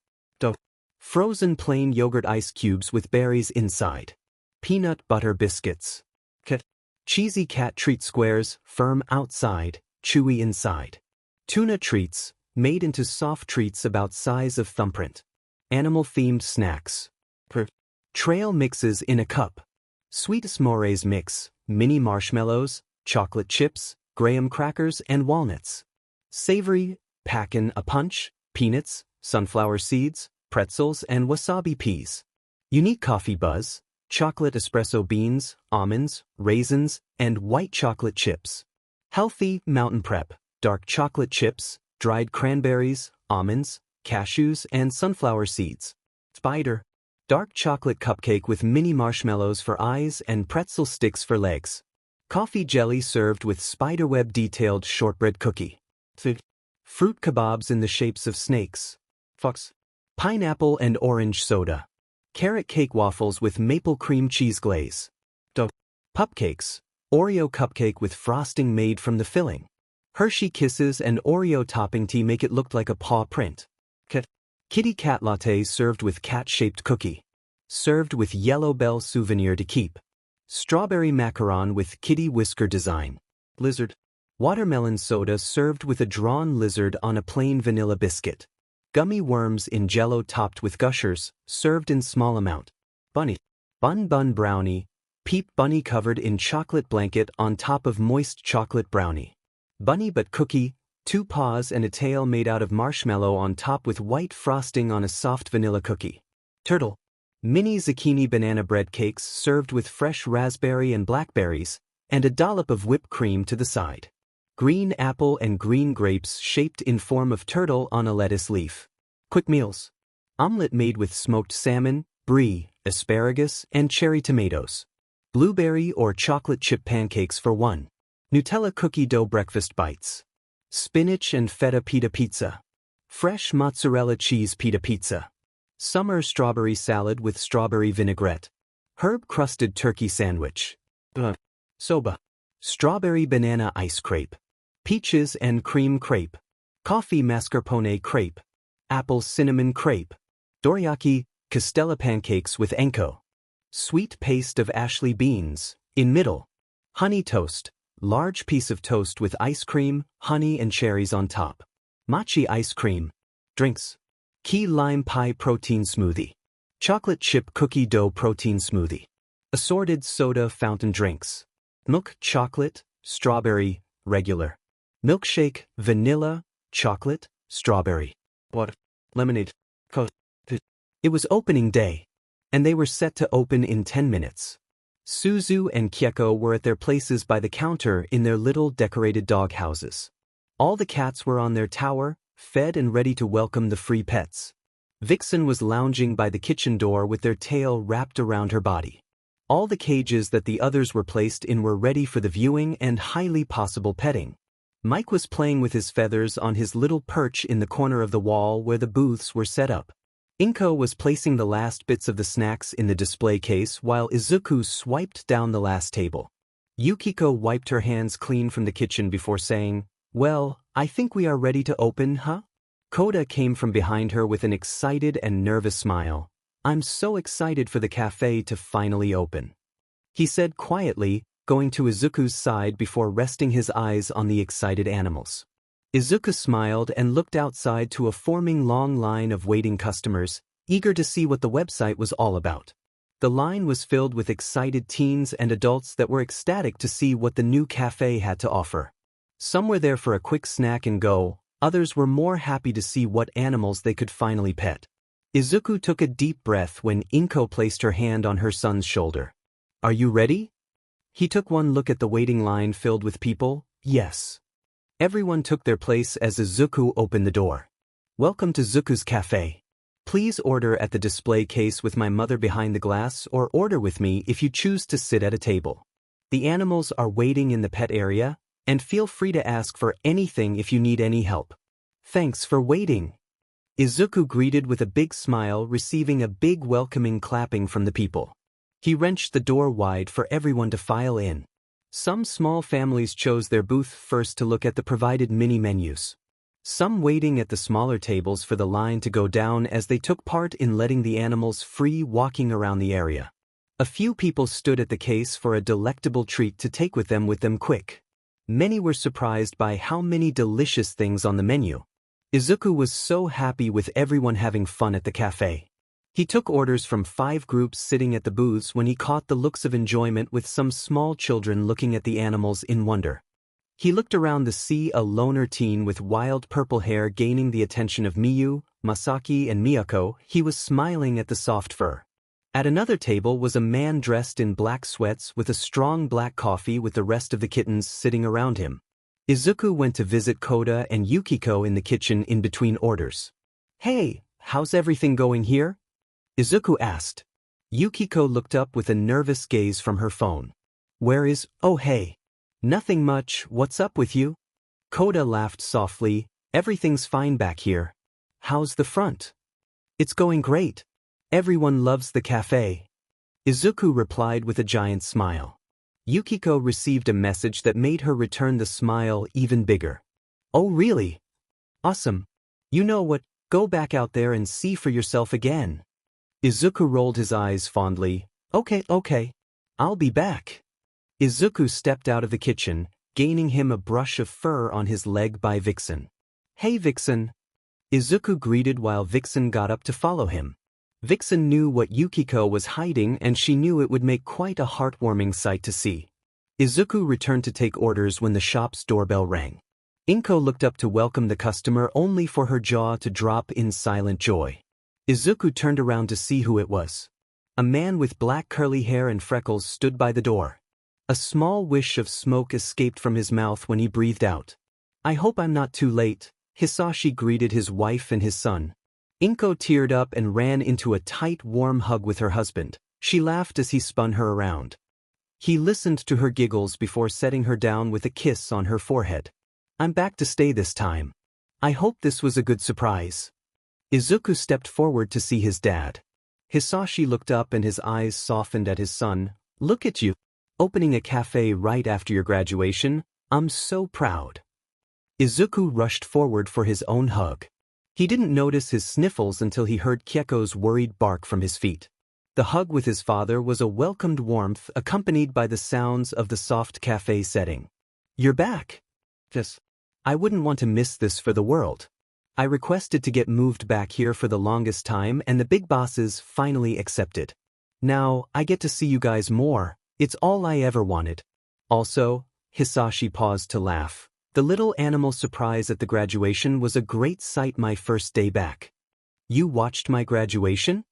Frozen plain yogurt ice cubes with berries inside. Peanut butter biscuits. Cheesy cat treat squares, firm outside, chewy inside. Tuna treats, made into soft treats about size of thumbprint. Animal-themed snacks. Trail mixes in a cup. Sweet s'mores mix, mini marshmallows, chocolate chips, graham crackers and walnuts. Savory, pack in a punch, peanuts, sunflower seeds, pretzels, and wasabi peas. Unique coffee buzz, chocolate espresso beans, almonds, raisins, and white chocolate chips. Healthy mountain prep, dark chocolate chips, dried cranberries, almonds, cashews, and sunflower seeds. Spider, dark chocolate cupcake with mini marshmallows for eyes and pretzel sticks for legs. Coffee jelly served with spiderweb detailed shortbread cookie. Fruit kebabs in the shapes of snakes. Fox. Pineapple and orange soda. Carrot cake waffles with maple cream cheese glaze. Pupcakes. Oreo cupcake with frosting made from the filling. Hershey Kisses and Oreo topping tea make it look like a paw print. Kitty cat latte served with cat-shaped cookie. Served with yellow bell souvenir to keep. Strawberry macaron with kitty whisker design. Lizard. Watermelon soda served with a drawn lizard on a plain vanilla biscuit. Gummy worms in jello topped with gushers, served in small amount. Bunny. Bun brownie. Peep bunny covered in chocolate blanket on top of moist chocolate brownie. Bunny but cookie, 2 paws and a tail made out of marshmallow on top with white frosting on a soft vanilla cookie. Turtle. Mini zucchini banana bread cakes served with fresh raspberry and blackberries, and a dollop of whipped cream to the side. Green apple and green grapes shaped in form of turtle on a lettuce leaf. Quick meals. Omelette made with smoked salmon, brie, asparagus, and cherry tomatoes. Blueberry or chocolate chip pancakes for 1. Nutella cookie dough breakfast bites. Spinach and feta pita pizza. Fresh mozzarella cheese pita pizza. Summer strawberry salad with strawberry vinaigrette. Herb-crusted turkey sandwich. Soba. Strawberry banana ice crepe. Peaches and cream crepe. Coffee mascarpone crepe. Apple cinnamon crepe. Dorayaki, castella pancakes with enko. Sweet paste of Ashley beans, in middle. Honey toast. Large piece of toast with ice cream, honey and cherries on top. Mochi ice cream. Drinks. Key lime pie protein smoothie. Chocolate chip cookie dough protein smoothie. Assorted soda fountain drinks. Milk chocolate, strawberry, regular. Milkshake, vanilla, chocolate, strawberry. Water. Lemonade. It was opening day, and they were set to open in 10 minutes. Suzu and Keko were at their places by the counter in their little decorated dog houses. All the cats were on their tower, fed and ready to welcome the free pets. Vixen was lounging by the kitchen door with their tail wrapped around her body. All the cages that the others were placed in were ready for the viewing and highly possible petting. Mike was playing with his feathers on his little perch in the corner of the wall where the booths were set up. Inko was placing the last bits of the snacks in the display case while Izuku swiped down the last table. Yukiko wiped her hands clean from the kitchen before saying, "Well, I think we are ready to open, huh?" Kota came from behind her with an excited and nervous smile. "I'm so excited for the cafe to finally open," he said quietly, going to Izuku's side before resting his eyes on the excited animals. Izuku smiled and looked outside to a forming long line of waiting customers, eager to see what the website was all about. The line was filled with excited teens and adults that were ecstatic to see what the new cafe had to offer. Some were there for a quick snack and go, others were more happy to see what animals they could finally pet. Izuku took a deep breath when Inko placed her hand on her son's shoulder. "Are you ready?" He took one look at the waiting line filled with people. Yes. Everyone took their place as Izuku opened the door. "Welcome to Zuku's cafe. Please order at the display case with my mother behind the glass or order with me if you choose to sit at a table. The animals are waiting in the pet area, and feel free to ask for anything if you need any help. Thanks for waiting." Izuku greeted with a big smile, receiving a big welcoming clapping from the people. He wrenched the door wide for everyone to file in. Some small families chose their booth first to look at the provided mini menus. Some waiting at the smaller tables for the line to go down as they took part in letting the animals free walking around the area. A few people stood at the case for a delectable treat to take with them quick. Many were surprised by how many delicious things on the menu. Izuku was so happy with everyone having fun at the cafe. He took orders from 5 groups sitting at the booths when he caught the looks of enjoyment with some small children looking at the animals in wonder. He looked around to see a loner teen with wild purple hair gaining the attention of Miyu, Masaki and Miyako, he was smiling at the soft fur. At another table was a man dressed in black sweats with a strong black coffee with the rest of the kittens sitting around him. Izuku went to visit Kota and Yukiko in the kitchen in between orders. "Hey, how's everything going here?" Izuku asked. Yukiko looked up with a nervous gaze from her phone. "Oh hey. Nothing much, what's up with you?" Kota laughed softly. "Everything's fine back here. How's the front?" "It's going great. Everyone loves the cafe." Izuku replied with a giant smile. Yukiko received a message that made her return the smile even bigger. "Oh really? Awesome. You know what, go back out there and see for yourself again." Izuku rolled his eyes fondly. Okay. I'll be back." Izuku stepped out of the kitchen, gaining him a brush of fur on his leg by Vixen. "Hey Vixen." Izuku greeted while Vixen got up to follow him. Vixen knew what Yukiko was hiding and she knew it would make quite a heartwarming sight to see. Izuku returned to take orders when the shop's doorbell rang. Inko looked up to welcome the customer only for her jaw to drop in silent joy. Izuku turned around to see who it was. A man with black curly hair and freckles stood by the door. A small wish of smoke escaped from his mouth when he breathed out. "I hope I'm not too late." Hisashi greeted his wife and his son. Inko teared up and ran into a tight, warm hug with her husband. She laughed as he spun her around. He listened to her giggles before setting her down with a kiss on her forehead. "I'm back to stay this time. I hope this was a good surprise." Izuku stepped forward to see his dad. Hisashi looked up and his eyes softened at his son. "Look at you. Opening a cafe right after your graduation. I'm so proud." Izuku rushed forward for his own hug. He didn't notice his sniffles until he heard Keko's worried bark from his feet. The hug with his father was a welcomed warmth accompanied by the sounds of the soft cafe setting. "You're back." "Yes. I wouldn't want to miss this for the world. I requested to get moved back here for the longest time and the big bosses finally accepted. Now, I get to see you guys more. It's all I ever wanted. Also," Hisashi paused to laugh, "the little animal surprise at the graduation was a great sight my first day back." "You watched my graduation?"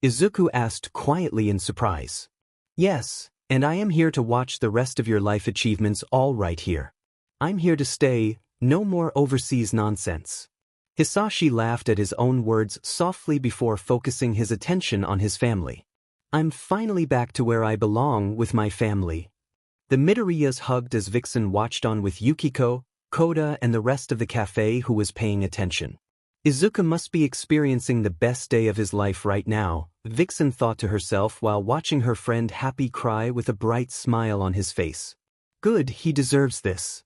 Izuku asked quietly in surprise. "Yes, and I am here to watch the rest of your life achievements all right here. I'm here to stay, no more overseas nonsense." Hisashi laughed at his own words softly before focusing his attention on his family. "I'm finally back to where I belong with my family." The Midoriyas hugged as Vixen watched on with Yukiko, Kota and the rest of the cafe who was paying attention. Izuku must be experiencing the best day of his life right now, Vixen thought to herself while watching her friend happy cry with a bright smile on his face. "Good, he deserves this."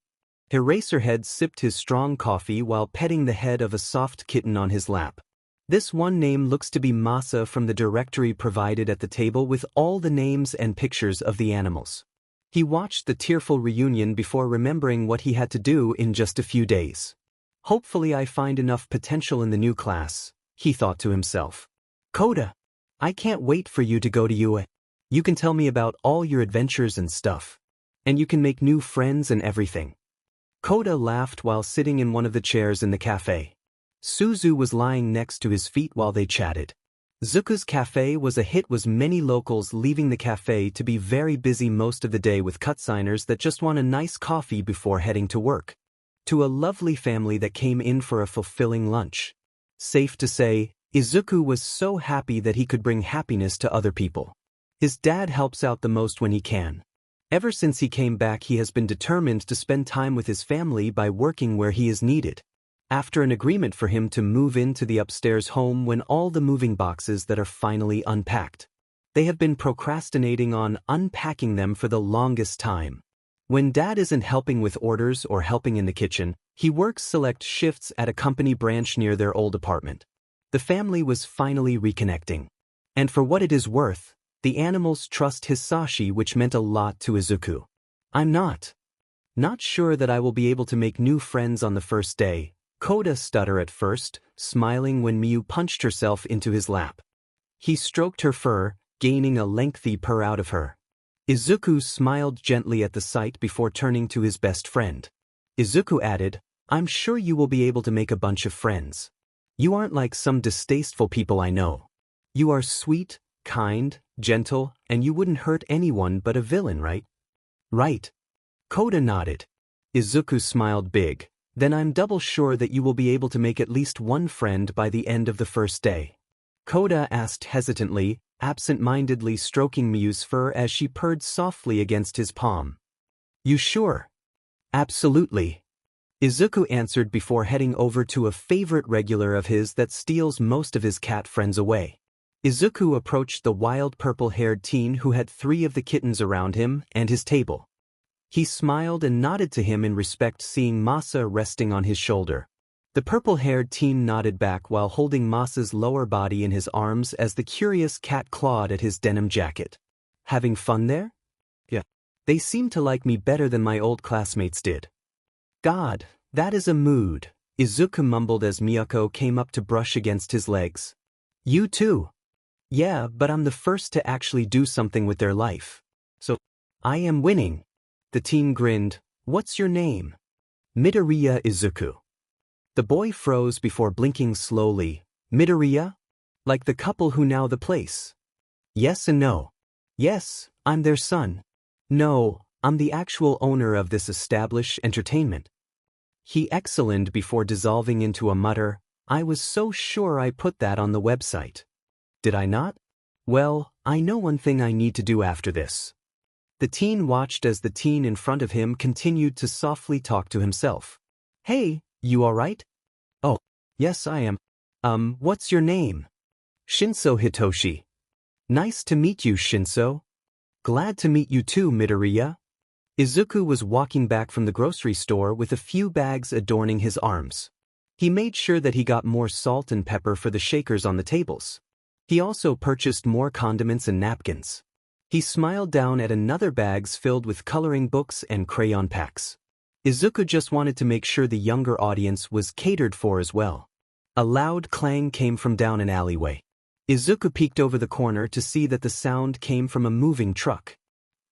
Eraserhead sipped his strong coffee while petting the head of a soft kitten on his lap. "This one name looks to be Masa from the directory provided at the table with all the names and pictures of the animals." He watched the tearful reunion before remembering what he had to do in just a few days. "Hopefully I find enough potential in the new class," he thought to himself. "Kota, I can't wait for you to go to UA. You can tell me about all your adventures and stuff. And you can make new friends and everything." Kota laughed while sitting in one of the chairs in the cafe. Suzu was lying next to his feet while they chatted. Zuku's cafe was a hit with many locals leaving the cafe to be very busy most of the day with cutsigners that just want a nice coffee before heading to work. To a lovely family that came in for a fulfilling lunch. Safe to say, Izuku was so happy that he could bring happiness to other people. His dad helps out the most when he can. Ever since he came back he has been determined to spend time with his family by working where he is needed. After an agreement for him to move into the upstairs home when all the moving boxes that are finally unpacked. They have been procrastinating on unpacking them for the longest time. When Dad isn't helping with orders or helping in the kitchen, he works select shifts at a company branch near their old apartment. The family was finally reconnecting. And for what it is worth, the animals trust Hisashi, which meant a lot to Izuku. "I'm not sure that I will be able to make new friends on the first day," Kota stuttered at first, smiling when Miyu punched herself into his lap. He stroked her fur, gaining a lengthy purr out of her. Izuku smiled gently at the sight before turning to his best friend. Izuku added, "I'm sure you will be able to make a bunch of friends." You aren't like some distasteful people I know. You are sweet, kind, gentle, and you wouldn't hurt anyone but a villain, right? Right. Kota nodded. Izuku smiled big. Then I'm double sure that you will be able to make at least one friend by the end of the first day. Kota asked hesitantly, absent-mindedly stroking Miyu's fur as she purred softly against his palm. You sure? Absolutely. Izuku answered before heading over to a favorite regular of his that steals most of his cat friends away. Izuku approached the wild purple-haired teen who had 3 of the kittens around him and his table. He smiled and nodded to him in respect, seeing Masa resting on his shoulder. The purple-haired teen nodded back while holding Masa's lower body in his arms as the curious cat clawed at his denim jacket. Having fun there? Yeah. They seem to like me better than my old classmates did. God, that is a mood, Izuku mumbled as Miyako came up to brush against his legs. You too. Yeah, but I'm the first to actually do something with their life. So, I am winning. The teen grinned. What's your name? Midoriya Izuku. The boy froze before blinking slowly. Midoriya? Like the couple who now the place? Yes and no. Yes, I'm their son. No, I'm the actual owner of this established entertainment. He exclaimed before dissolving into a mutter. I was so sure I put that on the website. Did I not? Well, I know one thing I need to do after this. The teen watched as the teen in front of him continued to softly talk to himself. Hey, you alright? Oh, yes I am. What's your name? Shinso Hitoshi. Nice to meet you, Shinso. Glad to meet you too, Midoriya. Izuku was walking back from the grocery store with a few bags adorning his arms. He made sure that he got more salt and pepper for the shakers on the tables. He also purchased more condiments and napkins. He smiled down at another bags filled with coloring books and crayon packs. Izuku just wanted to make sure the younger audience was catered for as well. A loud clang came from down an alleyway. Izuku peeked over the corner to see that the sound came from a moving truck.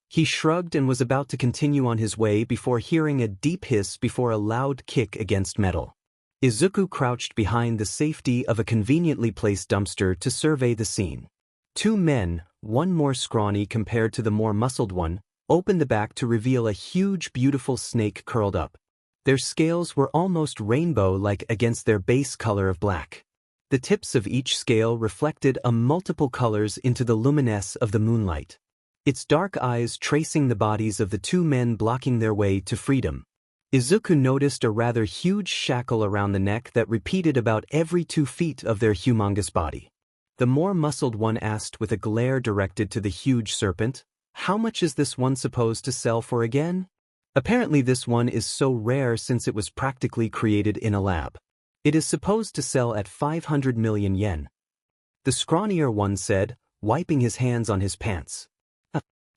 He shrugged and was about to continue on his way before hearing a deep hiss before a loud kick against metal. Izuku crouched behind the safety of a conveniently placed dumpster to survey the scene. 2 men, one more scrawny compared to the more muscled one, opened the back to reveal a huge beautiful snake curled up. Their scales were almost rainbow-like against their base color of black. The tips of each scale reflected a multiple colors into the luminescence of the moonlight. Its dark eyes tracing the bodies of the 2 men blocking their way to freedom. Izuku noticed a rather huge shackle around the neck that repeated about every 2 feet of their humongous body. The more muscled one asked with a glare directed to the huge serpent, how much is this one supposed to sell for again? Apparently this one is so rare since it was practically created in a lab. It is supposed to sell at 500 million yen. The scrawnier one said, wiping his hands on his pants.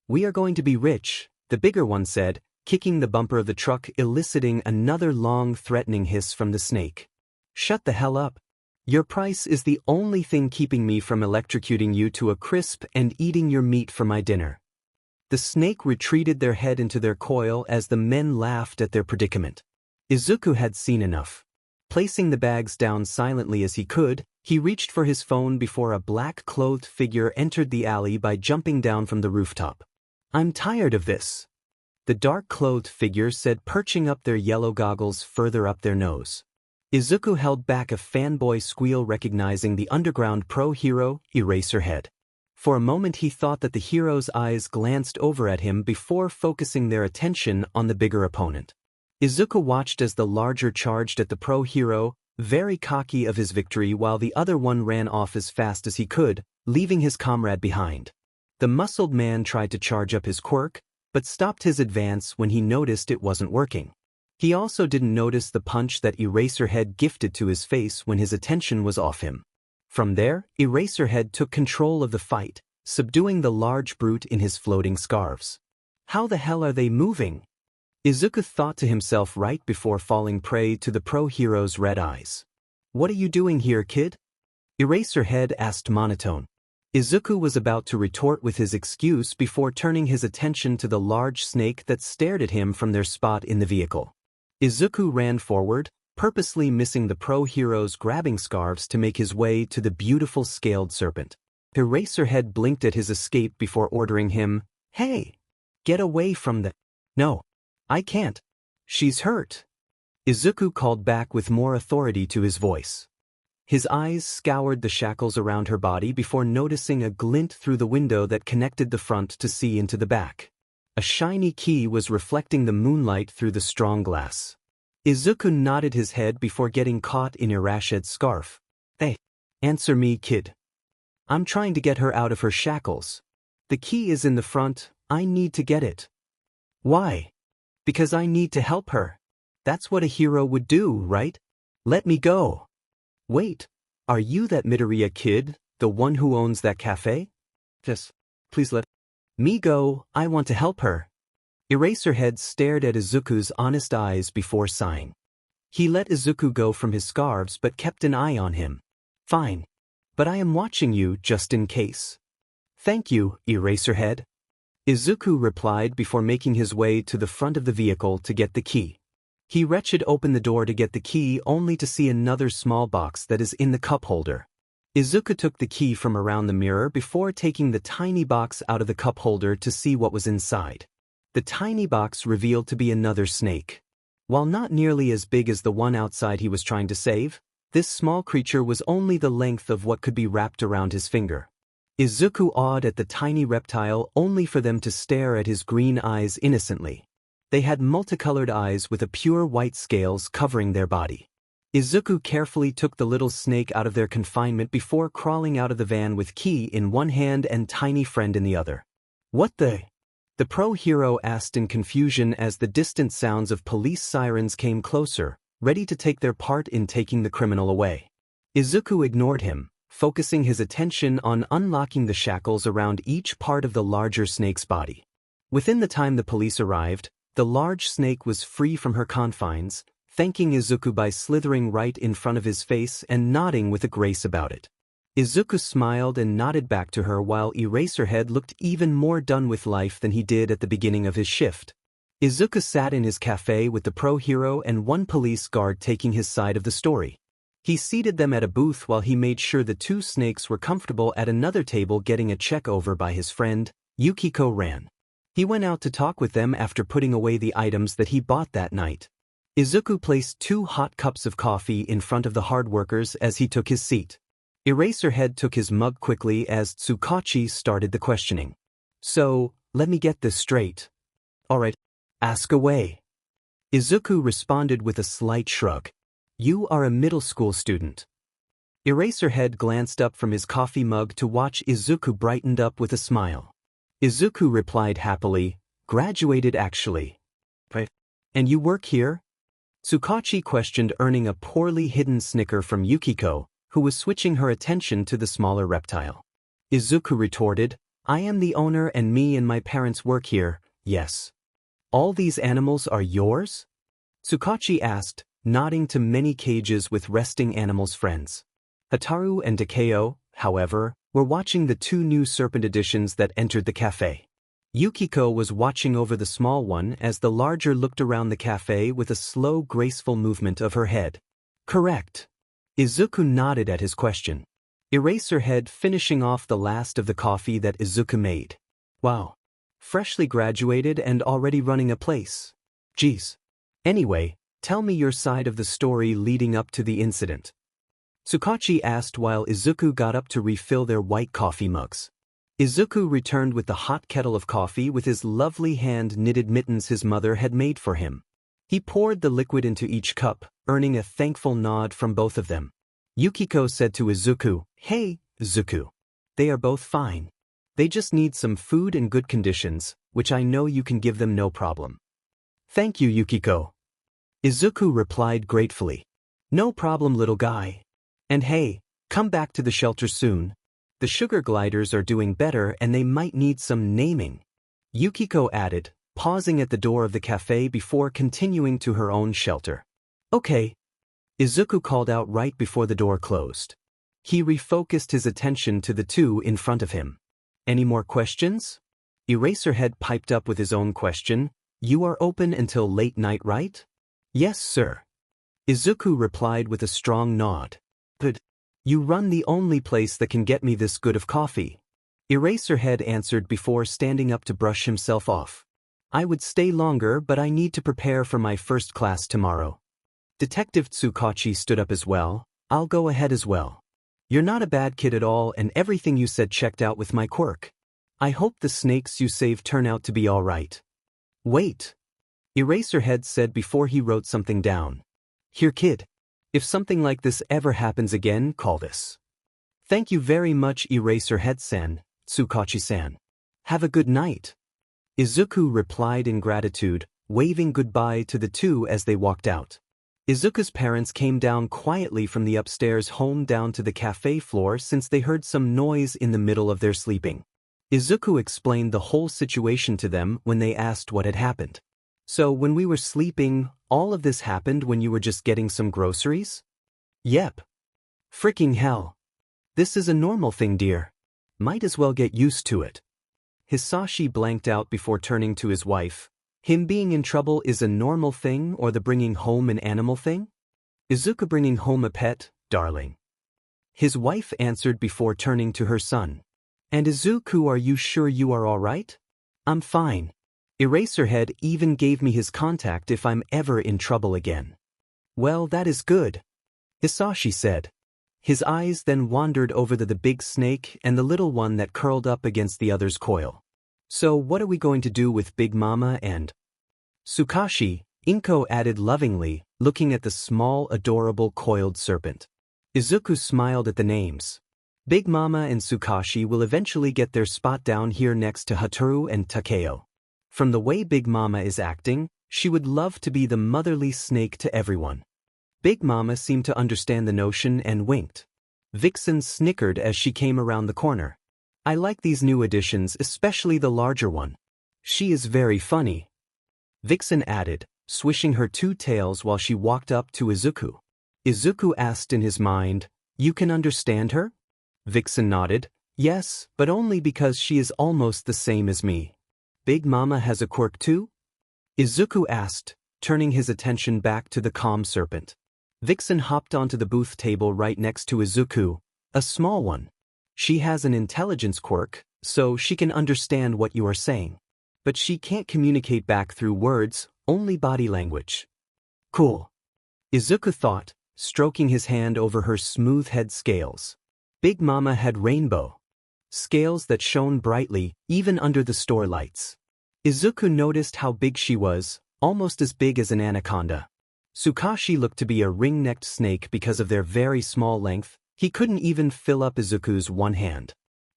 We are going to be rich, the bigger one said, kicking the bumper of the truck, eliciting another long threatening hiss from the snake. Shut the hell up. Your price is the only thing keeping me from electrocuting you to a crisp and eating your meat for my dinner. The snake retreated their head into their coil as the men laughed at their predicament. Izuku had seen enough. Placing the bags down silently as he could, he reached for his phone before a black-clothed figure entered the alley by jumping down from the rooftop. I'm tired of this. The dark-clothed figure said, perching up their yellow goggles further up their nose. Izuku held back a fanboy squeal recognizing the underground pro-hero, Eraserhead. For a moment he thought that the hero's eyes glanced over at him before focusing their attention on the bigger opponent. Izuku watched as the larger charged at the pro-hero, very cocky of his victory, while the other one ran off as fast as he could, leaving his comrade behind. The muscled man tried to charge up his quirk, but stopped his advance when he noticed it wasn't working. He also didn't notice the punch that Eraserhead gifted to his face when his attention was off him. From there, Eraserhead took control of the fight, subduing the large brute in his floating scarves. How the hell are they moving? Izuku thought to himself right before falling prey to the pro-hero's red eyes. What are you doing here, kid? Eraserhead asked monotone. Izuku was about to retort with his excuse before turning his attention to the large snake that stared at him from their spot in the vehicle. Izuku ran forward, purposely missing the pro-hero's grabbing scarves to make his way to the beautiful scaled serpent. Eraserhead blinked at his escape before ordering him, "Hey! Get away from the—" "No. I can't. She's hurt." Izuku called back with more authority to his voice. His eyes scoured the shackles around her body before noticing a glint through the window that connected the front to see into the back. A shiny key was reflecting the moonlight through the strong glass. Izuku nodded his head before getting caught in Irashed's scarf. "Hey, answer me, kid. I'm trying to get her out of her shackles. The key is in the front, I need to get it." "Why?" "Because I need to help her. That's what a hero would do, right? Let me go." "Wait, are you that Midoriya kid, the one who owns that cafe?" "Yes, please let me go, I want to help her." Eraserhead stared at Izuku's honest eyes before sighing. He let Izuku go from his scarves but kept an eye on him. "Fine. But I am watching you just in case." "Thank you, Eraserhead." Izuku replied before making his way to the front of the vehicle to get the key. He wretched opened the door to get the key only to see another small box that is in the cup holder. Izuku took the key from around the mirror before taking the tiny box out of the cup holder to see what was inside. The tiny box revealed to be another snake. While not nearly as big as the one outside he was trying to save, this small creature was only the length of what could be wrapped around his finger. Izuku awed at the tiny reptile only for them to stare at his green eyes innocently. They had multicolored eyes with a pure white scales covering their body. Izuku carefully took the little snake out of their confinement before crawling out of the van with key in one hand and tiny friend in the other. "What the?" the pro-hero asked in confusion as the distant sounds of police sirens came closer, ready to take their part in taking the criminal away. Izuku ignored him, focusing his attention on unlocking the shackles around each part of the larger snake's body. Within the time the police arrived, the large snake was free from her confines, thanking Izuku by slithering right in front of his face and nodding with a grace about it. Izuku smiled and nodded back to her while Eraserhead looked even more done with life than he did at the beginning of his shift. Izuku sat in his cafe with the pro-hero and one police guard taking his side of the story. He seated them at a booth while he made sure the two snakes were comfortable at another table getting a check over by his friend, Yukiko Ran. He went out to talk with them after putting away the items that he bought that night. Izuku placed 2 hot cups of coffee in front of the hard workers as he took his seat. Eraserhead took his mug quickly as Tsukachi started the questioning. "So, let me get this straight." "All right, ask away." Izuku responded with a slight shrug. "You are a middle school student." Eraserhead glanced up from his coffee mug to watch Izuku brightened up with a smile. Izuku replied happily, "Graduated actually." "Right. And you work here?" Tsukachi questioned, earning a poorly hidden snicker from Yukiko, who was switching her attention to the smaller reptile. Izuku retorted, "I am the owner and me and my parents work here, yes." "All these animals are yours?" Tsukachi asked, nodding to many cages with resting animals' friends. Hataru and Takeo, however, were watching the 2 new serpent additions that entered the cafe. Yukiko was watching over the small one as the larger looked around the cafe with a slow, graceful movement of her head. "Correct." Izuku nodded at his question. Eraserhead finishing off the last of the coffee that Izuku made. "Wow. Freshly graduated and already running a place. Geez. Anyway, tell me your side of the story leading up to the incident." Tsukachi asked while Izuku got up to refill their white coffee mugs. Izuku returned with the hot kettle of coffee with his lovely hand-knitted mittens his mother had made for him. He poured the liquid into each cup, earning a thankful nod from both of them. Yukiko said to Izuku, "Hey, Zuku. They are both fine. They just need some food in good conditions, which I know you can give them no problem." "Thank you, Yukiko." Izuku replied gratefully. "No problem, little guy. And hey, come back to the shelter soon. The sugar gliders are doing better and they might need some naming." Yukiko added, pausing at the door of the cafe before continuing to her own shelter. "Okay." Izuku called out right before the door closed. He refocused his attention to the 2 in front of him. "Any more questions?" Eraserhead piped up with his own question. "You are open until late night, right?" "Yes, sir." Izuku replied with a strong nod. But you run the only place that can get me this good of coffee. Eraserhead answered before standing up to brush himself off. I would stay longer, but I need to prepare for my first class tomorrow. Detective Tsukachi stood up as well. I'll go ahead as well. You're not a bad kid at all, and everything you said checked out with my quirk. I hope the snakes you saved turn out to be all right. Wait. Eraserhead said before he wrote something down. Here kid. If something like this ever happens again, call this. Thank you very much Eraserhead-san, Tsukachi-san. Have a good night. Izuku replied in gratitude, waving goodbye to the two as they walked out. Izuku's parents came down quietly from the upstairs home down to the cafe floor since they heard some noise in the middle of their sleeping. Izuku explained the whole situation to them when they asked what had happened. So when we were sleeping, all of this happened when you were just getting some groceries? Yep. Freaking hell. This is a normal thing, dear. Might as well get used to it. Hisashi blanked out before turning to his wife. Him being in trouble is a normal thing or the bringing home an animal thing? Izuku bringing home a pet, darling. His wife answered before turning to her son. And Izuku, are you sure you are all right? I'm fine. Eraserhead even gave me his contact if I'm ever in trouble again. Well, that is good, Hisashi said. His eyes then wandered over the big snake and the little one that curled up against the other's coil. So what are we going to do with Big Mama and Tsukashi? Inko added lovingly, looking at the small, adorable coiled serpent. Izuku smiled at the names. Big Mama and Tsukashi will eventually get their spot down here next to Hatoru and Takeo. From the way Big Mama is acting, she would love to be the motherly snake to everyone. Big Mama seemed to understand the notion and winked. Vixen snickered as she came around the corner. I like these new additions, especially the larger one. She is very funny. Vixen added, swishing her two tails while she walked up to Izuku. Izuku asked in his mind, You can understand her? Vixen nodded, Yes, but only because she is almost the same as me. Big Mama has a quirk too? Izuku asked, turning his attention back to the calm serpent. Vixen hopped onto the booth table right next to Izuku, a small one. She has an intelligence quirk, so she can understand what you are saying. But she can't communicate back through words, only body language. Cool. Izuku thought, stroking his hand over her smooth head scales. Big Mama had rainbow scales that shone brightly, even under the store lights. Izuku noticed how big she was, almost as big as an anaconda. Tsukashi looked to be a ring-necked snake because of their very small length. He couldn't even fill up Izuku's one hand.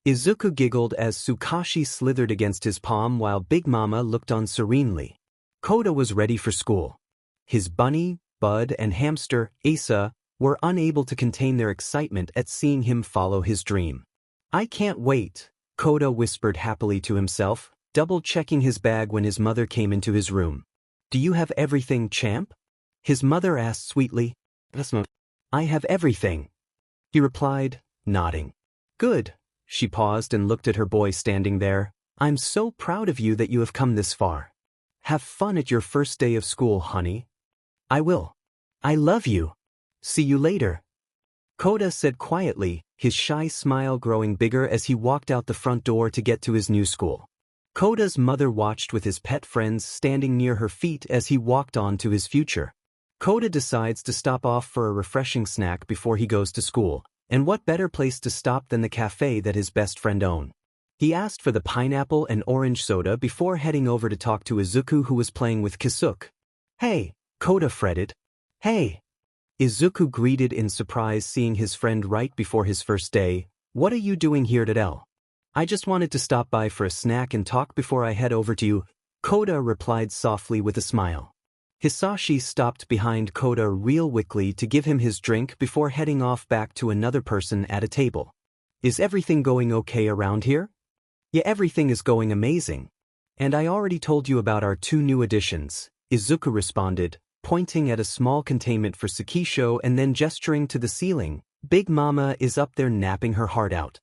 Izuku giggled as Tsukashi slithered against his palm while Big Mama looked on serenely. Kota was ready for school. His bunny, Bud, and hamster, Asa, were unable to contain their excitement at seeing him follow his dream. I can't wait, Kota whispered happily to himself, double-checking his bag when his mother came into his room. Do you have everything, champ? His mother asked sweetly. I have everything, he replied, nodding. Good. She paused and looked at her boy standing there. I'm so proud of you that you have come this far. Have fun at your first day of school, honey. I will. I love you. See you later. Kota said quietly, his shy smile growing bigger as he walked out the front door to get to his new school. Kota's mother watched with his pet friends standing near her feet as he walked on to his future. Kota decides to stop off for a refreshing snack before he goes to school, and what better place to stop than the cafe that his best friend owned. He asked for the pineapple and orange soda before heading over to talk to Izuku, who was playing with Kisuke. Hey, Kota fretted. Hey. Izuku greeted in surprise seeing his friend right before his first day. What are you doing here today? I just wanted to stop by for a snack and talk before I head over to you, Kota replied softly with a smile. Hisashi stopped behind Kota real quickly to give him his drink before heading off back to another person at a table. Is everything going okay around here? Yeah, everything is going amazing. And I already told you about our 2 new additions, Izuku responded, pointing at a small containment for Sakisho and then gesturing to the ceiling. Big Mama is up there napping her heart out.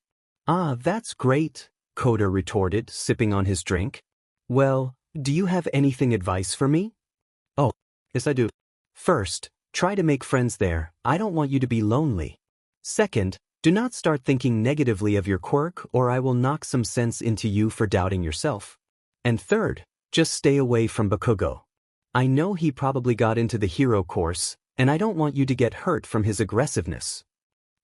Ah, that's great, Kota retorted, sipping on his drink. Well, do you have anything advice for me? Oh, yes I do. First, Try to make friends there, I don't want you to be lonely. Second, do not start thinking negatively of your quirk or I will knock some sense into you for doubting yourself. And third, just stay away from Bakugo. I know he probably got into the hero course, and I don't want you to get hurt from his aggressiveness.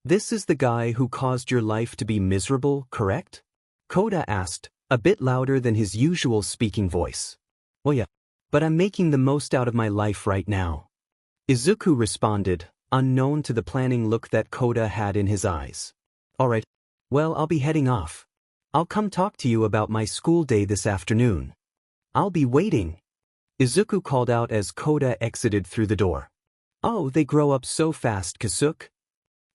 This is the guy who caused your life to be miserable, correct? Kota asked, a bit louder than his usual speaking voice. Well yeah, but I'm making the most out of my life right now. Izuku responded, unknown to the planning look that Kota had in his eyes. Alright, well I'll be heading off. I'll come talk to you about my school day this afternoon. I'll be waiting. Izuku called out as Kota exited through the door. Oh, they grow up so fast, Kasuke.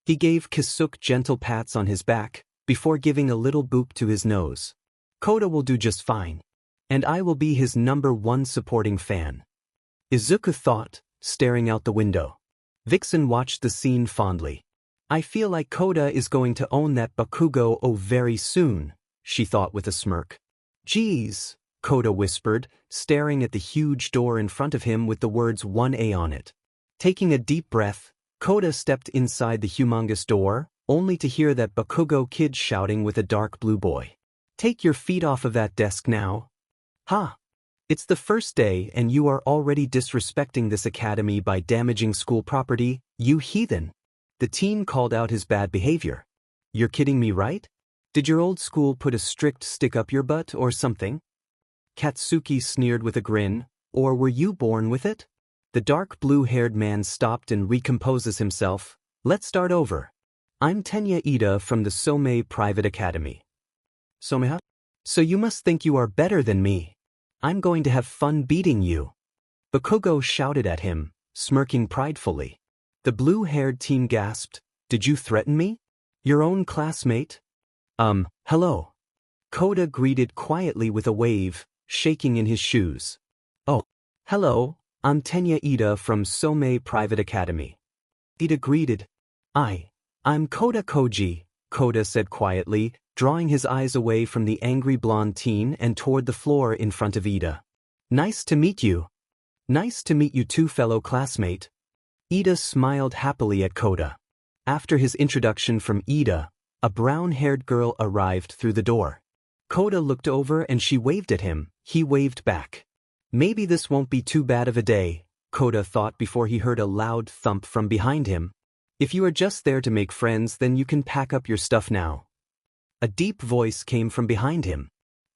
He gave Kasuke gentle pats on his back, before giving a little boop to his nose. Kota will do just fine. And I will be his #1 supporting fan. Izuku thought, staring out the window. Vixen watched the scene fondly. I feel like Kota is going to own that Bakugo very soon, she thought with a smirk. Geez, Kota whispered, staring at the huge door in front of him with the words 1A on it. Taking a deep breath, Kota stepped inside the humongous door, only to hear that Bakugo kid shouting with a dark blue boy. Take your feet off of that desk now. Ha! It's the first day and you are already disrespecting this academy by damaging school property, you heathen. The teen called out his bad behavior. You're kidding me, right? Did your old school put a strict stick up your butt or something? Katsuki sneered with a grin, or were you born with it? The dark blue-haired man stopped and recomposes himself. Let's start over. I'm Tenya Ida from the Somei Private Academy. Someha? So you must think you are better than me. I'm going to have fun beating you. Bakugo shouted at him, smirking pridefully. The blue-haired teen gasped, Did you threaten me? Your own classmate? Hello. Kota greeted quietly with a wave, shaking in his shoes. Oh, hello, I'm Tenya Ida from Somei Private Academy. Ida greeted. I'm Kota Koji, Kota said quietly, drawing his eyes away from the angry blonde teen and toward the floor in front of Ida. Nice to meet you. Nice to meet you too, fellow classmate. Ida smiled happily at Kota. After his introduction from Ida, a brown-haired girl arrived through the door. Kota looked over and she waved at him. He waved back. Maybe this won't be too bad of a day, Kota thought before he heard a loud thump from behind him. If you are just there to make friends, then you can pack up your stuff now. A deep voice came from behind him.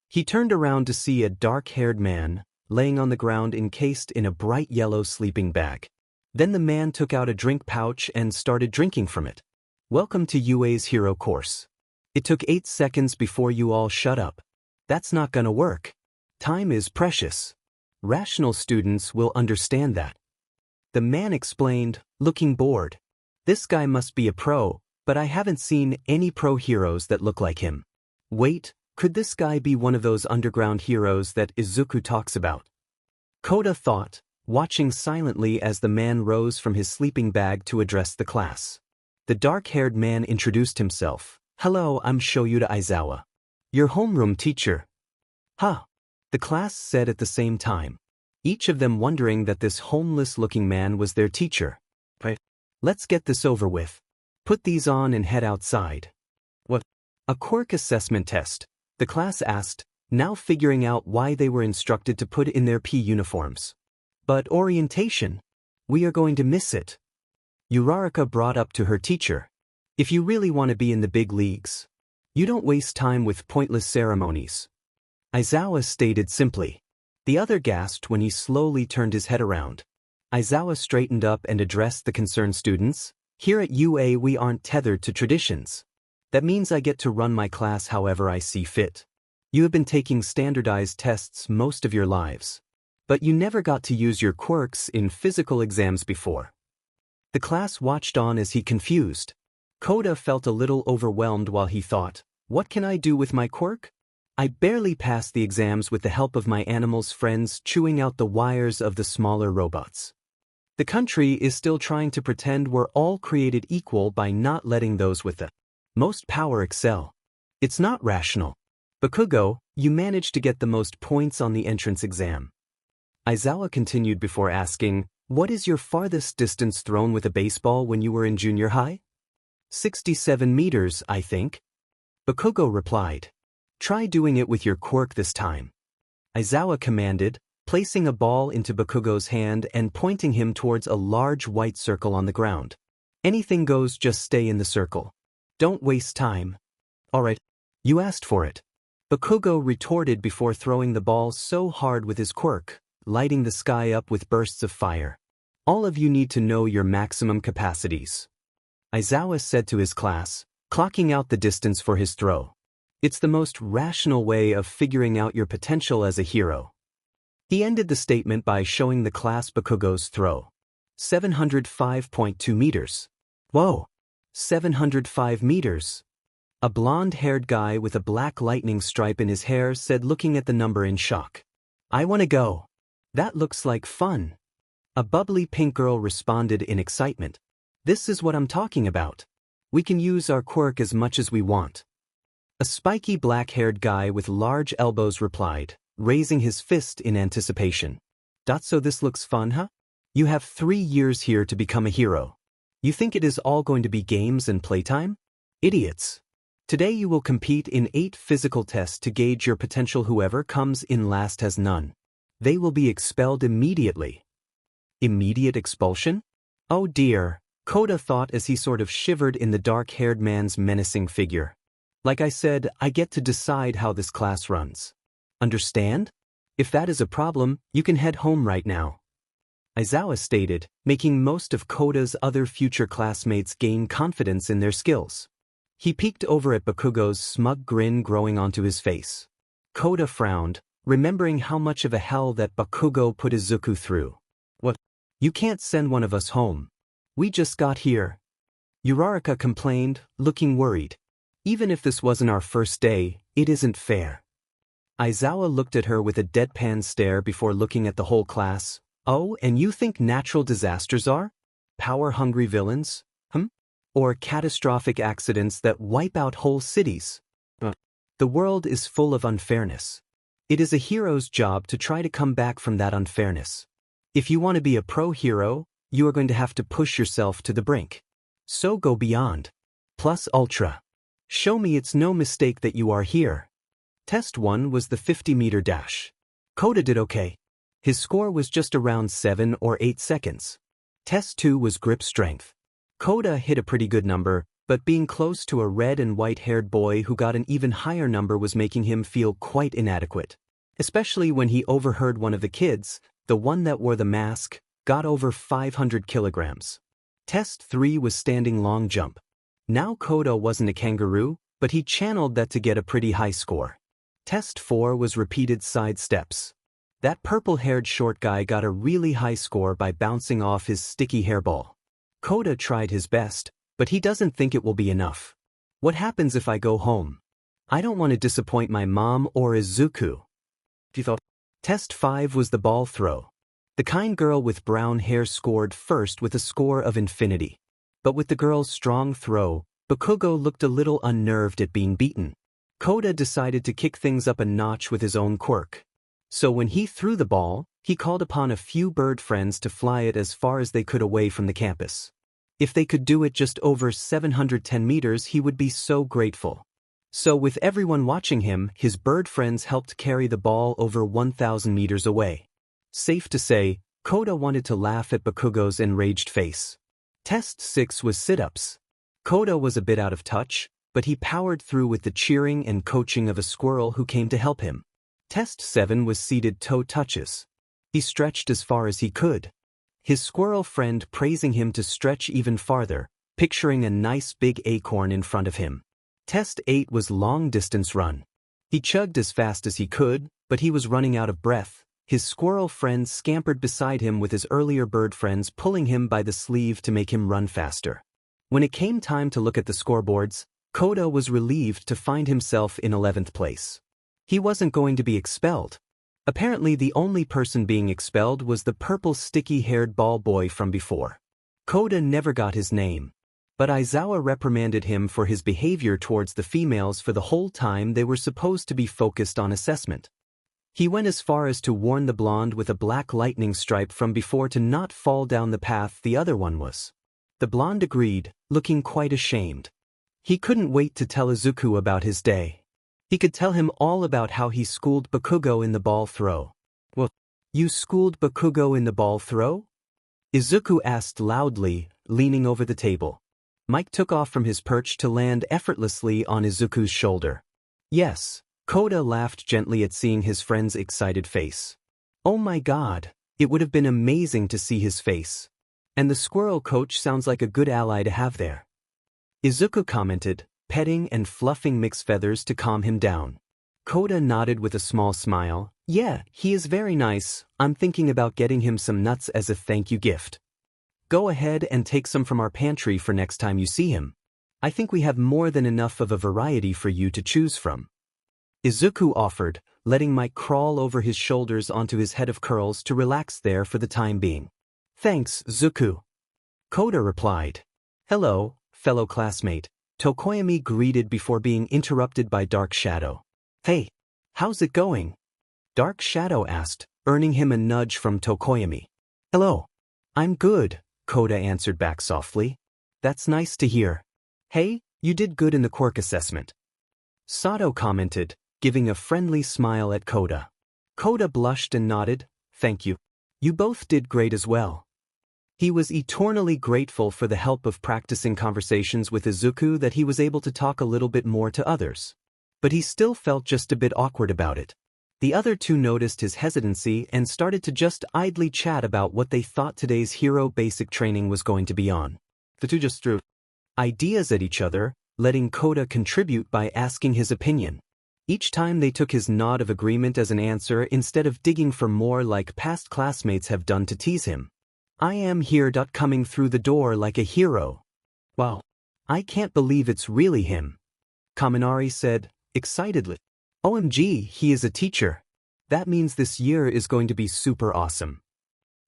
He turned around to see a dark-haired man, laying on the ground encased in a bright yellow sleeping bag. Then the man took out a drink pouch and started drinking from it. Welcome to UA's hero course. It took 8 seconds before you all shut up. That's not gonna work. Time is precious. Rational students will understand that. The man explained, looking bored. This guy must be a pro, but I haven't seen any pro heroes that look like him. Wait, could this guy be one of those underground heroes that Izuku talks about? Kota thought, watching silently as the man rose from his sleeping bag to address the class. The dark-haired man introduced himself. Hello, I'm Shoyuta Aizawa. Your homeroom teacher. Ha! The class said at the same time, each of them wondering that this homeless-looking man was their teacher. Right. Let's get this over with. Put these on and head outside. What? A quirk assessment test, the class asked, now figuring out why they were instructed to put in their P uniforms. But orientation? We are going to miss it. Uraraka brought up to her teacher. If you really want to be in the big leagues, you don't waste time with pointless ceremonies. Aizawa stated simply. The other gasped when he slowly turned his head around. Aizawa straightened up and addressed the concerned students. Here at UA we aren't tethered to traditions. That means I get to run my class however I see fit. You have been taking standardized tests most of your lives. But you never got to use your quirks in physical exams before. The class watched on as he confused. Kota felt a little overwhelmed while he thought, what can I do with my quirk? I barely passed the exams with the help of my animals' friends chewing out the wires of the smaller robots. The country is still trying to pretend we're all created equal by not letting those with the most power excel. It's not rational. Bakugo, you managed to get the most points on the entrance exam. Aizawa continued before asking, What is your farthest distance thrown with a baseball when you were in junior high? 67 meters, I think. Bakugo replied. Try doing it with your quirk this time. Aizawa commanded, placing a ball into Bakugo's hand and pointing him towards a large white circle on the ground. Anything goes, just stay in the circle. Don't waste time. Alright, you asked for it. Bakugo retorted before throwing the ball so hard with his quirk, lighting the sky up with bursts of fire. All of you need to know your maximum capacities. Aizawa said to his class, clocking out the distance for his throw. It's the most rational way of figuring out your potential as a hero. He ended the statement by showing the class Bakugo's throw. 705.2 meters. Whoa! 705 meters. A blonde-haired guy with a black lightning stripe in his hair said, looking at the number in shock. I want to go. That looks like fun. A bubbly pink girl responded in excitement. This is what I'm talking about. We can use our quirk as much as we want. A spiky black-haired guy with large elbows replied, raising his fist in anticipation. So this looks fun, huh? You have 3 years here to become a hero. You think it is all going to be games and playtime? Idiots. Today you will compete in 8 physical tests to gauge your potential. Whoever comes in last has none. They will be expelled immediately. Immediate expulsion? Oh dear, Kota thought as he sort of shivered in the dark-haired man's menacing figure. Like I said, I get to decide how this class runs. Understand? If that is a problem, you can head home right now. Aizawa stated, making most of Kota's other future classmates gain confidence in their skills. He peeked over at Bakugo's smug grin growing onto his face. Kota frowned, remembering how much of a hell that Bakugo put Izuku through. What? You can't send one of us home. We just got here. Uraraka complained, looking worried. Even if this wasn't our first day, it isn't fair. Aizawa looked at her with a deadpan stare before looking at the whole class. Oh, and you think natural disasters are? Power-hungry villains? Or catastrophic accidents that wipe out whole cities? The world is full of unfairness. It is a hero's job to try to come back from that unfairness. If you want to be a pro-hero, you are going to have to push yourself to the brink. So go beyond. Plus ultra. Show me it's no mistake that you are here. Test 1 was the 50-meter dash. Kota did okay. His score was just around 7 or 8 seconds. Test 2 was grip strength. Kota hit a pretty good number, but being close to a red and white-haired boy who got an even higher number was making him feel quite inadequate. Especially when he overheard one of the kids, the one that wore the mask, got over 500 kilograms. Test 3 was standing long jump. Now Kota wasn't a kangaroo, but he channeled that to get a pretty high score. Test 4 was repeated side steps. That purple-haired short guy got a really high score by bouncing off his sticky hairball. Kota tried his best, but he doesn't think it will be enough. What happens if I go home? I don't want to disappoint my mom or Izuku. Test 5 was the ball throw. The kind girl with brown hair scored first with a score of infinity. But with the girl's strong throw, Bakugo looked a little unnerved at being beaten. Kota decided to kick things up a notch with his own quirk. So when he threw the ball, he called upon a few bird friends to fly it as far as they could away from the campus. If they could do it just over 710 meters, he would be so grateful. So with everyone watching him, his bird friends helped carry the ball over 1,000 meters away. Safe to say, Kota wanted to laugh at Bakugo's enraged face. Test 6 was sit-ups. Kota was a bit out of touch, but he powered through with the cheering and coaching of a squirrel who came to help him. Test 7 was seated toe touches. He stretched as far as he could. His squirrel friend praising him to stretch even farther, picturing a nice big acorn in front of him. Test 8 was long-distance run. He chugged as fast as he could, but he was running out of breath. His squirrel friend scampered beside him with his earlier bird friends pulling him by the sleeve to make him run faster. When it came time to look at the scoreboards, Kota was relieved to find himself in 11th place. He wasn't going to be expelled. Apparently the only person being expelled was the purple sticky-haired ball boy from before. Kota never got his name, but Aizawa reprimanded him for his behavior towards the females for the whole time they were supposed to be focused on assessment. He went as far as to warn the blonde with a black lightning stripe from before to not fall down the path the other one was. The blonde agreed, looking quite ashamed. He couldn't wait to tell Izuku about his day. He could tell him all about how he schooled Bakugo in the ball throw. "Well, you schooled Bakugo in the ball throw?" Izuku asked loudly, leaning over the table. Mike took off from his perch to land effortlessly on Izuku's shoulder. "Yes." Kota laughed gently at seeing his friend's excited face. "Oh my god, it would have been amazing to see his face. And the squirrel coach sounds like a good ally to have there." Izuku commented, petting and fluffing Mick's feathers to calm him down. Kota nodded with a small smile. "Yeah, he is very nice. I'm thinking about getting him some nuts as a thank you gift. Go ahead and take some from our pantry for next time you see him. I think we have more than enough of a variety for you to choose from." Izuku offered, letting Mike crawl over his shoulders onto his head of curls to relax there for the time being. "Thanks, Zuku." Kota replied. "Hello, fellow classmate," Tokoyami greeted before being interrupted by Dark Shadow. "Hey, how's it going?" Dark Shadow asked, earning him a nudge from Tokoyami. "Hello. I'm good," Kota answered back softly. "That's nice to hear. Hey, you did good in the quirk assessment," Sato commented, giving a friendly smile at Kota. Kota blushed and nodded. "Thank you. You both did great as well." He was eternally grateful for the help of practicing conversations with Izuku that he was able to talk a little bit more to others. But he still felt just a bit awkward about it. The other two noticed his hesitancy and started to just idly chat about what they thought today's hero basic training was going to be on. The two just threw ideas at each other, letting Kota contribute by asking his opinion. Each time they took his nod of agreement as an answer instead of digging for more like past classmates have done to tease him. "I am here. Coming through the door like a hero. Wow. I can't believe it's really him," Kaminari said, excitedly. "OMG, he is a teacher. That means this year is going to be super awesome,"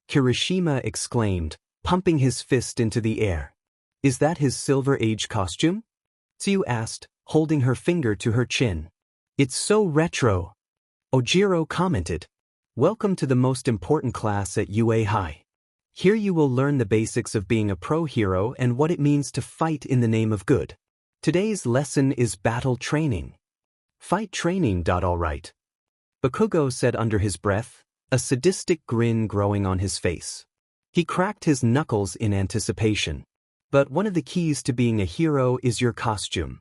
Kirishima exclaimed, pumping his fist into the air. "Is that his Silver Age costume?" Tsuyu asked, holding her finger to her chin. "It's so retro," Ojiro commented. "Welcome to the most important class at UA High. Here you will learn the basics of being a pro hero and what it means to fight in the name of good. Today's lesson is battle training." "Fight training. All right," Bakugo said under his breath, a sadistic grin growing on his face. He cracked his knuckles in anticipation. "But one of the keys to being a hero is your costume."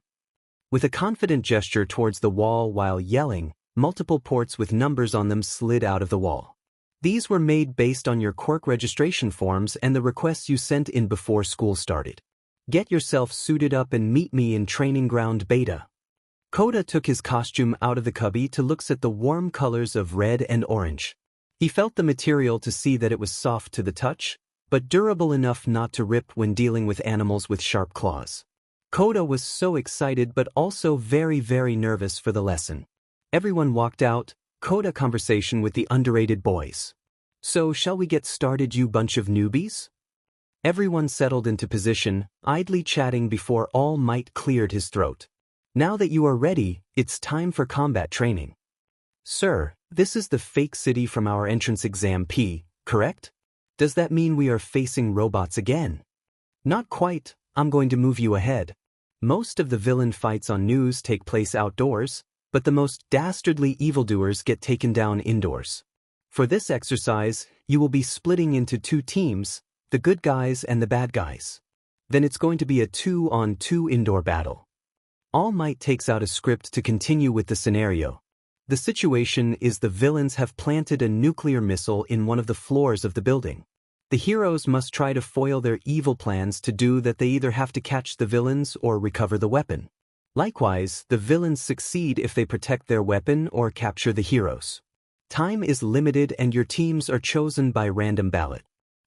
With a confident gesture towards the wall while yelling, multiple ports with numbers on them slid out of the wall. These were made based on your quirk registration forms and the requests you sent in before school started. "Get yourself suited up and meet me in Training Ground Beta." Kota took his costume out of the cubby to look at the warm colors of red and orange. He felt the material to see that it was soft to the touch, but durable enough not to rip when dealing with animals with sharp claws. Kota was so excited but also very, very nervous for the lesson. Everyone walked out, Kota conversation with the underrated boys. "So shall we get started, you bunch of newbies?" Everyone settled into position, idly chatting before All Might cleared his throat. "Now that you are ready, it's time for combat training." "Sir, this is the fake city from our entrance exam P, correct? Does that mean we are facing robots again?" "Not quite, I'm going to move you ahead. Most of the villain fights on news take place outdoors, but the most dastardly evildoers get taken down indoors. For this exercise, you will be splitting into two teams, the good guys and the bad guys. Then it's going to be a 2-on-2 indoor battle." All Might takes out a script to continue with the scenario. The situation is the villains have planted a nuclear missile in one of the floors of the building. The heroes must try to foil their evil plans to do that. They either have to catch the villains or recover the weapon. Likewise, the villains succeed if they protect their weapon or capture the heroes. Time is limited and your teams are chosen by random ballot.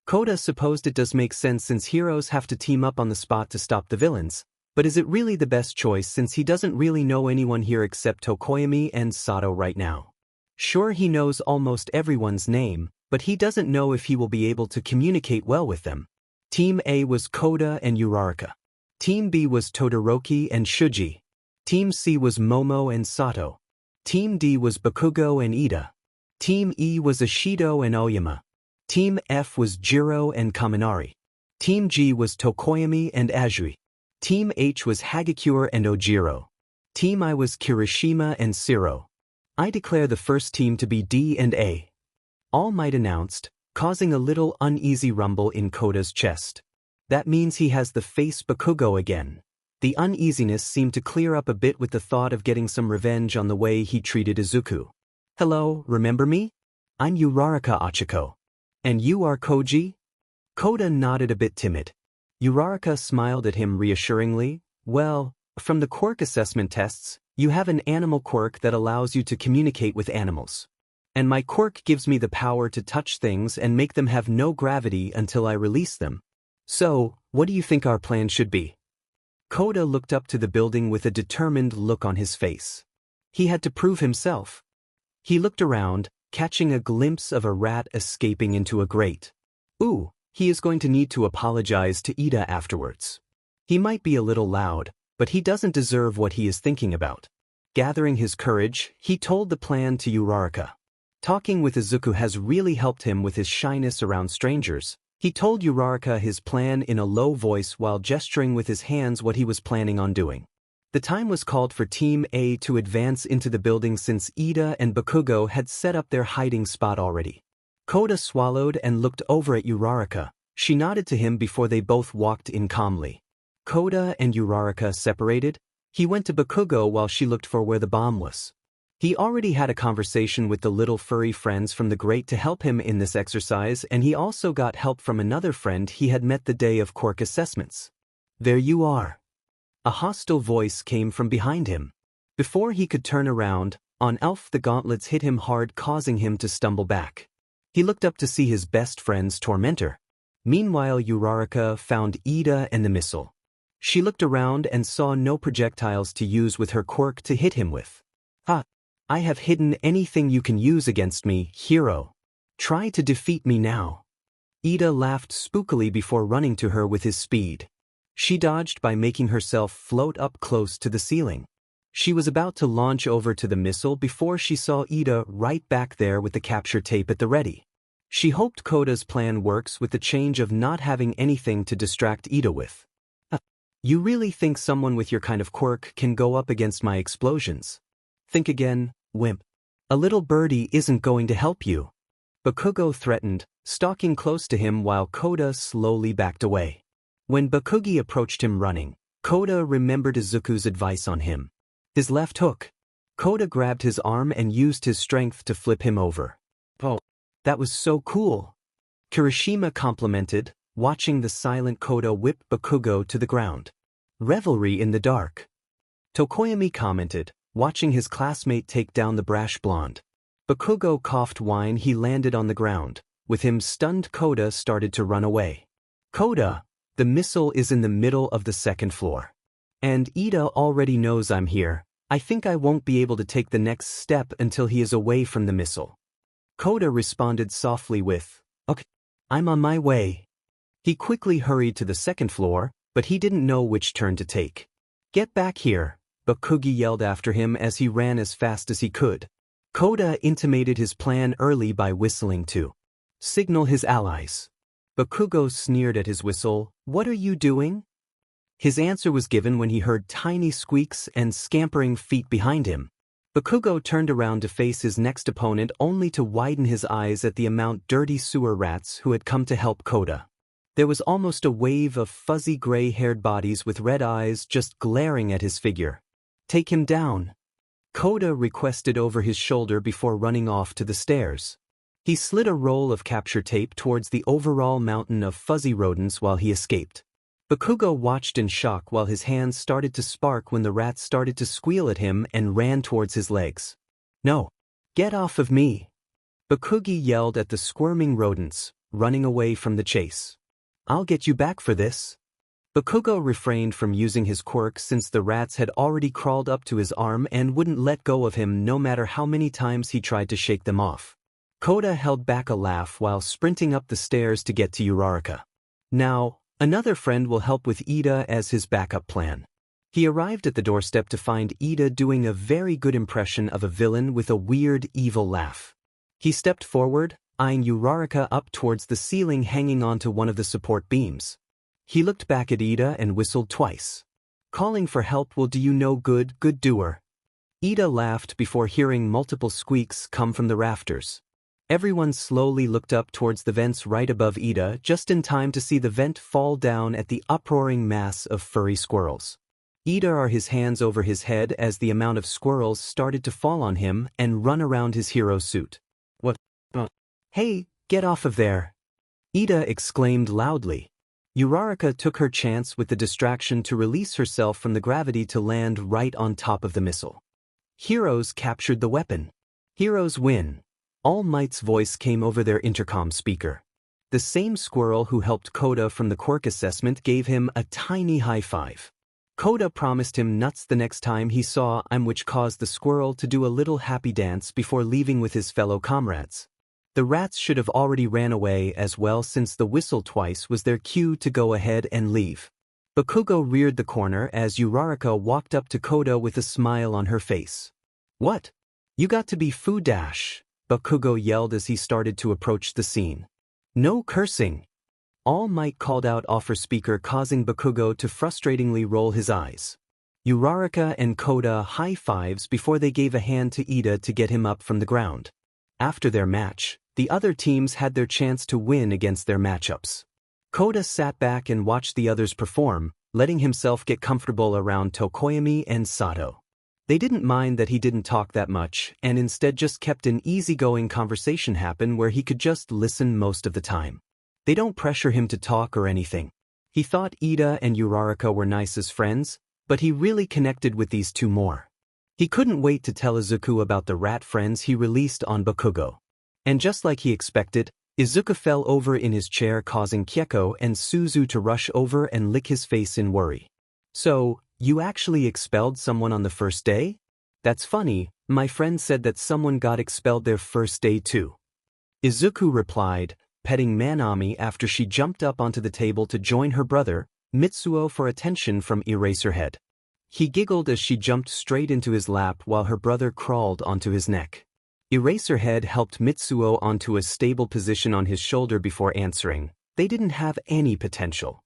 Kota supposed it does make sense since heroes have to team up on the spot to stop the villains, but is it really the best choice since he doesn't really know anyone here except Tokoyami and Sato right now? Sure, he knows almost everyone's name, but he doesn't know if he will be able to communicate well with them. Team A was Kota and Uraraka. Team B was Todoroki and Shuji. Team C was Momo and Sato. Team D was Bakugo and Ida. Team E was Ishido and Oyama. Team F was Jiro and Kaminari. Team G was Tokoyami and Azui. Team H was Hagakure and Ojiro. Team I was Kirishima and Siro. I declare the first team to be D and A. All Might announced, causing a little uneasy rumble in Kota's chest. That means he has the face Bakugo again. The uneasiness seemed to clear up a bit with the thought of getting some revenge on the way he treated Izuku. Hello, remember me? I'm Uraraka Achiko. And you are Koji? Kota nodded a bit timid. Uraraka smiled at him reassuringly. Well, from the quirk assessment tests, you have an animal quirk that allows you to communicate with animals. And my quirk gives me the power to touch things and make them have no gravity until I release them. So, what do you think our plan should be? Kota looked up to the building with a determined look on his face. He had to prove himself. He looked around, catching a glimpse of a rat escaping into a grate. Ooh, he is going to need to apologize to Ida afterwards. He might be a little loud, but he doesn't deserve what he is thinking about. Gathering his courage, he told the plan to Uraraka. Talking with Izuku has really helped him with his shyness around strangers. He told Uraraka his plan in a low voice while gesturing with his hands what he was planning on doing. The time was called for Team A to advance into the building since Ida and Bakugo had set up their hiding spot already. Kota swallowed and looked over at Uraraka. She nodded to him before they both walked in calmly. Kota and Uraraka separated. He went to Bakugo while she looked for where the bomb was. He already had a conversation with the little furry friends from the grate to help him in this exercise, and he also got help from another friend he had met the day of quirk assessments. There you are. A hostile voice came from behind him. Before he could turn around, on Elf the gauntlets hit him hard, causing him to stumble back. He looked up to see his best friend's tormentor. Meanwhile, Uraraka found Ida and the missile. She looked around and saw no projectiles to use with her quirk to hit him with. I have hidden anything you can use against me, hero. Try to defeat me now. Ida laughed spookily before running to her with his speed. She dodged by making herself float up close to the ceiling. She was about to launch over to the missile before she saw Ida right back there with the capture tape at the ready. She hoped Kota's plan works with the change of not having anything to distract Ida with. You really think someone with your kind of quirk can go up against my explosions? Think again, wimp. A little birdie isn't going to help you. Bakugo threatened, stalking close to him while Kota slowly backed away. When Bakugo approached him running, Kota remembered Izuku's advice on him. His left hook. Kota grabbed his arm and used his strength to flip him over. Oh, that was so cool. Kirishima complimented, watching the silent Kota whip Bakugo to the ground. Revelry in the dark. Tokoyami commented, watching his classmate take down the brash blonde. Bakugo coughed whine he landed on the ground. With him stunned, Kota started to run away. Kota, the missile is in the middle of the second floor. And Ida already knows I'm here. I think I won't be able to take the next step until he is away from the missile. Kota responded softly with, okay, I'm on my way. He quickly hurried to the second floor, but he didn't know which turn to take. Get back here, Bakugo yelled after him as he ran as fast as he could. Kota intimated his plan early by whistling to signal his allies. Bakugo sneered at his whistle. What are you doing? His answer was given when he heard tiny squeaks and scampering feet behind him. Bakugo turned around to face his next opponent only to widen his eyes at the amount dirty sewer rats who had come to help Kota. There was almost a wave of fuzzy gray-haired bodies with red eyes just glaring at his figure. Take him down, Kota requested over his shoulder before running off to the stairs. He slid a roll of capture tape towards the overall mountain of fuzzy rodents while he escaped. Bakugo watched in shock while his hands started to spark when the rats started to squeal at him and ran towards his legs. No! Get off of me! Bakugo yelled at the squirming rodents, running away from the chase. I'll get you back for this. Bakugo refrained from using his quirk since the rats had already crawled up to his arm and wouldn't let go of him no matter how many times he tried to shake them off. Kota held back a laugh while sprinting up the stairs to get to Uraraka. Now, another friend will help with Ida as his backup plan. He arrived at the doorstep to find Ida doing a very good impression of a villain with a weird, evil laugh. He stepped forward, eyeing Uraraka up towards the ceiling hanging onto one of the support beams. He looked back at Ida and whistled twice. Calling for help will do you no good, good doer. Ida laughed before hearing multiple squeaks come from the rafters. Everyone slowly looked up towards the vents right above Ida, just in time to see the vent fall down at the uproaring mass of furry squirrels. Ida are his hands over his head as the amount of squirrels started to fall on him and run around his hero suit. What? Hey, get off of there! Ida exclaimed loudly. Uraraka took her chance with the distraction to release herself from the gravity to land right on top of the missile. Heroes captured the weapon. Heroes win. All Might's voice came over their intercom speaker. The same squirrel who helped Kota from the quirk assessment gave him a tiny high five. Kota promised him nuts the next time he saw him, which caused the squirrel to do a little happy dance before leaving with his fellow comrades. The rats should have already ran away as well, since the whistle twice was their cue to go ahead and leave. Bakugo reared the corner as Uraraka walked up to Kota with a smile on her face. What? You got to be food dash, Bakugo yelled as he started to approach the scene. No cursing. All Might called out off her speaker, causing Bakugo to frustratingly roll his eyes. Uraraka and Kota high-fives before they gave a hand to Ida to get him up from the ground. After their match, the other teams had their chance to win against their matchups. Kota sat back and watched the others perform, letting himself get comfortable around Tokoyami and Sato. They didn't mind that he didn't talk that much and instead just kept an easygoing conversation happen where he could just listen most of the time. They don't pressure him to talk or anything. He thought Ida and Uraraka were nice as friends, but he really connected with these two more. He couldn't wait to tell Izuku about the rat friends he released on Bakugo. And just like he expected, Izuku fell over in his chair, causing Keko and Suzu to rush over and lick his face in worry. So, you actually expelled someone on the first day? That's funny, my friend said that someone got expelled their first day too. Izuku replied, petting Manami after she jumped up onto the table to join her brother, Mitsuo, for attention from Eraserhead. He giggled as she jumped straight into his lap while her brother crawled onto his neck. Eraserhead helped Mitsuo onto a stable position on his shoulder before answering. They didn't have any potential.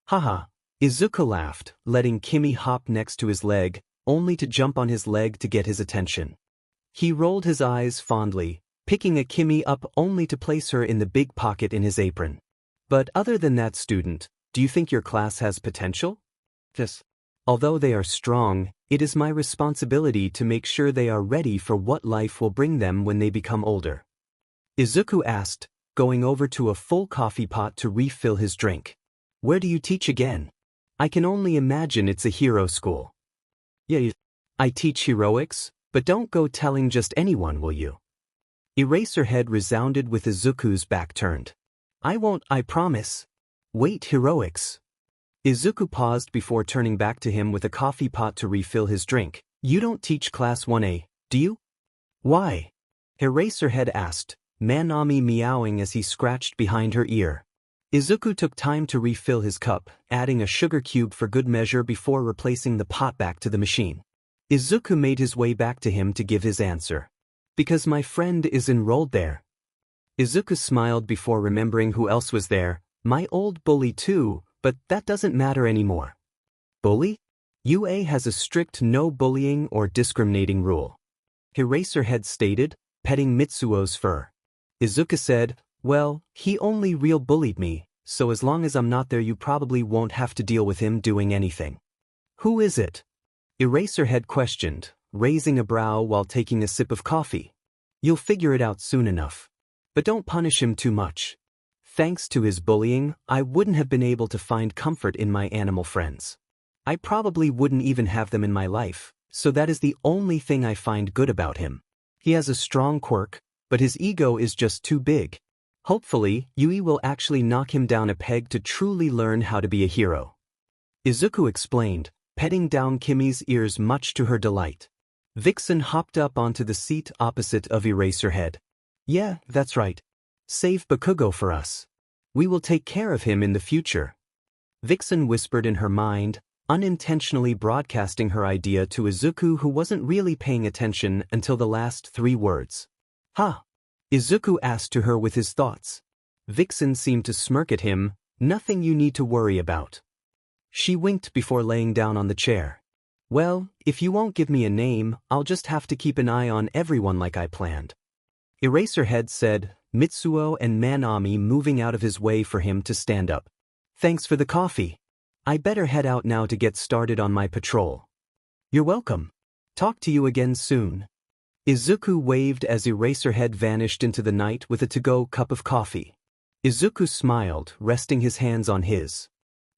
Haha. Izuku laughed, letting Kimi hop next to his leg, only to jump on his leg to get his attention. He rolled his eyes fondly, picking a Kimi up only to place her in the big pocket in his apron. But other than that, student, do you think your class has potential? Yes. Although they are strong, it is my responsibility to make sure they are ready for what life will bring them when they become older. Izuku asked, going over to a full coffee pot to refill his drink. Where do you teach again? I can only imagine it's a hero school. Yeah, I teach heroics, but don't go telling just anyone, will you? Eraserhead resounded with Izuku's back turned. I won't, I promise. Wait, heroics. Izuku paused before turning back to him with a coffee pot to refill his drink. You don't teach class 1A, do you? Why? Eraserhead asked, Manami meowing as he scratched behind her ear. Izuku took time to refill his cup, adding a sugar cube for good measure before replacing the pot back to the machine. Izuku made his way back to him to give his answer. Because my friend is enrolled there. Izuku smiled before remembering who else was there. My old bully too, but that doesn't matter anymore. Bully? UA has a strict no bullying or discriminating rule. Eraserhead stated, petting Mitsuo's fur. Izuku said, well, he only real bullied me, so as long as I'm not there you probably won't have to deal with him doing anything. Who is it? Eraserhead questioned, raising a brow while taking a sip of coffee. You'll figure it out soon enough. But don't punish him too much. Thanks to his bullying, I wouldn't have been able to find comfort in my animal friends. I probably wouldn't even have them in my life, so that is the only thing I find good about him. He has a strong quirk, but his ego is just too big. Hopefully, Yui will actually knock him down a peg to truly learn how to be a hero. Izuku explained, petting down Kimi's ears much to her delight. Vixen hopped up onto the seat opposite of Eraserhead. Yeah, that's right. Save Bakugo for us. We will take care of him in the future. Vixen whispered in her mind, unintentionally broadcasting her idea to Izuku, who wasn't really paying attention until the last 3 words. Ha! Izuku asked to her with his thoughts. Vixen seemed to smirk at him. Nothing you need to worry about. She winked before laying down on the chair. Well, if you won't give me a name, I'll just have to keep an eye on everyone like I planned. Eraserhead said, Mitsuo and Manami moving out of his way for him to stand up. Thanks for the coffee. I better head out now to get started on my patrol. You're welcome. Talk to you again soon. Izuku waved as Eraserhead vanished into the night with a to-go cup of coffee. Izuku smiled, resting his hands on his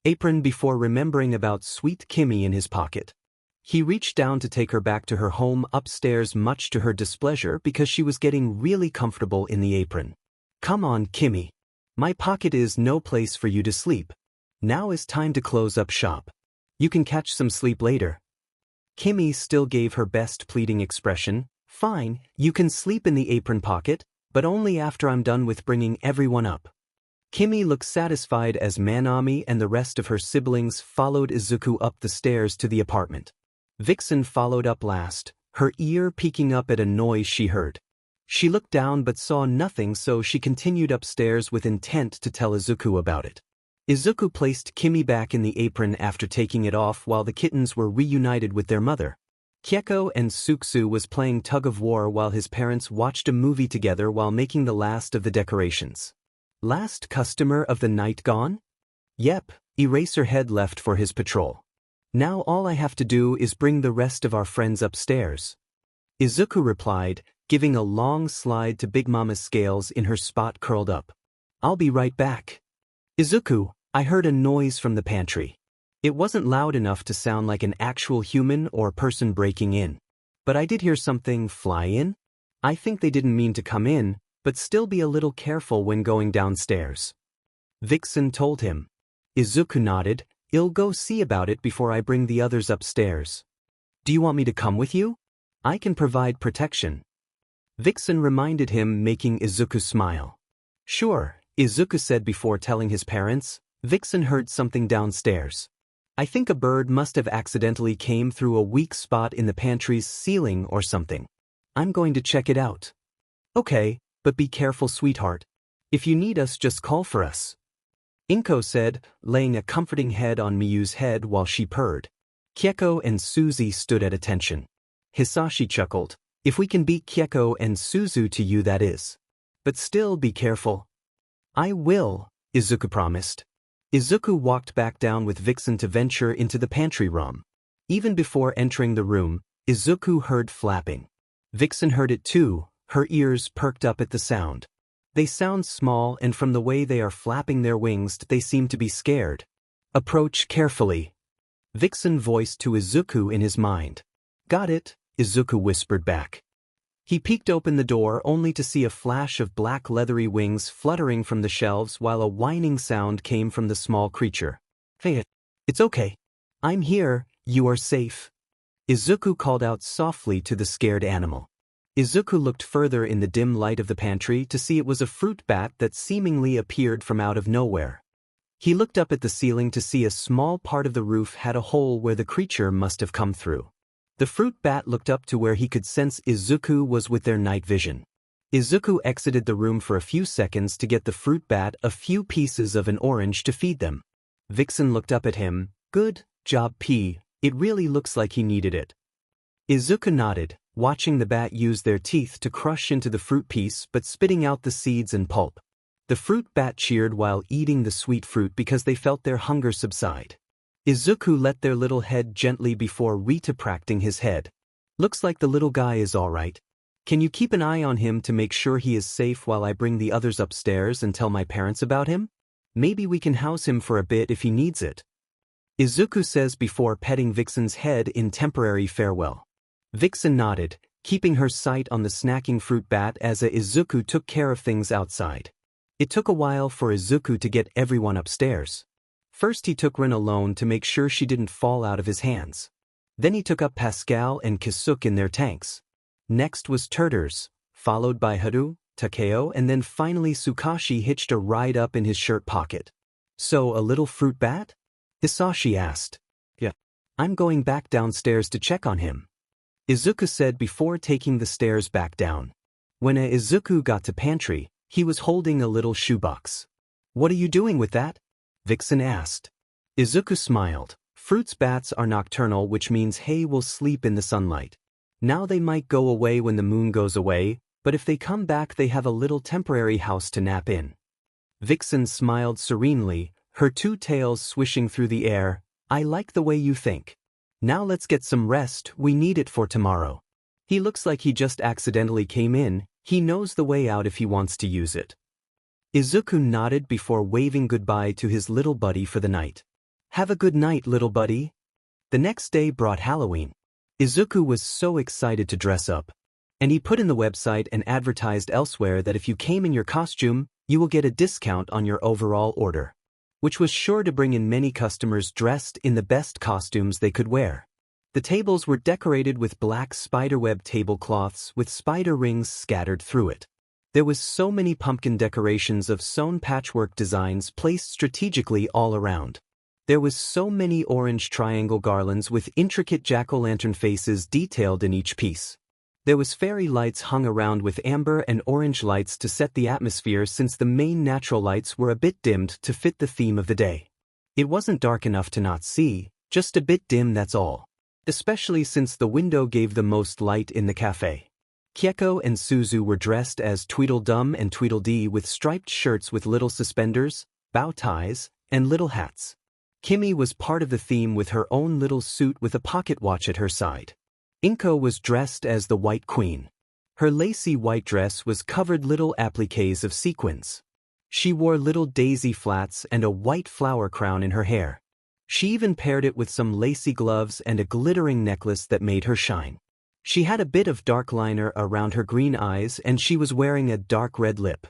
apron before remembering about sweet Kimi in his pocket. He reached down to take her back to her home upstairs, much to her displeasure because she was getting really comfortable in the apron. Come on, Kimi. My pocket is no place for you to sleep. Now is time to close up shop. You can catch some sleep later. Kimi still gave her best pleading expression. Fine, you can sleep in the apron pocket, but only after I'm done with bringing everyone up. Kimi looked satisfied as Manami and the rest of her siblings followed Izuku up the stairs to the apartment. Vixen followed up last, her ear peeking up at a noise she heard. She looked down but saw nothing, so she continued upstairs with intent to tell Izuku about it. Izuku placed Kimi back in the apron after taking it off while the kittens were reunited with their mother. Keko and Suksu was playing tug-of-war while his parents watched a movie together while making the last of the decorations. Last customer of the night gone? Yep, Eraserhead left for his patrol. Now all I have to do is bring the rest of our friends upstairs. Izuku replied, giving a long slide to Big Mama's scales in her spot curled up. I'll be right back. Izuku, I heard a noise from the pantry. It wasn't loud enough to sound like an actual human or person breaking in. But I did hear something fly in. I think they didn't mean to come in, but still be a little careful when going downstairs. Vixen told him. Izuku nodded. I'll go see about it before I bring the others upstairs. Do you want me to come with you? I can provide protection. Vixen reminded him, making Izuku smile. Sure, Izuku said before telling his parents. Vixen heard something downstairs. I think a bird must have accidentally came through a weak spot in the pantry's ceiling or something. I'm going to check it out. Okay, but be careful, sweetheart. If you need us, just call for us. Inko said, laying a comforting head on Miyu's head while she purred. Keko and Suzy stood at attention. Hisashi chuckled. If we can beat Keko and Suzu to you, that is. But still be careful. I will, Izuku promised. Izuku walked back down with Vixen to venture into the pantry room. Even before entering the room, Izuku heard flapping. Vixen heard it too, her ears perked up at the sound. They sound small, and from the way they are flapping their wings, they seem to be scared. Approach carefully. Vixen voiced to Izuku in his mind. Got it, Izuku whispered back. He peeked open the door only to see a flash of black leathery wings fluttering from the shelves while a whining sound came from the small creature. Hey, it's okay. I'm here, you are safe. Izuku called out softly to the scared animal. Izuku looked further in the dim light of the pantry to see it was a fruit bat that seemingly appeared from out of nowhere. He looked up at the ceiling to see a small part of the roof had a hole where the creature must have come through. The fruit bat looked up to where he could sense Izuku was with their night vision. Izuku exited the room for a few seconds to get the fruit bat a few pieces of an orange to feed them. Vixen looked up at him. Good job, P. It really looks like he needed it. Izuku nodded, watching the bat use their teeth to crush into the fruit piece but spitting out the seeds and pulp. The fruit bat cheered while eating the sweet fruit because they felt their hunger subside. Izuku let their little head gently before retracting his head. Looks like the little guy is all right. Can you keep an eye on him to make sure he is safe while I bring the others upstairs and tell my parents about him? Maybe we can house him for a bit if he needs it. Izuku says before petting Vixen's head in temporary farewell. Vixen nodded, keeping her sight on the snacking fruit bat as Izuku took care of things outside. It took a while for Izuku to get everyone upstairs. First he took Rin alone to make sure she didn't fall out of his hands. Then he took up Pascal and Kisuke in their tanks. Next was Turters, followed by Haru, Takeo, and then finally Sukashi hitched a ride up in his shirt pocket. So a little fruit bat? Hisashi asked. Yeah. I'm going back downstairs to check on him. Izuku said before taking the stairs back down. When Izuku got to pantry, he was holding a little shoebox. "What are you doing with that?" Vixen asked. Izuku smiled. "Fruits bats are nocturnal, which means hay will sleep in the sunlight. Now they might go away when the moon goes away, but if they come back they have a little temporary house to nap in." Vixen smiled serenely, her two tails swishing through the air. "I like the way you think. Now let's get some rest, we need it for tomorrow." He looks like he just accidentally came in, he knows the way out if he wants to use it. Izuku nodded before waving goodbye to his little buddy for the night. "Have a good night, little buddy." The next day brought Halloween. Izuku was so excited to dress up. And he put in the website and advertised elsewhere that if you came in your costume, you will get a discount on your overall order, which was sure to bring in many customers dressed in the best costumes they could wear. The tables were decorated with black spiderweb tablecloths with spider rings scattered through it. There was so many pumpkin decorations of sewn patchwork designs placed strategically all around. There was so many orange triangle garlands with intricate jack-o'-lantern faces detailed in each piece. There was fairy lights hung around with amber and orange lights to set the atmosphere since the main natural lights were a bit dimmed to fit the theme of the day. It wasn't dark enough to not see, just a bit dim, that's all. Especially since the window gave the most light in the cafe. Keko and Suzu were dressed as Tweedledum and Tweedledee with striped shirts with little suspenders, bow ties, and little hats. Kimmy was part of the theme with her own little suit with a pocket watch at her side. Inko was dressed as the White Queen. Her lacy white dress was covered little appliques of sequins. She wore little daisy flats and a white flower crown in her hair. She even paired it with some lacy gloves and a glittering necklace that made her shine. She had a bit of dark liner around her green eyes and she was wearing a dark red lip.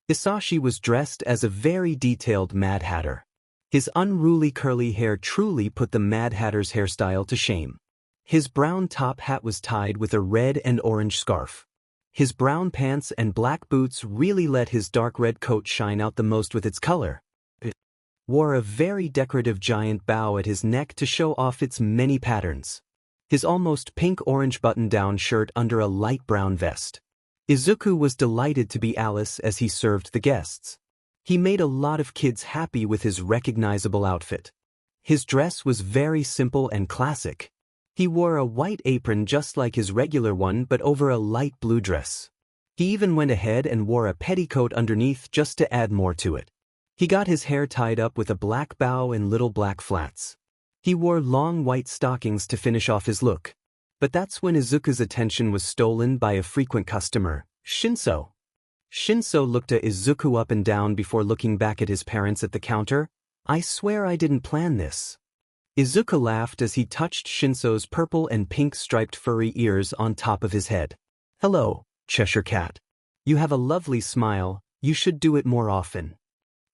Hisashi was dressed as a very detailed Mad Hatter. His unruly curly hair truly put the Mad Hatter's hairstyle to shame. His brown top hat was tied with a red and orange scarf. His brown pants and black boots really let his dark red coat shine out the most with its color. It wore a very decorative giant bow at his neck to show off its many patterns. His almost pink-orange button-down shirt under a light brown vest. Izuku was delighted to be Alice as he served the guests. He made a lot of kids happy with his recognizable outfit. His dress was very simple and classic. He wore a white apron just like his regular one but over a light blue dress. He even went ahead and wore a petticoat underneath just to add more to it. He got his hair tied up with a black bow and little black flats. He wore long white stockings to finish off his look. But that's when Izuku's attention was stolen by a frequent customer, Shinso. Shinso looked at Izuku up and down before looking back at his parents at the counter. "I swear I didn't plan this." Izuku laughed as he touched Shinso's purple and pink striped furry ears on top of his head. "Hello, Cheshire Cat. You have a lovely smile, you should do it more often."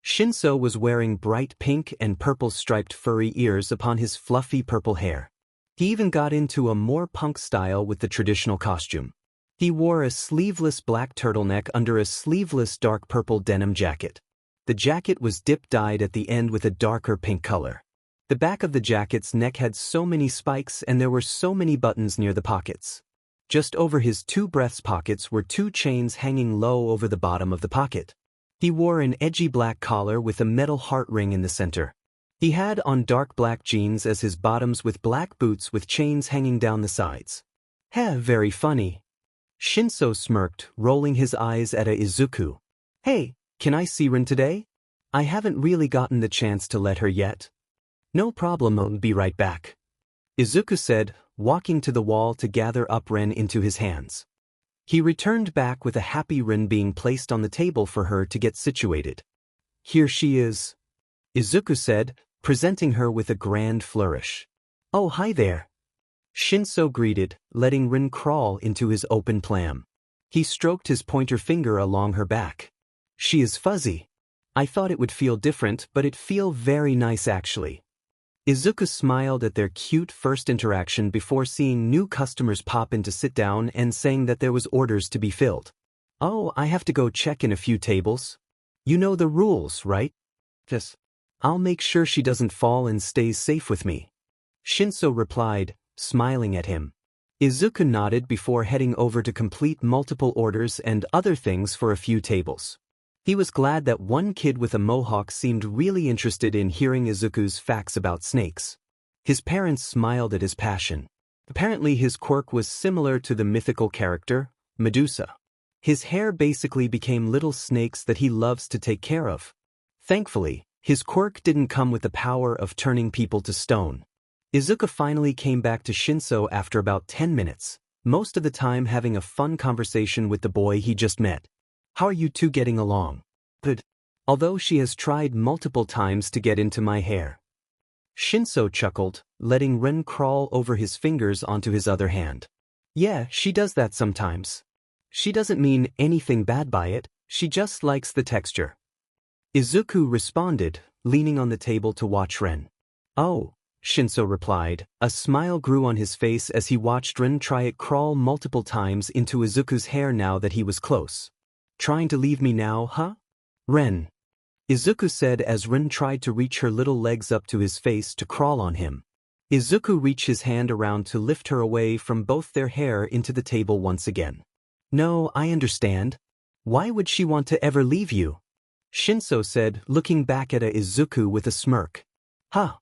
Shinso was wearing bright pink and purple striped furry ears upon his fluffy purple hair. He even got into a more punk style with the traditional costume. He wore a sleeveless black turtleneck under a sleeveless dark purple denim jacket. The jacket was dip-dyed at the end with a darker pink color. The back of the jacket's neck had so many spikes and there were so many buttons near the pockets. Just over his two breast pockets were two chains hanging low over the bottom of the pocket. He wore an edgy black collar with a metal heart ring in the center. He had on dark black jeans as his bottoms with black boots with chains hanging down the sides. Very funny." Shinso smirked, rolling his eyes at Izuku. "Hey, can I see Rin today? I haven't really gotten the chance to let her yet." "No problem, I'll be right back," Izuku said, walking to the wall to gather up Rin into his hands. He returned back with a happy Rin being placed on the table for her to get situated. "Here she is," Izuku said, presenting her with a grand flourish. "Oh, hi there." Shinso greeted, letting Rin crawl into his open palm. He stroked his pointer finger along her back. "She is fuzzy. I thought it would feel different, but it feel very nice actually." Izuku smiled at their cute first interaction before seeing new customers pop in to sit down and saying that there was orders to be filled. "Oh, I have to go check in a few tables. You know the rules, right?" "Yes. I'll make sure she doesn't fall and stays safe with me," Shinso replied, smiling at him. Izuku nodded before heading over to complete multiple orders and other things for a few tables. He was glad that one kid with a mohawk seemed really interested in hearing Izuku's facts about snakes. His parents smiled at his passion. Apparently his quirk was similar to the mythical character, Medusa. His hair basically became little snakes that he loves to take care of. Thankfully, his quirk didn't come with the power of turning people to stone. Izuku finally came back to Shinso after about 10 minutes, most of the time having a fun conversation with the boy he just met. "How are you two getting along?" "Good. Although she has tried multiple times to get into my hair." Shinso chuckled, letting Ren crawl over his fingers onto his other hand. "Yeah, she does that sometimes. She doesn't mean anything bad by it, she just likes the texture." Izuku responded, leaning on the table to watch Ren. "Oh," Shinso replied. A smile grew on his face as he watched Ren try it crawl multiple times into Izuku's hair now that he was close. "Trying to leave me now, huh?" "Ren," Izuku said as Ren tried to reach her little legs up to his face to crawl on him. Izuku reached his hand around to lift her away from both their hair into the table once again. "No, I understand. Why would she want to ever leave you?" Shinso said, looking back at Izuku with a smirk. "Huh."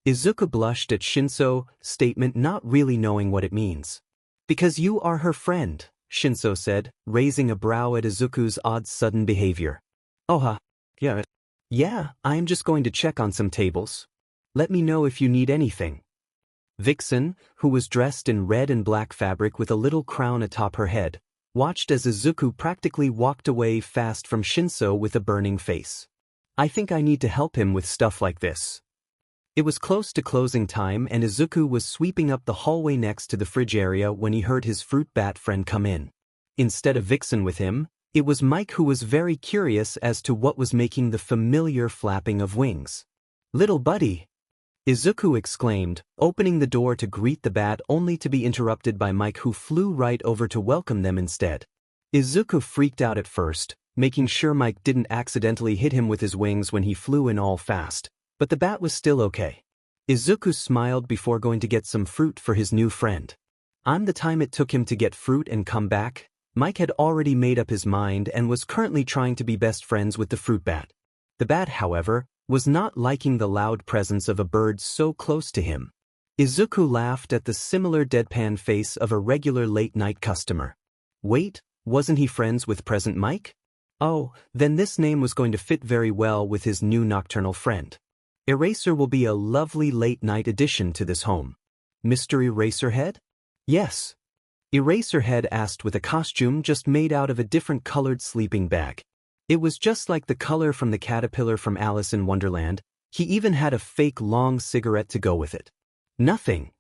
Izuku blushed at Shinso's statement, not really knowing what it means. "Because you are her friend," Shinso said, raising a brow at Izuku's odd sudden behavior. "Oh, yeah. Yeah, I'm just going to check on some tables. Let me know if you need anything." Vixen, who was dressed in red and black fabric with a little crown atop her head, watched as Izuku practically walked away fast from Shinso with a burning face. "I think I need to help him with stuff like this." It was close to closing time and Izuku was sweeping up the hallway next to the fridge area when he heard his fruit bat friend come in. Instead of Vixen with him, it was Mike who was very curious as to what was making the familiar flapping of wings. "Little buddy!" Izuku exclaimed, opening the door to greet the bat only to be interrupted by Mike who flew right over to welcome them instead. Izuku freaked out at first, making sure Mike didn't accidentally hit him with his wings when he flew in all fast, but the bat was still okay. Izuku smiled before going to get some fruit for his new friend. The time it took him to get fruit and come back, Mike had already made up his mind and was currently trying to be best friends with the fruit bat. The bat, however, was not liking the loud presence of a bird so close to him. Izuku laughed at the similar deadpan face of a regular late-night customer. Wait, wasn't he friends with present Mike? Oh, then this name was going to fit very well with his new nocturnal friend. Eraser will be a lovely late-night addition to this home. Mr. Eraserhead? Yes. Eraserhead asked with a costume just made out of a different colored sleeping bag. It was just like the color from the caterpillar from Alice in Wonderland. He even had a fake long cigarette to go with it. Nothing.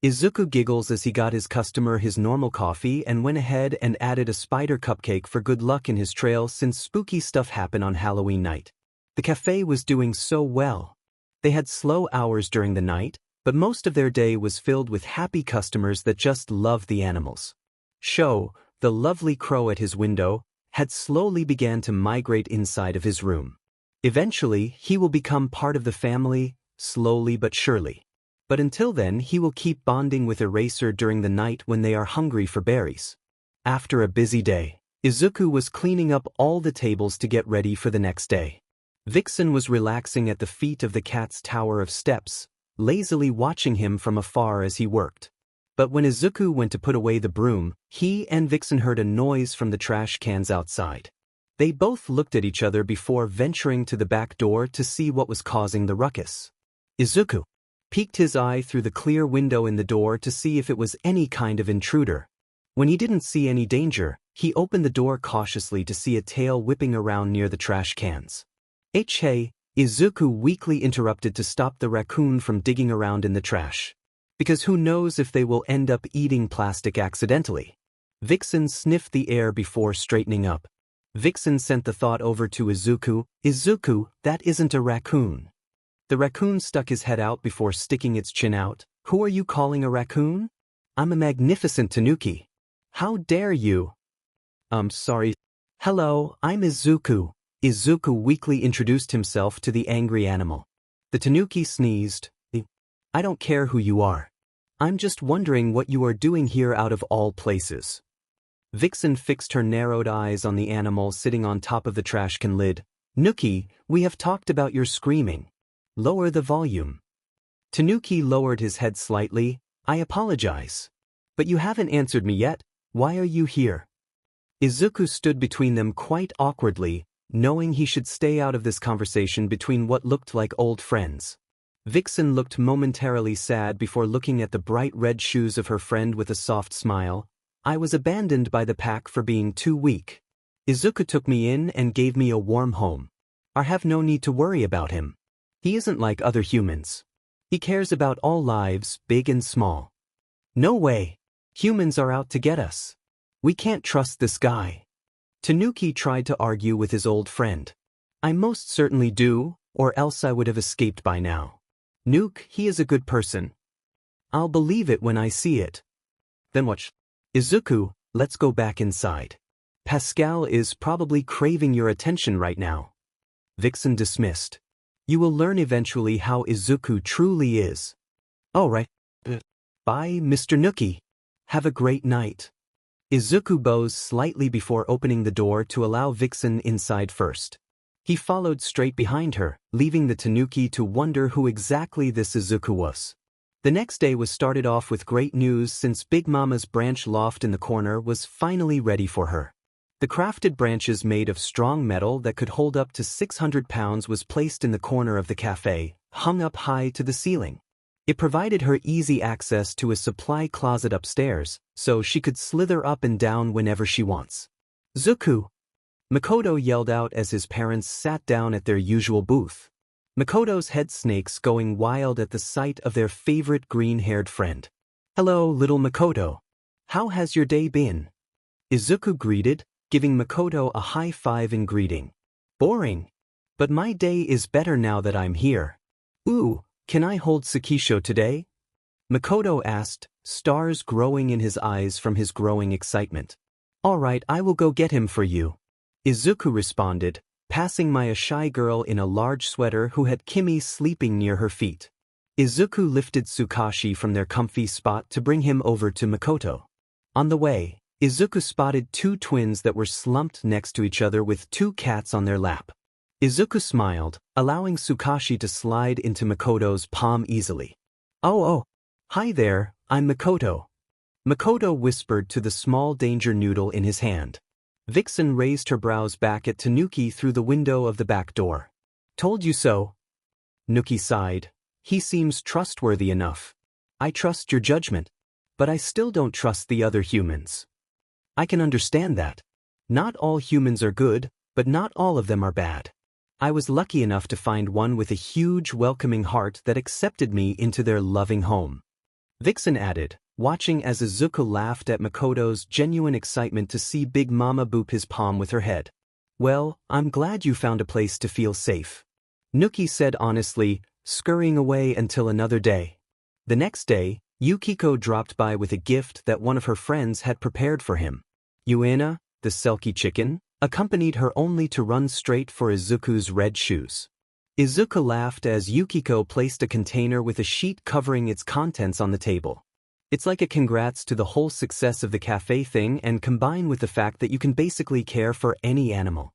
Izuku giggles as he got his customer his normal coffee and went ahead and added a spider cupcake for good luck in his trail since spooky stuff happened on Halloween night. The cafe was doing so well. They had slow hours during the night, but most of their day was filled with happy customers that just loved the animals. Sho, the lovely crow at his window, had slowly began to migrate inside of his room. Eventually, he will become part of the family, slowly but surely. But until then, he will keep bonding with Eraser during the night when they are hungry for berries. After a busy day, Izuku was cleaning up all the tables to get ready for the next day. Vixen was relaxing at the feet of the cat's tower of steps, lazily watching him from afar as he worked. But when Izuku went to put away the broom, he and Vixen heard a noise from the trash cans outside. They both looked at each other before venturing to the back door to see what was causing the ruckus. Izuku peeked his eye through the clear window in the door to see if it was any kind of intruder. When he didn't see any danger, he opened the door cautiously to see a tail whipping around near the trash cans. Hey, Izuku weakly interrupted to stop the raccoon from digging around in the trash. Because who knows if they will end up eating plastic accidentally. Vixen sniffed the air before straightening up. Vixen sent the thought over to Izuku. Izuku, that isn't a raccoon. The raccoon stuck his head out before sticking its chin out. Who are you calling a raccoon? I'm a magnificent Tanuki. How dare you? Sorry. Hello, I'm Izuku. Izuku weakly introduced himself to the angry animal. The Tanuki sneezed. I don't care who you are. I'm just wondering what you are doing here out of all places. Vixen fixed her narrowed eyes on the animal sitting on top of the trash can lid. Nuki, we have talked about your screaming. Lower the volume. Tanuki lowered his head slightly. I apologize. But you haven't answered me yet. Why are you here? Izuku stood between them quite awkwardly, knowing he should stay out of this conversation between what looked like old friends. Vixen looked momentarily sad before looking at the bright red shoes of her friend with a soft smile. I was abandoned by the pack for being too weak. Izuku took me in and gave me a warm home. I have no need to worry about him. He isn't like other humans. He cares about all lives, big and small. No way. Humans are out to get us. We can't trust this guy. Tanuki tried to argue with his old friend. I most certainly do, or else I would have escaped by now. Nuke, he is a good person. I'll believe it when I see it. Then watch. Izuku, let's go back inside. Pascal is probably craving your attention right now. Vixen dismissed. You will learn eventually how Izuku truly is. All right. Bye, Mr. Nuki. Have a great night. Izuku bows slightly before opening the door to allow Vixen inside first. He followed straight behind her, leaving the Tanuki to wonder who exactly this Izuku was. The next day was started off with great news since Big Mama's branch loft in the corner was finally ready for her. The crafted branches made of strong metal that could hold up to 600 pounds was placed in the corner of the cafe, hung up high to the ceiling. It provided her easy access to a supply closet upstairs, so she could slither up and down whenever she wants. Zuku! Makoto yelled out as his parents sat down at their usual booth. Makoto's head snakes going wild at the sight of their favorite green-haired friend. Hello, little Makoto. How has your day been? Izuku greeted, giving Makoto a high five in greeting. Boring. But my day is better now that I'm here. Ooh, can I hold Sakisho today? Makoto asked, stars growing in his eyes from his growing excitement. All right, I will go get him for you. Izuku responded, passing by a shy girl in a large sweater who had Kimi sleeping near her feet. Izuku lifted Tsukashi from their comfy spot to bring him over to Makoto. On the way, Izuku spotted two twins that were slumped next to each other with two cats on their lap. Izuku smiled, allowing Tsukashi to slide into Makoto's palm easily. Oh, hi there, I'm Makoto. Makoto whispered to the small danger noodle in his hand. Vixen raised her brows back at Tanuki through the window of the back door. Told you so. Nuki sighed. He seems trustworthy enough. I trust your judgment, but I still don't trust the other humans. I can understand that. Not all humans are good, but not all of them are bad. I was lucky enough to find one with a huge welcoming heart that accepted me into their loving home. Vixen added, watching as Izuku laughed at Makoto's genuine excitement to see Big Mama boop his palm with her head. Well, I'm glad you found a place to feel safe. Nuki said honestly, scurrying away until another day. The next day, Yukiko dropped by with a gift that one of her friends had prepared for him. Yuena, the Selkie chicken, accompanied her only to run straight for Izuku's red shoes. Izuku laughed as Yukiko placed a container with a sheet covering its contents on the table. It's like a congrats to the whole success of the cafe thing and combined with the fact that you can basically care for any animal.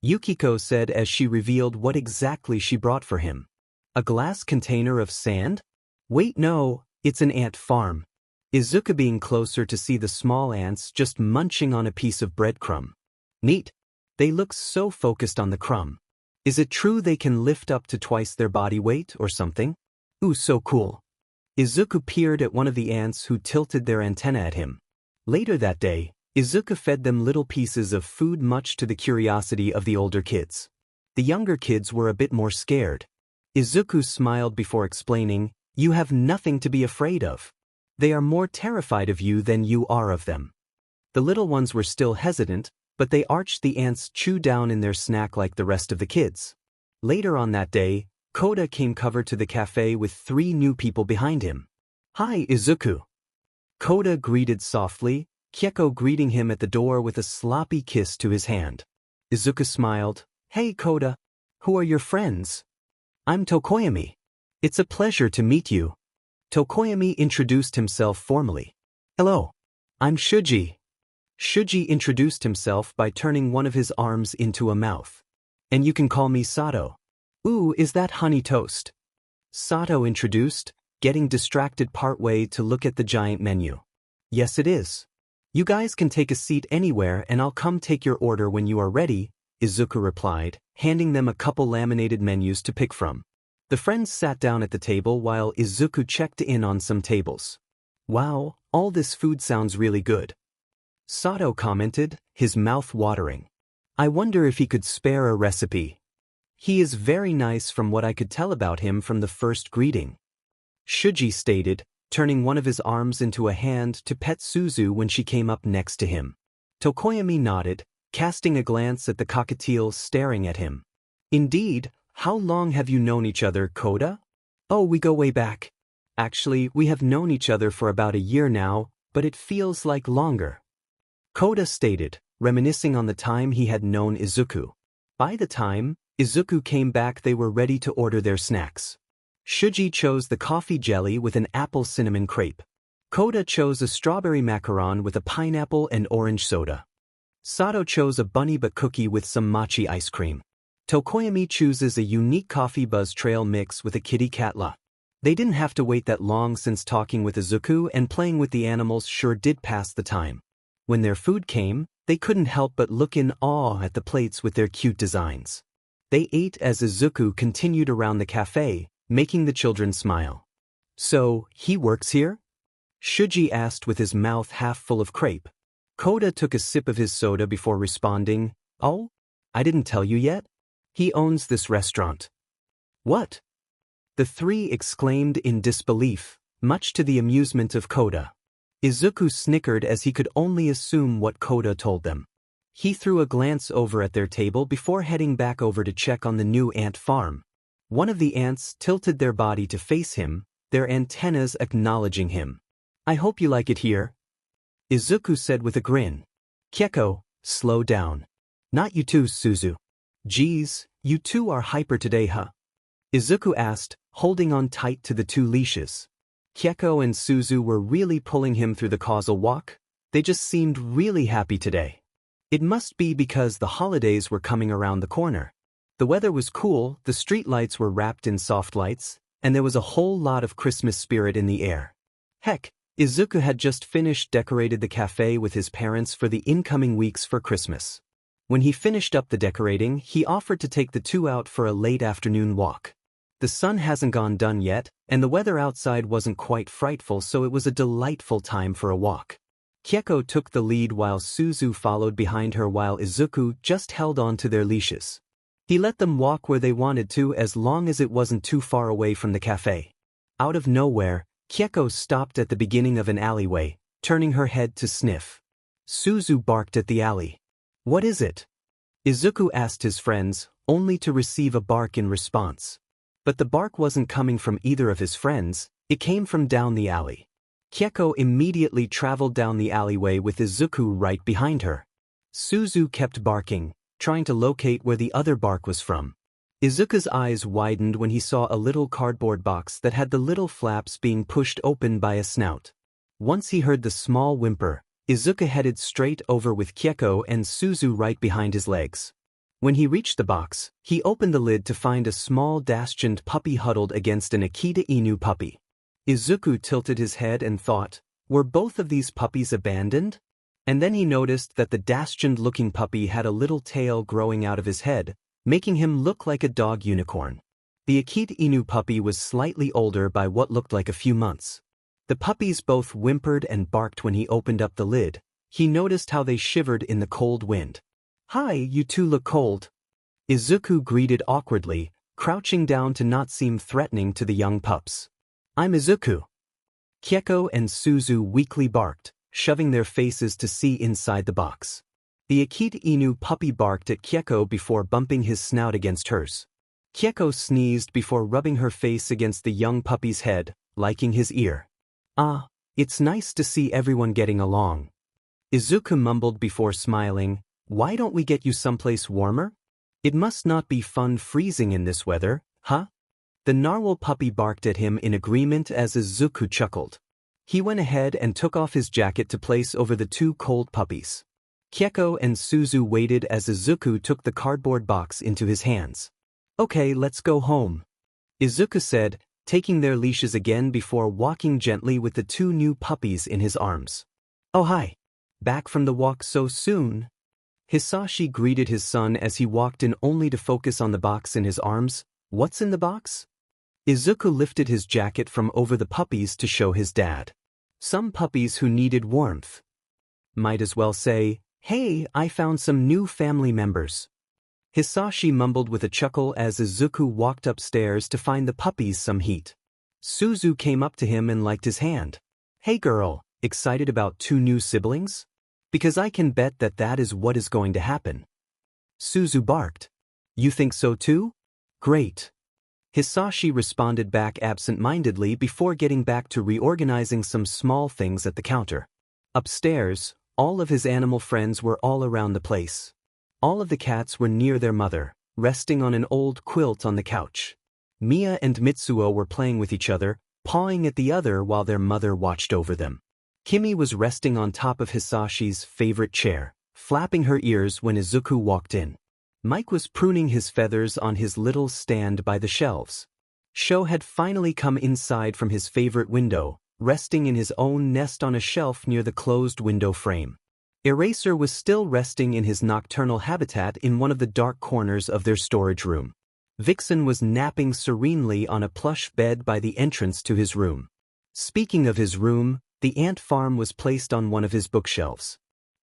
Yukiko said as she revealed what exactly she brought for him. A glass container of sand? Wait, no, it's an ant farm. Izuku being closer to see the small ants just munching on a piece of breadcrumb. Neat. They look so focused on the crumb. Is it true they can lift up to twice their body weight or something? Ooh, so cool. Izuku peered at one of the ants who tilted their antenna at him. Later that day, Izuku fed them little pieces of food much to the curiosity of the older kids. The younger kids were a bit more scared. Izuku smiled before explaining, you have nothing to be afraid of. They are more terrified of you than you are of them. The little ones were still hesitant, but they arched the ants chew down in their snack like the rest of the kids. Later on that day, Kota came covered to the cafe with 3 new people behind him. Hi, Izuku. Kota greeted softly, Keko greeting him at the door with a sloppy kiss to his hand. Izuku smiled. Hey, Kota. Who are your friends? I'm Tokoyami. It's a pleasure to meet you. Tokoyami introduced himself formally. Hello. I'm Shuichi. Shuichi introduced himself by turning one of his arms into a mouth. And you can call me Sato. Ooh, is that honey toast? Sato introduced, getting distracted partway to look at the giant menu. Yes, it is. You guys can take a seat anywhere and I'll come take your order when you are ready, Izuku replied, handing them a couple laminated menus to pick from. The friends sat down at the table while Izuku checked in on some tables. Wow, all this food sounds really good. Sato commented, his mouth watering. I wonder if he could spare a recipe. He is very nice from what I could tell about him from the first greeting. Shuichi stated, turning one of his arms into a hand to pet Suzu when she came up next to him. Tokoyami nodded, casting a glance at the cockatiel staring at him. Indeed, how long have you known each other, Kota? Oh, we go way back. Actually, we have known each other for about a year now, but it feels like longer. Kota stated, reminiscing on the time he had known Izuku. By the time Izuku came back, they were ready to order their snacks. Shuichi chose the coffee jelly with an apple cinnamon crepe. Kota chose a strawberry macaron with a pineapple and orange soda. Sato chose a bunny but cookie with some mochi ice cream. Tokoyami chooses a unique coffee buzz trail mix with a kitty cat la. They didn't have to wait that long since talking with Izuku and playing with the animals sure did pass the time. When their food came, they couldn't help but look in awe at the plates with their cute designs. They ate as Izuku continued around the cafe, making the children smile. So, he works here? Shuichi asked with his mouth half full of crepe. Kota took a sip of his soda before responding, Oh? I didn't tell you yet? He owns this restaurant. What? The three exclaimed in disbelief, much to the amusement of Kota. Izuku snickered as he could only assume what Kota told them. He threw a glance over at their table before heading back over to check on the new ant farm. One of the ants tilted their body to face him, their antennas acknowledging him. I hope you like it here. Izuku said with a grin. Keko, slow down. Not you too, Suzu. Geez, you two are hyper today, huh? Izuku asked, holding on tight to the two leashes. Keko and Suzu were really pulling him through the causal walk. They just seemed really happy today. It must be because the holidays were coming around the corner. The weather was cool, the streetlights were wrapped in soft lights, and there was a whole lot of Christmas spirit in the air. Heck, Izuku had just finished decorated the cafe with his parents for the incoming weeks for Christmas. When he finished up the decorating, he offered to take the two out for a late afternoon walk. The sun hasn't gone done yet, and the weather outside wasn't quite frightful, so it was a delightful time for a walk. Keko took the lead while Suzu followed behind her while Izuku just held on to their leashes. He let them walk where they wanted to as long as it wasn't too far away from the cafe. Out of nowhere, Keko stopped at the beginning of an alleyway, turning her head to sniff. Suzu barked at the alley. What is it? Izuku asked his friends, only to receive a bark in response. But the bark wasn't coming from either of his friends, it came from down the alley. Keko immediately traveled down the alleyway with Izuku right behind her. Suzu kept barking, trying to locate where the other bark was from. Izuku's eyes widened when he saw a little cardboard box that had the little flaps being pushed open by a snout. Once he heard the small whimper, Izuku headed straight over with Keko and Suzu right behind his legs. When he reached the box, he opened the lid to find a small Daschund puppy huddled against an Akita Inu puppy. Izuku tilted his head and thought, were both of these puppies abandoned? And then he noticed that the Daschund-looking puppy had a little tail growing out of his head, making him look like a dog unicorn. The Akita Inu puppy was slightly older by what looked like a few months. The puppies both whimpered and barked when he opened up the lid. He noticed how they shivered in the cold wind. Hi, you two look cold. Izuku greeted awkwardly, crouching down to not seem threatening to the young pups. I'm Izuku. Keko and Suzu weakly barked, shoving their faces to see inside the box. The Akita Inu puppy barked at Keko before bumping his snout against hers. Keko sneezed before rubbing her face against the young puppy's head, liking his ear. Ah, it's nice to see everyone getting along. Izuku mumbled before smiling, why don't we get you someplace warmer? It must not be fun freezing in this weather, huh? The narwhal puppy barked at him in agreement as Izuku chuckled. He went ahead and took off his jacket to place over the two cold puppies. Keko and Suzu waited as Izuku took the cardboard box into his hands. Okay, let's go home, Izuku said, taking their leashes again before walking gently with the two new puppies in his arms. Oh hi. Back from the walk so soon? Hisashi greeted his son as he walked in only to focus on the box in his arms. What's in the box? Izuku lifted his jacket from over the puppies to show his dad. Some puppies who needed warmth. Might as well say, hey, I found some new family members. Hisashi mumbled with a chuckle as Izuku walked upstairs to find the puppies some heat. Suzu came up to him and liked his hand. Hey girl, excited about two new siblings? Because I can bet that is what is going to happen. Suzu barked. You think so too? Great. Hisashi responded back absent-mindedly before getting back to reorganizing some small things at the counter. Upstairs, all of his animal friends were all around the place. All of the cats were near their mother, resting on an old quilt on the couch. Mia and Mitsuo were playing with each other, pawing at the other while their mother watched over them. Kimi was resting on top of Hisashi's favorite chair, flapping her ears when Izuku walked in. Mike was pruning his feathers on his little stand by the shelves. Sho had finally come inside from his favorite window, resting in his own nest on a shelf near the closed window frame. Eraser was still resting in his nocturnal habitat in one of the dark corners of their storage room. Vixen was napping serenely on a plush bed by the entrance to his room. Speaking of his room, the ant farm was placed on one of his bookshelves.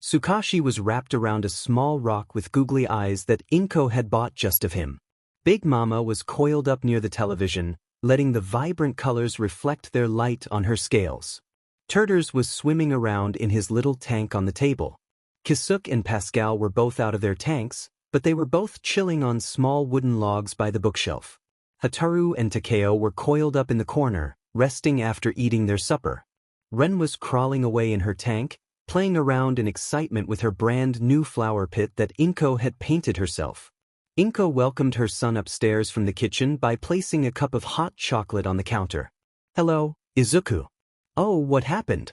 Tsukashi was wrapped around a small rock with googly eyes that Inko had bought just of him. Big Mama was coiled up near the television, letting the vibrant colors reflect their light on her scales. Turters was swimming around in his little tank on the table. Kisuke and Pascal were both out of their tanks, but they were both chilling on small wooden logs by the bookshelf. Hataru and Takeo were coiled up in the corner, resting after eating their supper. Ren was crawling away in her tank, playing around in excitement with her brand new flower pit that Inko had painted herself. Inko welcomed her son upstairs from the kitchen by placing a cup of hot chocolate on the counter. Hello, Izuku. Oh, what happened?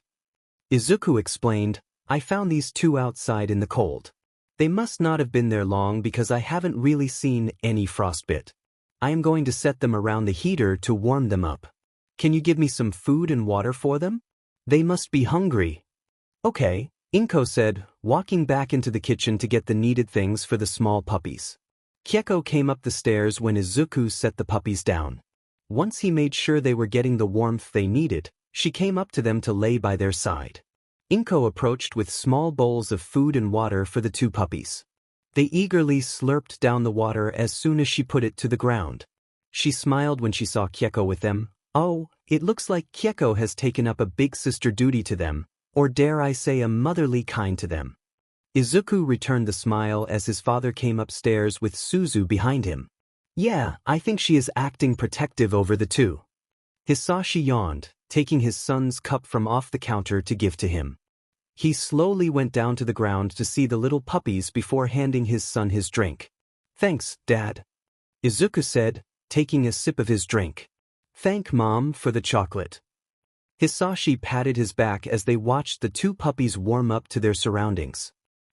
Izuku explained, I found these two outside in the cold. They must not have been there long because I haven't really seen any frostbite. I am going to set them around the heater to warm them up. Can you give me some food and water for them? They must be hungry. Okay, Inko said, walking back into the kitchen to get the needed things for the small puppies. Keko came up the stairs when Izuku set the puppies down. Once he made sure they were getting the warmth they needed, she came up to them to lay by their side. Inko approached with small bowls of food and water for the two puppies. They eagerly slurped down the water as soon as she put it to the ground. She smiled when she saw Keko with them. Oh, it looks like Keko has taken up a big sister duty to them, or dare I say a motherly kind to them. Izuku returned the smile as his father came upstairs with Suzu behind him. Yeah, I think she is acting protective over the two. Hisashi yawned, taking his son's cup from off the counter to give to him. He slowly went down to the ground to see the little puppies before handing his son his drink. Thanks, Dad. Izuku said, taking a sip of his drink. Thank Mom for the chocolate. Hisashi patted his back as they watched the two puppies warm up to their surroundings.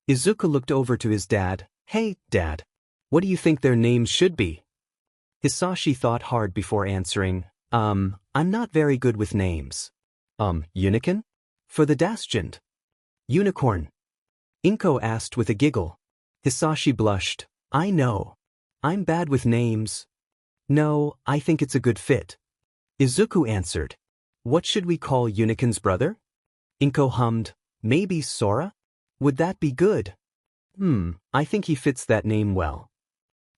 Izuku looked over to his dad. Hey, Dad. What do you think their names should be? Hisashi thought hard before answering. I'm not very good with names. Unicorn? For the Dasgend. Unicorn. Inko asked with a giggle. Hisashi blushed. I know. I'm bad with names. No, I think it's a good fit. Izuku answered. What should we call Unicorn's brother? Inko hummed. Maybe Sora? Would that be good? I think he fits that name well.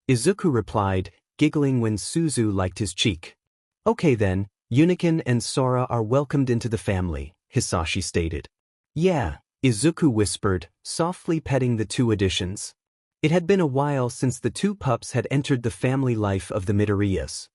Izuku replied, giggling when Suzu liked his cheek. Okay then, Unicorn and Sora are welcomed into the family, Hisashi stated. Yeah, Izuku whispered, softly petting the two additions. It had been a while since the two pups had entered the family life of the Midoriyas.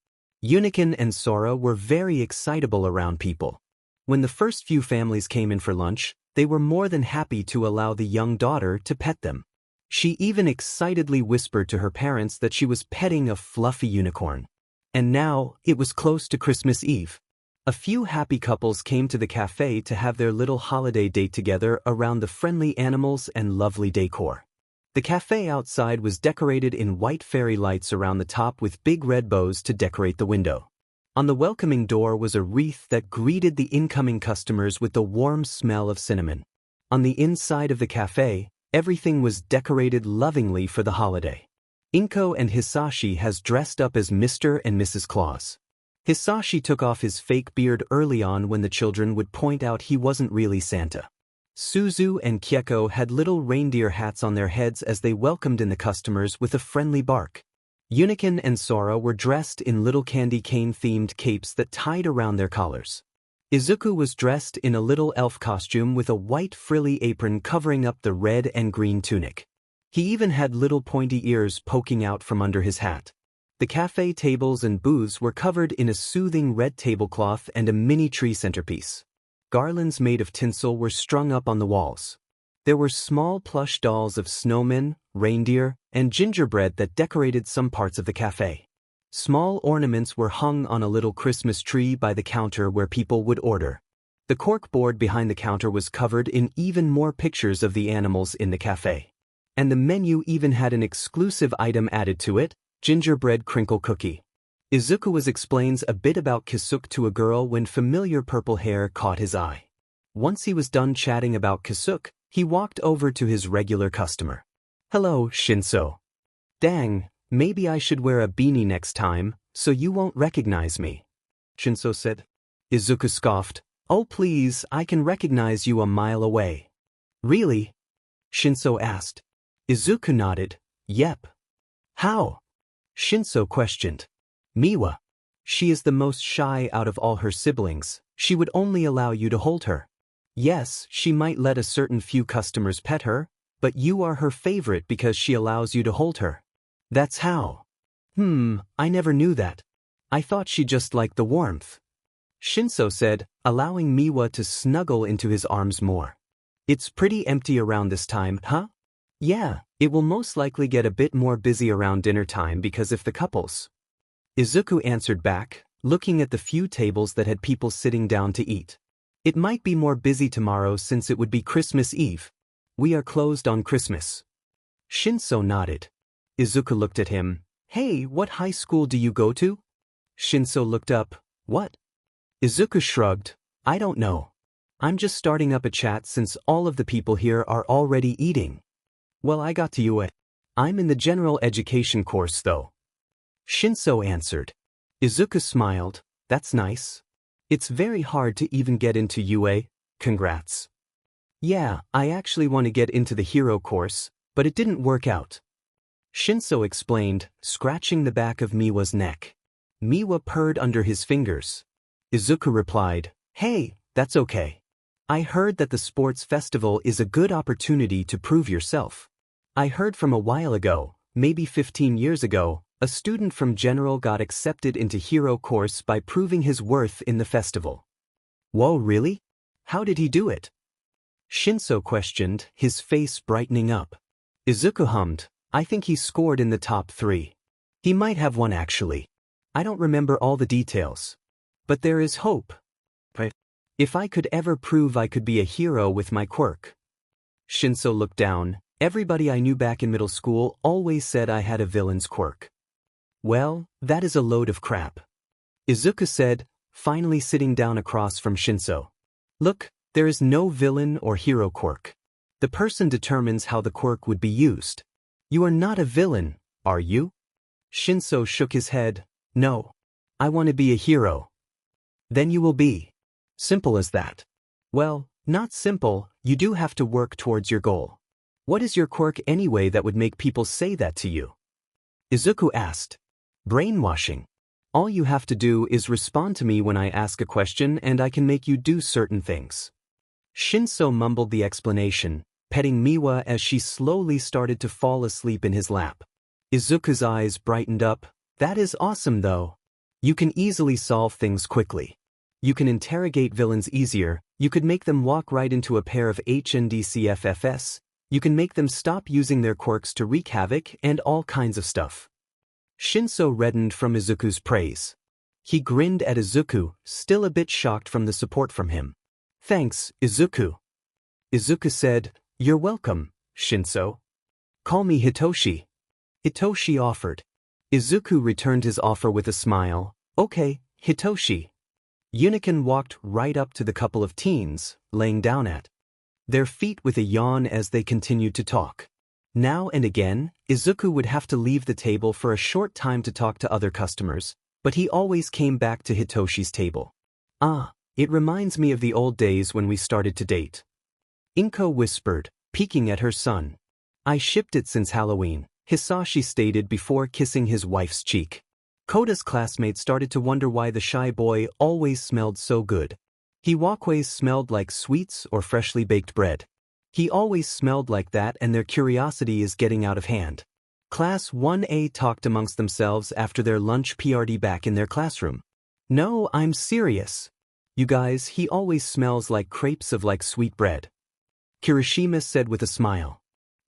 Unicorn and Sora were very excitable around people. When the first few families came in for lunch, they were more than happy to allow the young daughter to pet them. She even excitedly whispered to her parents that she was petting a fluffy unicorn. And now, it was close to Christmas Eve. A few happy couples came to the cafe to have their little holiday date together around the friendly animals and lovely decor. The cafe outside was decorated in white fairy lights around the top with big red bows to decorate the window. On the welcoming door was a wreath that greeted the incoming customers with the warm smell of cinnamon. On the inside of the cafe, everything was decorated lovingly for the holiday. Inko and Hisashi has dressed up as Mr. and Mrs. Claus. Hisashi took off his fake beard early on when the children would point out he wasn't really Santa. Suzu and Keko had little reindeer hats on their heads as they welcomed in the customers with a friendly bark. Unicorn and Sora were dressed in little candy cane-themed capes that tied around their collars. Izuku was dressed in a little elf costume with a white frilly apron covering up the red and green tunic. He even had little pointy ears poking out from under his hat. The cafe tables and booths were covered in a soothing red tablecloth and a mini tree centerpiece. Garlands made of tinsel were strung up on the walls. There were small plush dolls of snowmen, reindeer, and gingerbread that decorated some parts of the cafe. Small ornaments were hung on a little Christmas tree by the counter where people would order. The cork board behind the counter was covered in even more pictures of the animals in the cafe. And the menu even had an exclusive item added to it, gingerbread crinkle cookie. Izuku explains a bit about Kisuke to a girl when familiar purple hair caught his eye. Once he was done chatting about Kisuke, he walked over to his regular customer. "Hello, Shinso. Dang, maybe I should wear a beanie next time, so you won't recognize me," Shinso said. Izuku scoffed. "Oh please, I can recognize you a mile away." "Really?" Shinso asked. Izuku nodded. "Yep." "How?" Shinso questioned. "Miwa. She is the most shy out of all her siblings. She would only allow you to hold her. Yes, she might let a certain few customers pet her, but you are her favorite because she allows you to hold her." "That's how." I never knew that. I thought she just liked the warmth," Shinso said, allowing Miwa to snuggle into his arms more. "It's pretty empty around this time, huh?" "Yeah, it will most likely get a bit more busy around dinner time because of the couples," Izuku answered back, looking at the few tables that had people sitting down to eat. "It might be more busy tomorrow since it would be Christmas Eve. We are closed on Christmas." Shinso nodded. Izuku looked at him. "Hey, what high school do you go to?" Shinso looked up. "What?" Izuku shrugged. "I don't know. I'm just starting up a chat since all of the people here are already eating." "Well, I got to you. I'm in the general education course though," Shinso answered. Izuku smiled. "That's nice. It's very hard to even get into UA. Congrats." "Yeah, I actually want to get into the hero course, but it didn't work out," Shinso explained, scratching the back of Miwa's neck. Miwa purred under his fingers. Izuku replied, "Hey, that's okay. I heard that the sports festival is a good opportunity to prove yourself. I heard from a while ago, maybe 15 years ago, a student from General got accepted into hero course by proving his worth in the festival." "Whoa, really? How did he do it?" Shinso questioned, his face brightening up. Izuku hummed. "I think he scored in the top 3. He might have won actually. I don't remember all the details. But there is hope. If I could ever prove I could be a hero with my quirk." Shinso looked down. "Everybody I knew back in middle school always said I had a villain's quirk." "Well, that is a load of crap," Izuku said, finally sitting down across from Shinso. "Look, there is no villain or hero quirk. The person determines how the quirk would be used. You are not a villain, are you?" Shinso shook his head. "No. I want to be a hero." "Then you will be. Simple as that." "Well, not simple, you do have to work towards your goal. What is your quirk anyway that would make people say that to you?" Izuku asked. "Brainwashing. All you have to do is respond to me when I ask a question and I can make you do certain things." Shinso mumbled the explanation, petting Miwa as she slowly started to fall asleep in his lap. Izuku's eyes brightened up. "That is awesome though. You can easily solve things quickly. You can interrogate villains easier, you could make them walk right into a pair of HNDCFFS, you can make them stop using their quirks to wreak havoc and all kinds of stuff." Shinso reddened from Izuku's praise. He grinned at Izuku, still a bit shocked from the support from him. Thanks, Izuku. Izuku said, You're welcome, Shinso. Call me Hitoshi. Hitoshi offered. Izuku returned his offer with a smile. Okay, Hitoshi. Unicorn walked right up to the couple of teens, laying down at their feet with a yawn as they continued to talk. Now and again, Izuku would have to leave the table for a short time to talk to other customers, but he always came back to Hitoshi's table. It reminds me of the old days when we started to date. Inko whispered, peeking at her son. I shipped it since Halloween, Hisashi stated before kissing his wife's cheek. Kota's classmates started to wonder why the shy boy always smelled so good. He walkways smelled like sweets or freshly baked bread. He always smelled like that, and their curiosity is getting out of hand. Class 1A talked amongst themselves after their lunch party back in their classroom. No, I'm serious. You guys, he always smells like crepes of like sweet bread. Kirishima said with a smile.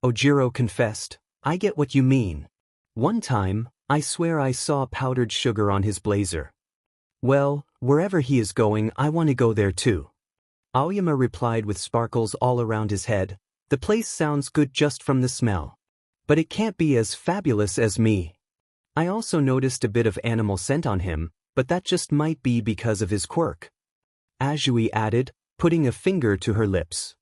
Ojiro confessed, I get what you mean. One time, I swear I saw powdered sugar on his blazer. Well, wherever he is going, I want to go there too. Aoyama replied with sparkles all around his head. The place sounds good just from the smell. But it can't be as fabulous as me. I also noticed a bit of animal scent on him, but that just might be because of his quirk. Azui added, putting a finger to her lips.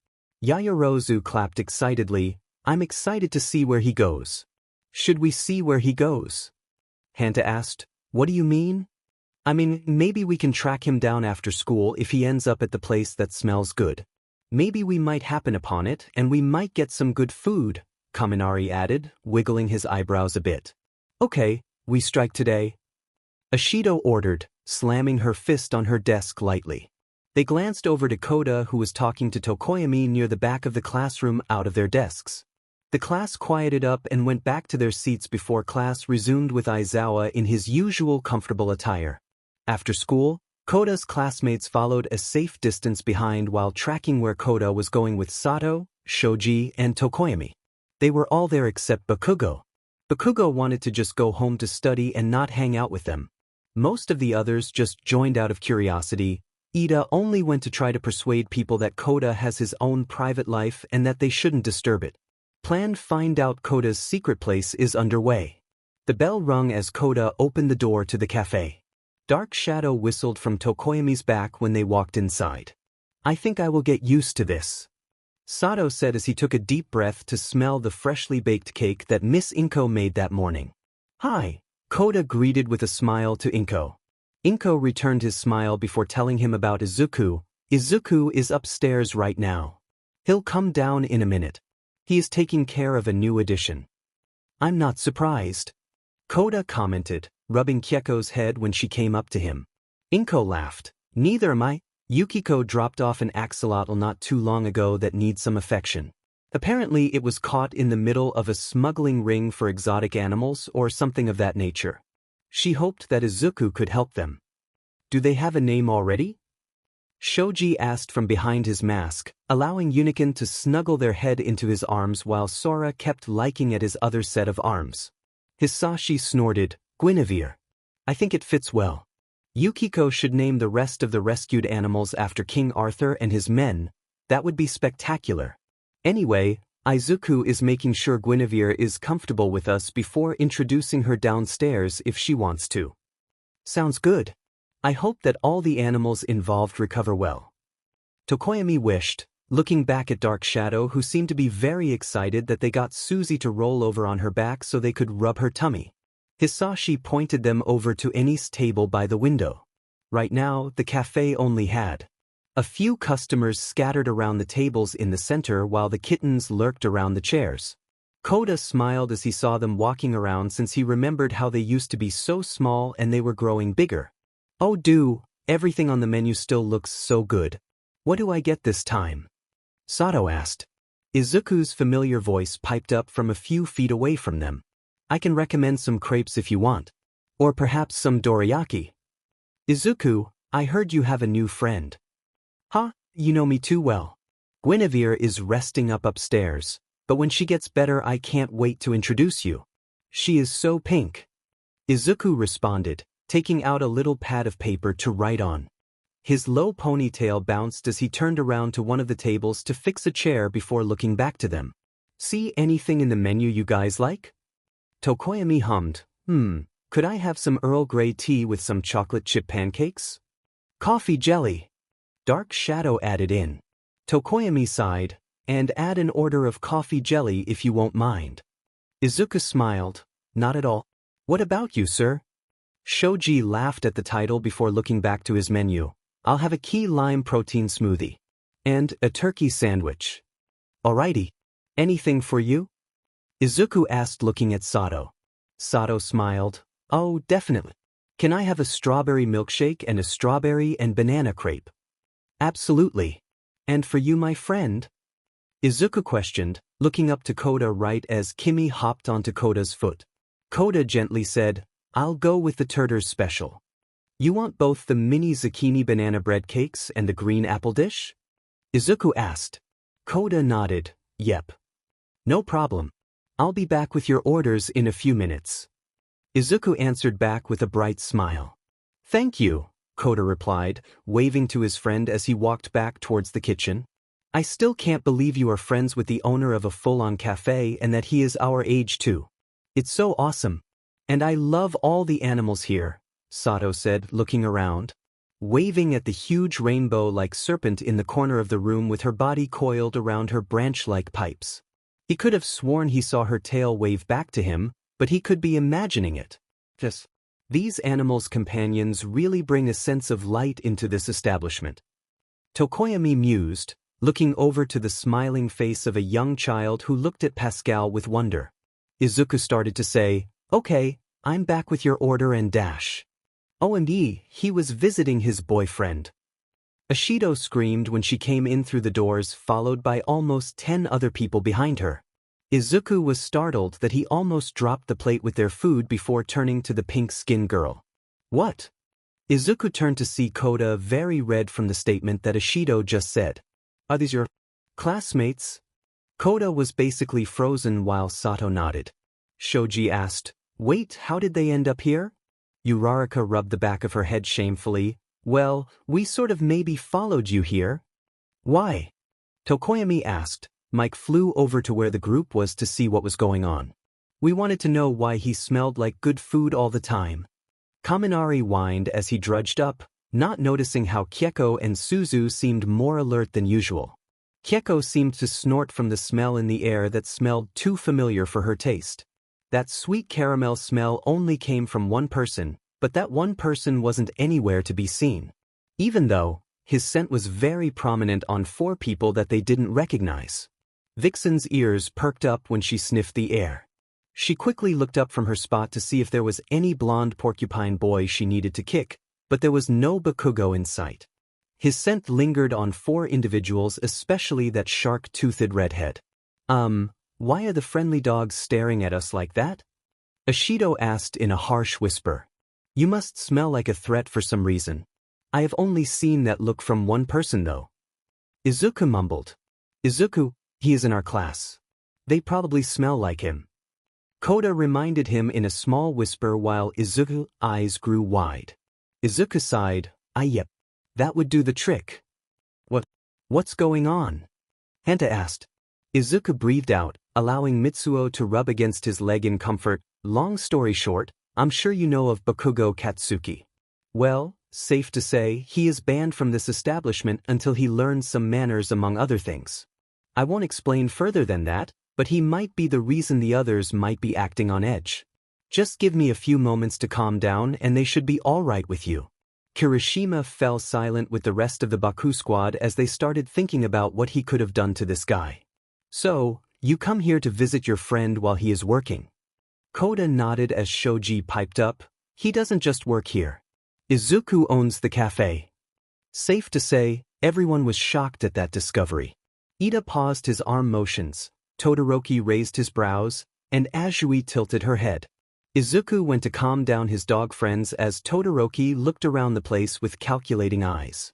Yayorozu clapped excitedly. I'm excited to see where he goes. Should we see where he goes? Hanta asked. What do you mean? I mean, maybe we can track him down after school if he ends up at the place that smells good. Maybe we might happen upon it and we might get some good food, Kaminari added, wiggling his eyebrows a bit. Okay, we strike today. Ashido ordered, slamming her fist on her desk lightly. They glanced over to Kota, who was talking to Tokoyami near the back of the classroom out of their desks. The class quieted up and went back to their seats before class resumed with Aizawa in his usual comfortable attire. After school, Kota's classmates followed a safe distance behind while tracking where Kota was going with Sato, Shoji, and Tokoyami. They were all there except Bakugo. Bakugo wanted to just go home to study and not hang out with them. Most of the others just joined out of curiosity. Ida only went to try to persuade people that Kota has his own private life and that they shouldn't disturb it. Planned Find Out Kota's secret place is underway. The bell rung as Kota opened the door to the cafe. Dark Shadow whistled from Tokoyami's back when they walked inside. I think I will get used to this, Sato said as he took a deep breath to smell the freshly baked cake that Miss Inko made that morning. Hi, Kota greeted with a smile to Inko. Inko returned his smile before telling him about Izuku. Izuku is upstairs right now. He'll come down in a minute. He is taking care of a new addition. I'm not surprised, Kota commented, rubbing Keko's head when she came up to him. Inko laughed. Neither am I. Yukiko dropped off an axolotl not too long ago that needs some affection. Apparently it was caught in the middle of a smuggling ring for exotic animals or something of that nature. She hoped that Izuku could help them. Do they have a name already? Shoji asked from behind his mask, allowing Unicorn to snuggle their head into his arms while Sora kept liking at his other set of arms. Hisashi snorted, Guinevere. I think it fits well. Yukiko should name the rest of the rescued animals after King Arthur and his men. That would be spectacular. Anyway, Izuku is making sure Guinevere is comfortable with us before introducing her downstairs if she wants to. Sounds good. I hope that all the animals involved recover well. Tokoyami wished, looking back at Dark Shadow, who seemed to be very excited that they got Suzy to roll over on her back so they could rub her tummy. Hisashi pointed them over to Eni's table by the window. Right now, the cafe only had a few customers scattered around the tables in the center while the kittens lurked around the chairs. Kota smiled as he saw them walking around since he remembered how they used to be so small and they were growing bigger. Oh everything on the menu still looks so good. What do I get this time? Sato asked. Izuku's familiar voice piped up from a few feet away from them. I can recommend some crepes if you want. Or perhaps some dorayaki. Izuku, I heard you have a new friend. Huh, you know me too well. Guinevere is resting up upstairs, but when she gets better I can't wait to introduce you. She is so pink. Izuku responded, taking out a little pad of paper to write on. His low ponytail bounced as he turned around to one of the tables to fix a chair before looking back to them. See anything in the menu you guys like? Tokoyami hummed, could I have some Earl Grey tea with some chocolate chip pancakes? Coffee jelly. Dark Shadow added in. Tokoyami sighed, and add an order of coffee jelly if you won't mind. Izuku smiled, not at all. What about you, sir? Shoji laughed at the title before looking back to his menu. I'll have a key lime protein smoothie. And a turkey sandwich. Alrighty. Anything for you? Izuku asked looking at Sato. Sato smiled. Oh, definitely. Can I have a strawberry milkshake and a strawberry and banana crepe? Absolutely. And for you, my friend? Izuku questioned, looking up to Kota right as Kimi hopped onto Kota's foot. Kota gently said, I'll go with the Turters special. You want both the mini zucchini banana bread cakes and the green apple dish? Izuku asked. Kota nodded, yep. No problem. I'll be back with your orders in a few minutes. Izuku answered back with a bright smile. Thank you, Kota replied, waving to his friend as he walked back towards the kitchen. I still can't believe you are friends with the owner of a full-on cafe and that he is our age too. It's so awesome. And I love all the animals here, Sato said, looking around. Waving at the huge rainbow-like serpent in the corner of the room with her body coiled around her branch-like pipes. He could have sworn he saw her tail wave back to him, but he could be imagining it. These animals' companions really bring a sense of light into this establishment. Tokoyami mused, looking over to the smiling face of a young child who looked at Pascal with wonder. Izuku started to say, Okay, I'm back with your order and dash. OMG, he was visiting his boyfriend. Ashido screamed when she came in through the doors, followed by almost 10 other people behind her. Izuku was startled that he almost dropped the plate with their food before turning to the pink-skinned girl. What? Izuku turned to see Kota very red from the statement that Ashido just said. Are these your classmates? Kota was basically frozen while Sato nodded. Shoji asked, Wait, how did they end up here? Uraraka rubbed the back of her head shamefully. Well, we sort of maybe followed you here. Why? Tokoyami asked. Mike flew over to where the group was to see what was going on. We wanted to know why he smelled like good food all the time. Kaminari whined as he drudged up, not noticing how Keko and Suzu seemed more alert than usual. Keko seemed to snort from the smell in the air that smelled too familiar for her taste. That sweet caramel smell only came from one person, but that one person wasn't anywhere to be seen. Even though, his scent was very prominent on 4 people that they didn't recognize. Vixen's ears perked up when she sniffed the air. She quickly looked up from her spot to see if there was any blonde porcupine boy she needed to kick, but there was no Bakugo in sight. His scent lingered on 4 individuals, especially that shark-toothed redhead. Why are the friendly dogs staring at us like that? Ashido asked in a harsh whisper. You must smell like a threat for some reason. I have only seen that look from one person though. Izuku mumbled. Izuku, he is in our class. They probably smell like him. Kota reminded him in a small whisper while Izuku's eyes grew wide. Izuku sighed, yep. That would do the trick. What's going on? Hanta asked. Izuku breathed out, allowing Mitsuo to rub against his leg in comfort. Long story short, I'm sure you know of Bakugou Katsuki. Well, safe to say, he is banned from this establishment until he learns some manners among other things. I won't explain further than that, but he might be the reason the others might be acting on edge. Just give me a few moments to calm down and they should be all right with you. Kirishima fell silent with the rest of the Baku squad as they started thinking about what he could have done to this guy. So, you come here to visit your friend while he is working. Kota nodded as Shoji piped up. He doesn't just work here. Izuku owns the cafe. Safe to say, everyone was shocked at that discovery. Ida paused his arm motions, Todoroki raised his brows, and Azui tilted her head. Izuku went to calm down his dog friends as Todoroki looked around the place with calculating eyes.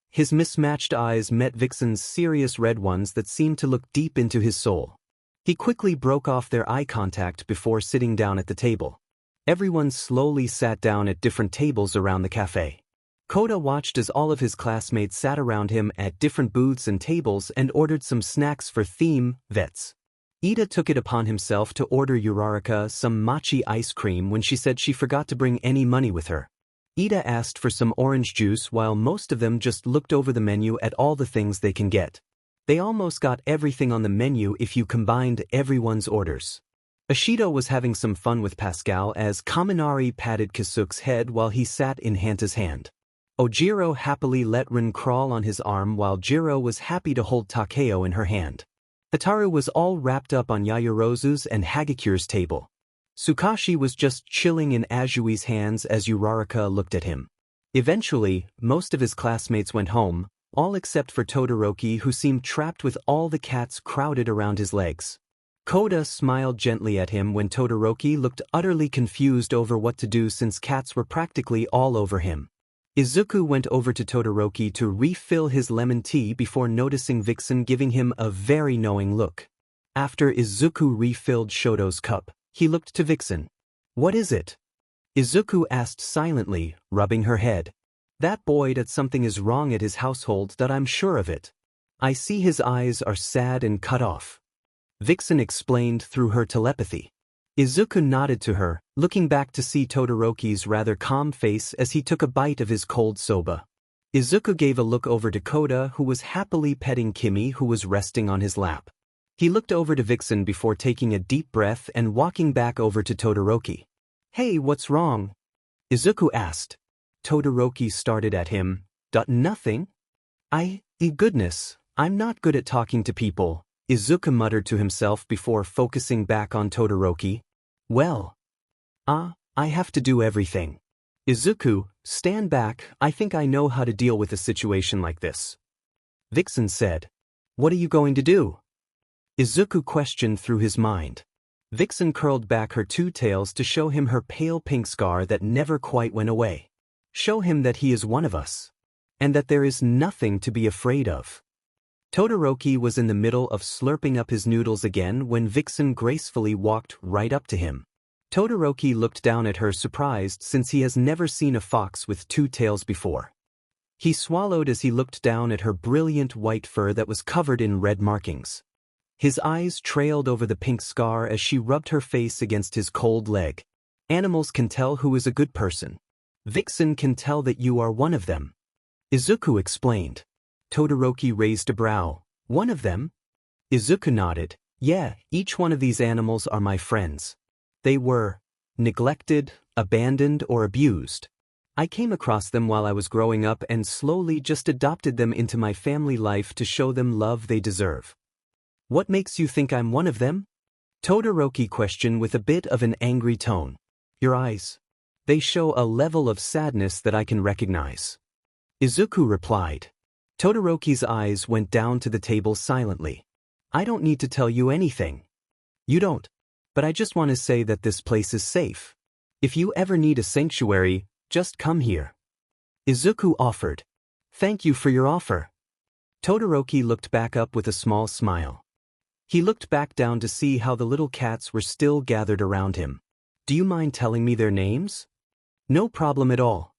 His mismatched eyes met Vixen's serious red ones that seemed to look deep into his soul. He quickly broke off their eye contact before sitting down at the table. Everyone slowly sat down at different tables around the cafe. Kota watched as all of his classmates sat around him at different booths and tables and ordered some snacks for theme vets. Ida took it upon himself to order Uraraka some mochi ice cream when she said she forgot to bring any money with her. Ida asked for some orange juice while most of them just looked over the menu at all the things they can get. They almost got everything on the menu if you combined everyone's orders. Ashido was having some fun with Pascal as Kaminari patted Kasuke's head while he sat in Hanta's hand. Ojiro happily let Rin crawl on his arm while Jiro was happy to hold Takeo in her hand. Hataru was all wrapped up on Yaoyorozu's and Hagakure's table. Tsukashi was just chilling in Ajui's hands as Uraraka looked at him. Eventually, most of his classmates went home, all except for Todoroki, who seemed trapped with all the cats crowded around his legs. Kota smiled gently at him when Todoroki looked utterly confused over what to do since cats were practically all over him. Izuku went over to Todoroki to refill his lemon tea before noticing Vixen giving him a very knowing look. After Izuku refilled Shoto's cup, he looked to Vixen. "What is it?" Izuku asked silently, rubbing her head. "That boy that something is wrong at his household, that I'm sure of it. I see his eyes are sad and cut off." Vixen explained through her telepathy. Izuku nodded to her, looking back to see Todoroki's rather calm face as he took a bite of his cold soba. Izuku gave a look over to Kota, who was happily petting Kimi, who was resting on his lap. He looked over to Vixen before taking a deep breath and walking back over to Todoroki. "Hey, what's wrong?" Izuku asked. Todoroki started at him. "Nothing. Goodness, I'm not good at talking to people," Izuku muttered to himself before focusing back on Todoroki. "Well. I have to do everything. Izuku, stand back, I think I know how to deal with a situation like this." Vixen said. "What are you going to do?" Izuku questioned through his mind. Vixen curled back her two tails to show him her pale pink scar that never quite went away. Show him that he is one of us. And that there is nothing to be afraid of. Todoroki was in the middle of slurping up his noodles again when Vixen gracefully walked right up to him. Todoroki looked down at her surprised since he has never seen a fox with two tails before. He swallowed as he looked down at her brilliant white fur that was covered in red markings. His eyes trailed over the pink scar as she rubbed her face against his cold leg. "Animals can tell who is a good person. Vixen can tell that you are one of them," Izuku explained. Todoroki raised a brow. "One of them?" Izuku nodded. "Yeah, each one of these animals are my friends. They were neglected, abandoned, or abused. I came across them while I was growing up and slowly just adopted them into my family life to show them love they deserve." "What makes you think I'm one of them?" Todoroki questioned with a bit of an angry tone. "Your eyes. They show a level of sadness that I can recognize." Izuku replied. Todoroki's eyes went down to the table silently. "I don't need to tell you anything." "You don't. But I just want to say that this place is safe. If you ever need a sanctuary, just come here." Izuku offered. "Thank you for your offer." Todoroki looked back up with a small smile. He looked back down to see how the little cats were still gathered around him. "Do you mind telling me their names?" "No problem at all,"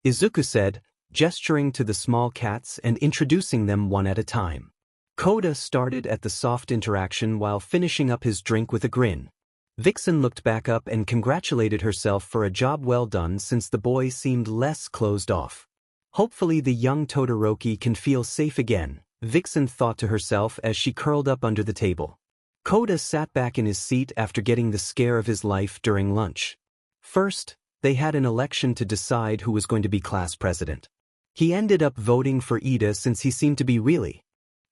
Izuku said, gesturing to the small cats and introducing them one at a time. Kota started at the soft interaction while finishing up his drink with a grin. Vixen looked back up and congratulated herself for a job well done since the boy seemed less closed off. Hopefully the young Todoroki can feel safe again, Vixen thought to herself as she curled up under the table. Kota sat back in his seat after getting the scare of his life during lunch. First, they had an election to decide who was going to be class president. He ended up voting for Ida since he seemed to be really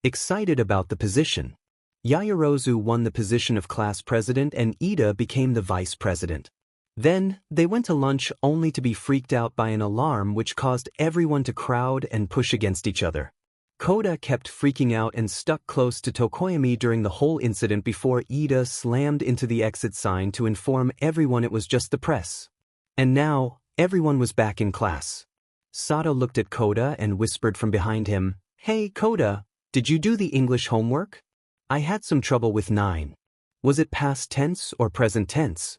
excited about the position. Yaoyorozu won the position of class president and Ida became the vice president. Then, they went to lunch only to be freaked out by an alarm which caused everyone to crowd and push against each other. Kota kept freaking out and stuck close to Tokoyami during the whole incident before Ida slammed into the exit sign to inform everyone it was just the press. And now, everyone was back in class. Sato looked at Kota and whispered from behind him, "Hey Kota, did you do the English homework? I had some trouble with 9. Was it past tense or present tense?"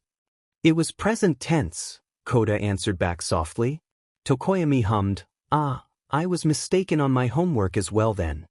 It was present tense, Kota answered back softly. Tokoyami hummed, "Ah, I was mistaken on my homework as well then."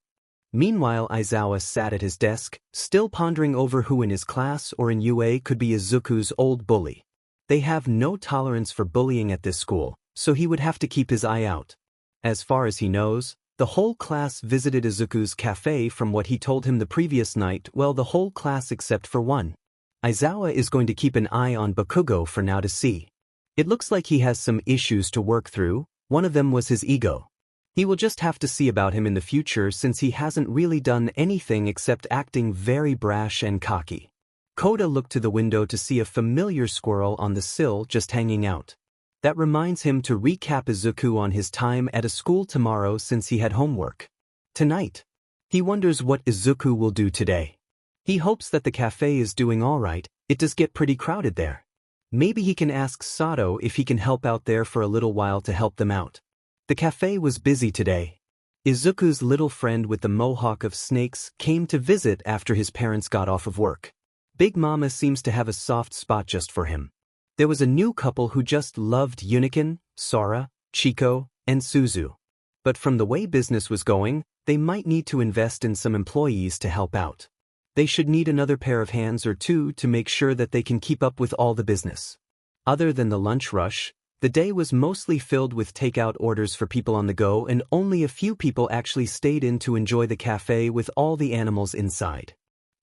Meanwhile, Aizawa sat at his desk, still pondering over who in his class or in UA could be Izuku's old bully. They have no tolerance for bullying at this school, so he would have to keep his eye out. As far as he knows, the whole class visited Izuku's cafe from what he told him the previous night. Well, the whole class except for one. Aizawa is going to keep an eye on Bakugo for now to see. It looks like he has some issues to work through. One of them was his ego. He will just have to see about him in the future since he hasn't really done anything except acting very brash and cocky. Kota looked to the window to see a familiar squirrel on the sill just hanging out. That reminds him to recap Izuku on his time at a school tomorrow since he had homework tonight. He wonders what Izuku will do today. He hopes that the cafe is doing all right. It does get pretty crowded there. Maybe he can ask Sato if he can help out there for a little while to help them out. The cafe was busy today. Izuku's little friend with the mohawk of snakes came to visit after his parents got off of work. Big Mama seems to have a soft spot just for him. There was a new couple who just loved Unicorn, Sora, Chico, and Suzu. But from the way business was going, they might need to invest in some employees to help out. They should need another pair of hands or two to make sure that they can keep up with all the business. Other than the lunch rush, the day was mostly filled with takeout orders for people on the go, and only a few people actually stayed in to enjoy the cafe with all the animals inside.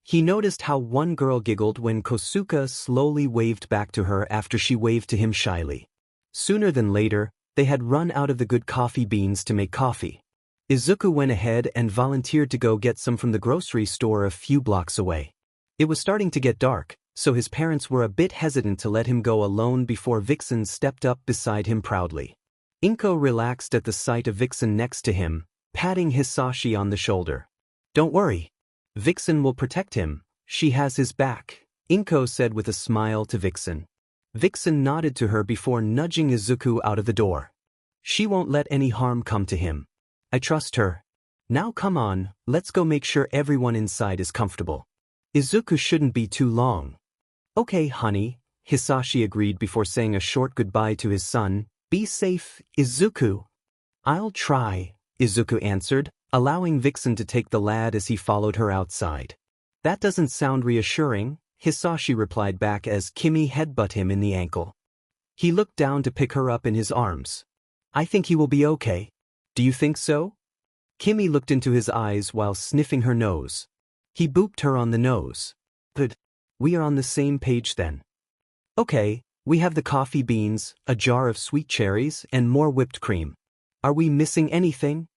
He noticed how one girl giggled when Kosuka slowly waved back to her after she waved to him shyly. Sooner than later, they had run out of the good coffee beans to make coffee. Izuku went ahead and volunteered to go get some from the grocery store a few blocks away. It was starting to get dark, so his parents were a bit hesitant to let him go alone before Vixen stepped up beside him proudly. Inko relaxed at the sight of Vixen next to him, patting Hisashi on the shoulder. "Don't worry. Vixen will protect him. She has his back," Inko said with a smile to Vixen. Vixen nodded to her before nudging Izuku out of the door. "She won't let any harm come to him. I trust her. Now come on, let's go make sure everyone inside is comfortable. Izuku shouldn't be too long." "Okay, honey," Hisashi agreed before saying a short goodbye to his son. "Be safe, Izuku." "I'll try," Izuku answered, allowing Vixen to take the lad as he followed her outside. "That doesn't sound reassuring," Hisashi replied back as Kimi headbutt him in the ankle. He looked down to pick her up in his arms. "I think he will be okay." "Do you think so?" Kimi looked into his eyes while sniffing her nose. He booped her on the nose. "Good. We are on the same page then." "Okay, we have the coffee beans, a jar of sweet cherries, and more whipped cream. Are we missing anything?"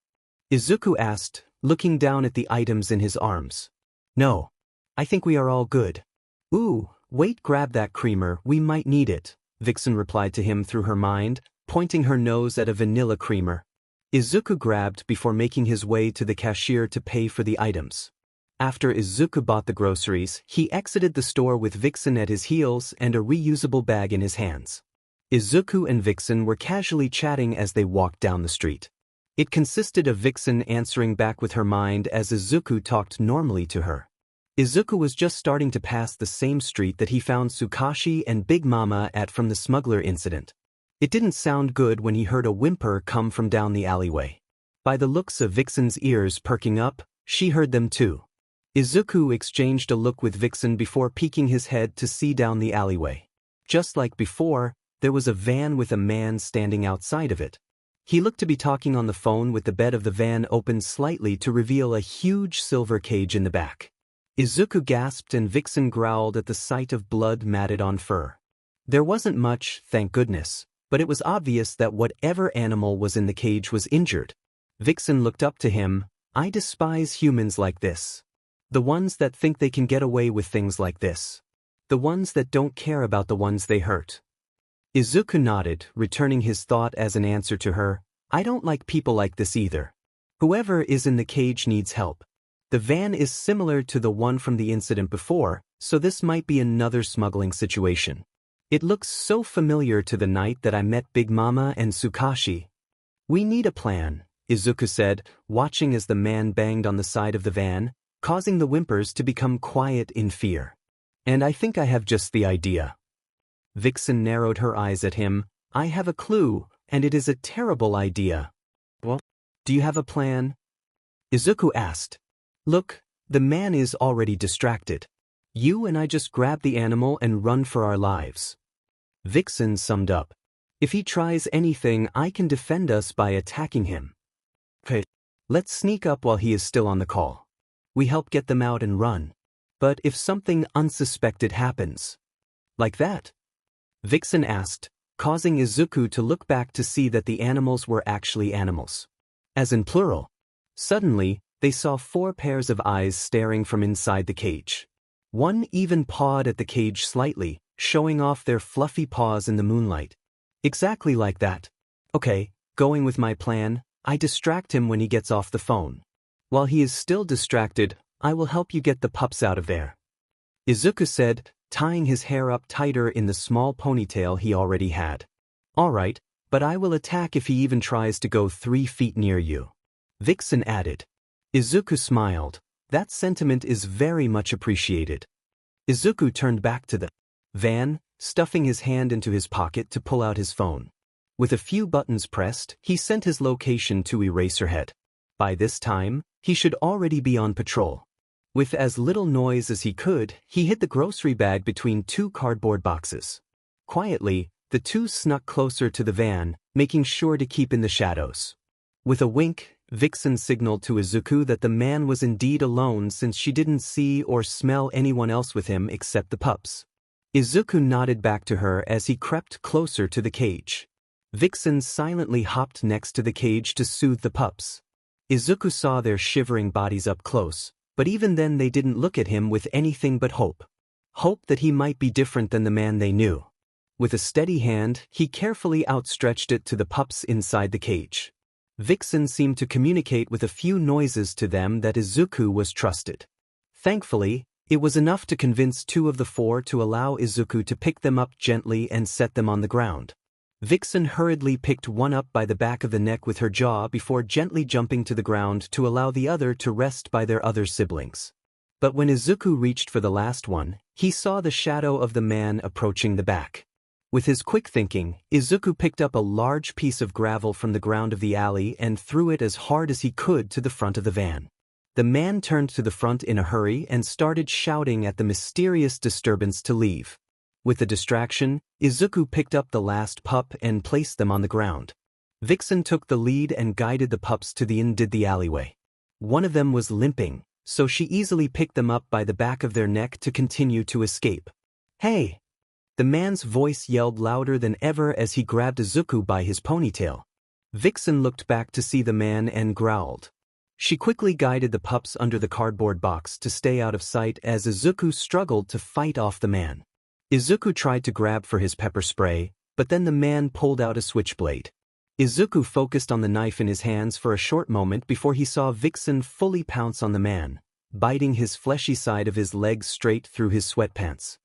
Izuku asked, looking down at the items in his arms. "No. I think we are all good." "Ooh, wait, grab that creamer, we might need it," Vixen replied to him through her mind, pointing her nose at a vanilla creamer. Izuku grabbed before making his way to the cashier to pay for the items. After Izuku bought the groceries, he exited the store with Vixen at his heels and a reusable bag in his hands. Izuku and Vixen were casually chatting as they walked down the street. It consisted of Vixen answering back with her mind as Izuku talked normally to her. Izuku was just starting to pass the same street that he found Tsukashi and Big Mama at from the smuggler incident. It didn't sound good when he heard a whimper come from down the alleyway. By the looks of Vixen's ears perking up, she heard them too. Izuku exchanged a look with Vixen before peeking his head to see down the alleyway. Just like before, there was a van with a man standing outside of it. He looked to be talking on the phone with the bed of the van opened slightly to reveal a huge silver cage in the back. Izuku gasped and Vixen growled at the sight of blood matted on fur. There wasn't much, thank goodness, but it was obvious that whatever animal was in the cage was injured. Vixen looked up to him. "I despise humans like this. The ones that think they can get away with things like this. The ones that don't care about the ones they hurt." Izuku nodded, returning his thought as an answer to her. "I don't like people like this either. Whoever is in the cage needs help. The van is similar to the one from the incident before, so this might be another smuggling situation. It looks so familiar to the night that I met Big Mama and Tsukashi." "We need a plan," Izuku said, watching as the man banged on the side of the van, causing the whimpers to become quiet in fear. "And I think I have just the idea." Vixen narrowed her eyes at him. I have a clue, and it is a terrible idea. Well, do you have a plan? Izuku asked. Look, the man is already distracted. You and I just grab the animal and run for our lives. Vixen summed up. If he tries anything, I can defend us by attacking him. Okay, let's sneak up while he is still on the call. We help get them out and run. But if something unsuspected happens. Like that? Vixen asked, causing Izuku to look back to see that the animals were actually animals. As in plural. Suddenly, they saw 4 pairs of eyes staring from inside the cage. One even pawed at the cage slightly, showing off their fluffy paws in the moonlight. Exactly like that. Okay, going with my plan, I distract him when he gets off the phone. While he is still distracted, I will help you get the pups out of there. Izuku said, tying his hair up tighter in the small ponytail he already had. Alright, but I will attack if he even tries to go 3 feet near you. Vixen added. Izuku smiled. That sentiment is very much appreciated. Izuku turned back to the van, stuffing his hand into his pocket to pull out his phone. With a few buttons pressed, he sent his location to Eraserhead. By this time, he should already be on patrol. With as little noise as he could, he hid the grocery bag between 2 cardboard boxes. Quietly, the two snuck closer to the van, making sure to keep in the shadows. With a wink, Vixen signaled to Izuku that the man was indeed alone since she didn't see or smell anyone else with him except the pups. Izuku nodded back to her as he crept closer to the cage. Vixen silently hopped next to the cage to soothe the pups. Izuku saw their shivering bodies up close, but even then they didn't look at him with anything but hope. Hope that he might be different than the man they knew. With a steady hand, he carefully outstretched it to the pups inside the cage. Vixen seemed to communicate with a few noises to them that Izuku was trusted. Thankfully, it was enough to convince 2 of the 4 to allow Izuku to pick them up gently and set them on the ground. Vixen hurriedly picked one up by the back of the neck with her jaw before gently jumping to the ground to allow the other to rest by their other siblings. But when Izuku reached for the last one, he saw the shadow of the man approaching the back. With his quick thinking, Izuku picked up a large piece of gravel from the ground of the alley and threw it as hard as he could to the front of the van. The man turned to the front in a hurry and started shouting at the mysterious disturbance to leave. With the distraction, Izuku picked up the last pup and placed them on the ground. Vixen took the lead and guided the pups to the alleyway. One of them was limping, so she easily picked them up by the back of their neck to continue to escape. Hey! The man's voice yelled louder than ever as he grabbed Izuku by his ponytail. Vixen looked back to see the man and growled. She quickly guided the pups under the cardboard box to stay out of sight as Izuku struggled to fight off the man. Izuku tried to grab for his pepper spray, but then the man pulled out a switchblade. Izuku focused on the knife in his hands for a short moment before he saw Vixen fully pounce on the man, biting his fleshy side of his leg straight through his sweatpants.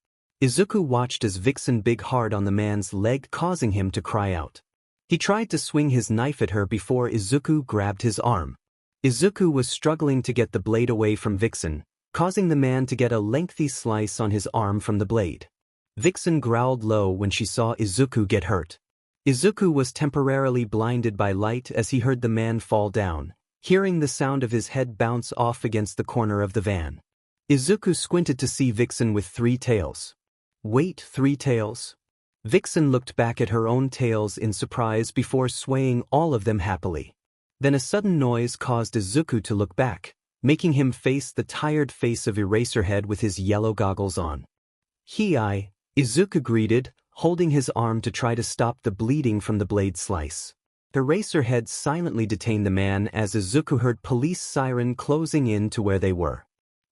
Izuku watched as Vixen bit hard on the man's leg, causing him to cry out. He tried to swing his knife at her before Izuku grabbed his arm. Izuku was struggling to get the blade away from Vixen, causing the man to get a lengthy slice on his arm from the blade. Vixen growled low when she saw Izuku get hurt. Izuku was temporarily blinded by light as he heard the man fall down, hearing the sound of his head bounce off against the corner of the van. Izuku squinted to see Vixen with 3 tails. Wait, 3 tails? Vixen looked back at her own tails in surprise before swaying all of them happily. Then a sudden noise caused Izuku to look back, making him face the tired face of Eraserhead with his yellow goggles on. Hi, Izuku greeted, holding his arm to try to stop the bleeding from the blade slice. Eraserhead silently detained the man as Izuku heard police siren closing in to where they were.